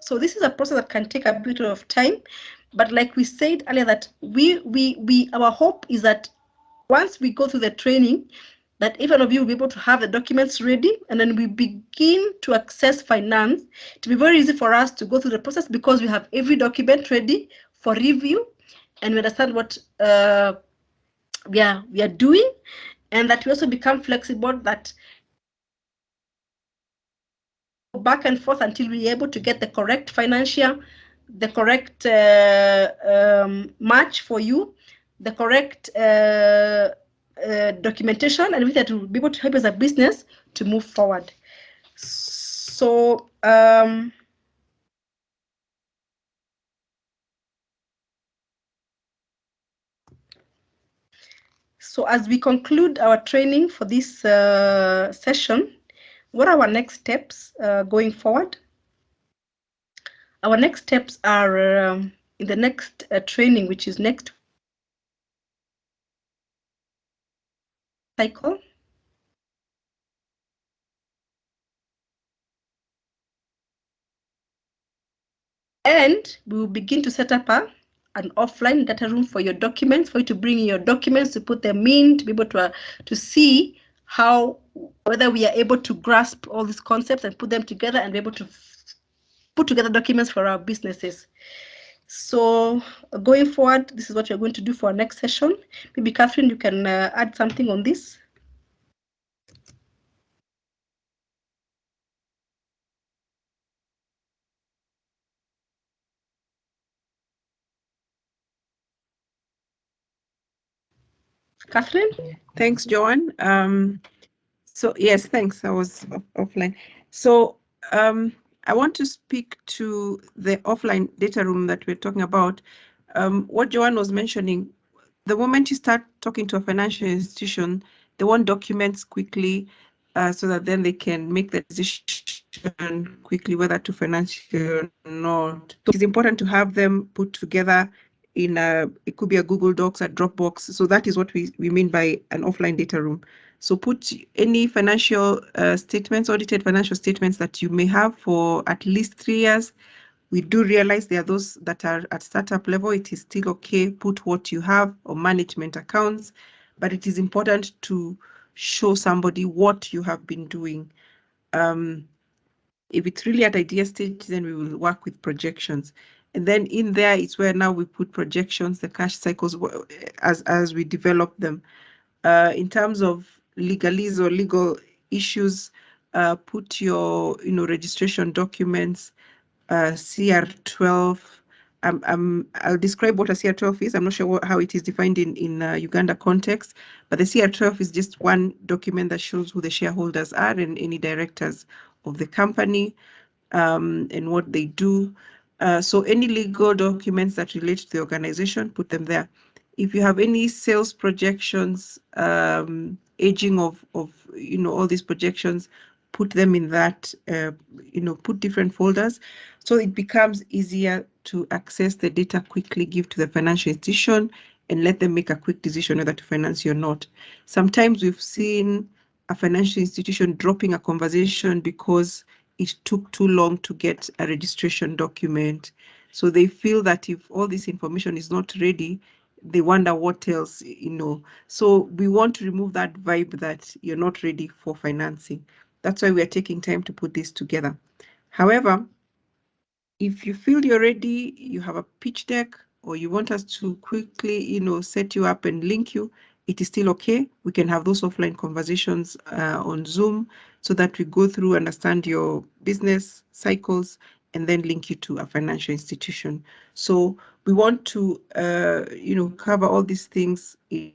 So this is a process that can take a bit of time, but like we said earlier, that our hope is that once we go through the training, that every one of you will be able to have the documents ready, and then we begin to access finance. To be very easy for us to go through the process because we have every document ready for review, and we understand what we are doing, and that we also become flexible, that back and forth until we're able to get the correct financial, the correct match for you, the correct documentation, and everything that will be able to help us as a business to move forward. So so as we conclude our training for this session, what are our next steps going forward? Our next steps are in the next training, which is next cycle. And we will begin to set up an offline data room for your documents, for you to bring in your documents, to put them in, to be able to see how, whether we are able to grasp all these concepts and put them together and be able to put together documents for our businesses. So going forward, this is what we're going to do for our next session. Maybe Catherine, you can add something on this. Catherine? Thanks, Joanne. So yes, thanks. I was offline. So I want to speak to the offline data room that we're talking about. What Joanne was mentioning, the moment you start talking to a financial institution, they want documents quickly so that then they can make the decision quickly whether to finance you or not. So it's important to have them put together in it could be a Google Docs, a Dropbox. So that is what we mean by an offline data room. So put any financial statements, audited financial statements that you may have for at least 3 years. We do realize there are those that are at startup level. It is still okay, put what you have, or management accounts, but it is important to show somebody what you have been doing. If it's really at idea stage, then we will work with projections. And then in there, it's where now we put projections, the cash cycles, as we develop them. In terms of legalese or legal issues, put your registration documents, CR12. I'll describe what a CR12 is. I'm not sure how it is defined in Uganda context, but the CR12 is just one document that shows who the shareholders are and any directors of the company and what they do. So any legal documents that relate to the organization, put them there. If you have any sales projections, aging of all these projections, put them in that, put different folders, so it becomes easier to access the data quickly, give to the financial institution, and let them make a quick decision whether to finance you or not. Sometimes we've seen a financial institution dropping a conversation because it took too long to get a registration document. So they feel that if all this information is not ready, they wonder what else, So we want to remove that vibe that you're not ready for financing. That's why we are taking time to put this together. However, if you feel you're ready, you have a pitch deck, or you want us to quickly, set you up and link you, it is still okay. We can have those offline conversations on Zoom so that we go through, understand your business cycles, and then link you to a financial institution. So we want to, cover all these things in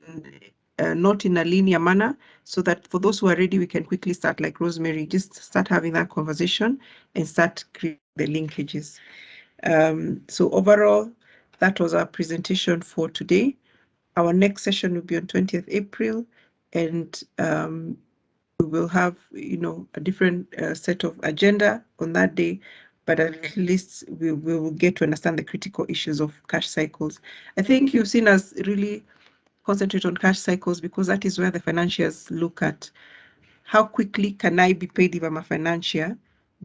not in a linear manner, so that for those who are ready, we can quickly start, like Rosemary, just start having that conversation and start creating the linkages. So overall, that was our presentation for today. Our next session will be on 20th April, and we will have, a different set of agenda on that day, but at least we will get to understand the critical issues of cash cycles. I think you've seen us really concentrate on cash cycles because that is where the financiers look at how quickly can I be paid if I'm a financier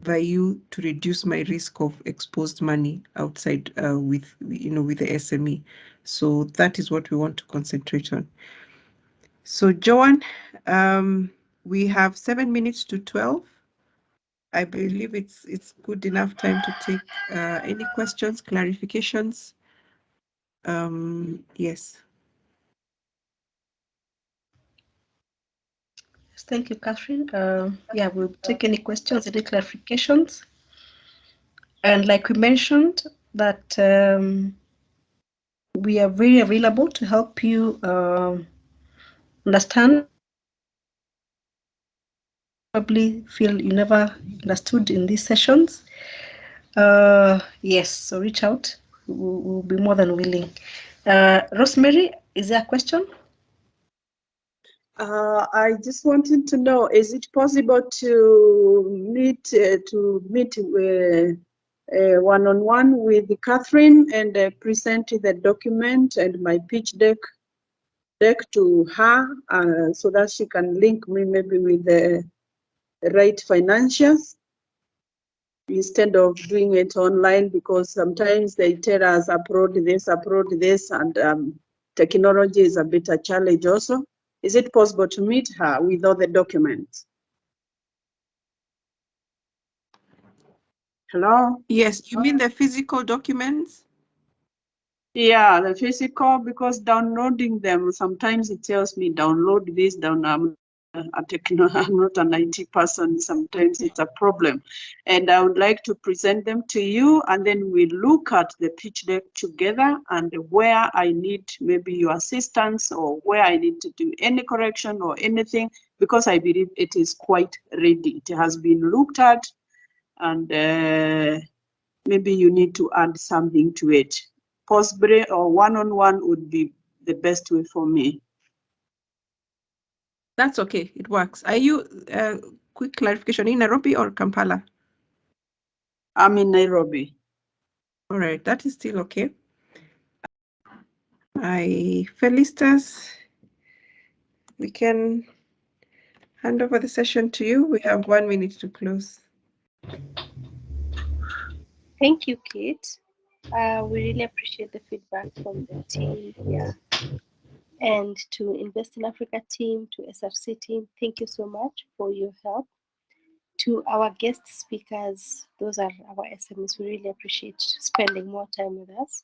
by you to reduce my risk of exposed money outside with the SME. So that is what we want to concentrate on. So Joanne, we have 7 minutes to 12. I believe it's good enough time to take any questions, clarifications. Yes. Thank you, Catherine. Yeah, we'll take any questions, any clarifications. And like we mentioned, that we are very available to help you understand. Probably feel you never understood in these sessions. Yes, so reach out. We'll be more than willing. Rosemary, is there a question? I just wanted to know, is it possible to meet one-on-one with Catherine and present the document and my pitch deck to her so that she can link me maybe with the right financials instead of doing it online, because sometimes they tell us upload this, and technology is a bit a challenge also. Is it possible to meet her with all the documents? Hello? Yes, you mean the physical documents? Yeah, the physical, because downloading them, sometimes it tells me download this, I'm not an IT person, sometimes it's a problem. And I would like to present them to you, and then we look at the pitch deck together and where I need maybe your assistance or where I need to do any correction or anything, because I believe it is quite ready. It has been looked at, and maybe you need to add something to it. Possibly or one-on-one would be the best way for me. That's okay, it works. Are you, quick clarification, in Nairobi or Kampala? I'm in Nairobi. All right, that is still okay. Felicitas, we can hand over the session to you. We have 1 minute to close. Thank you, Kate. We really appreciate the feedback from the team here. And to Invest in Africa team, to SRC team, thank you so much for your help. To our guest speakers, those are our SMEs, we really appreciate spending more time with us.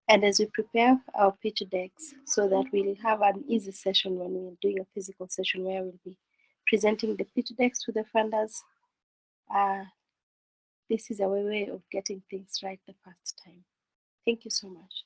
And as we prepare our pitch decks so that we'll have an easy session when we're doing a physical session where we'll be presenting the pitch decks to the funders, this is our way of getting things right the first time. Thank you so much.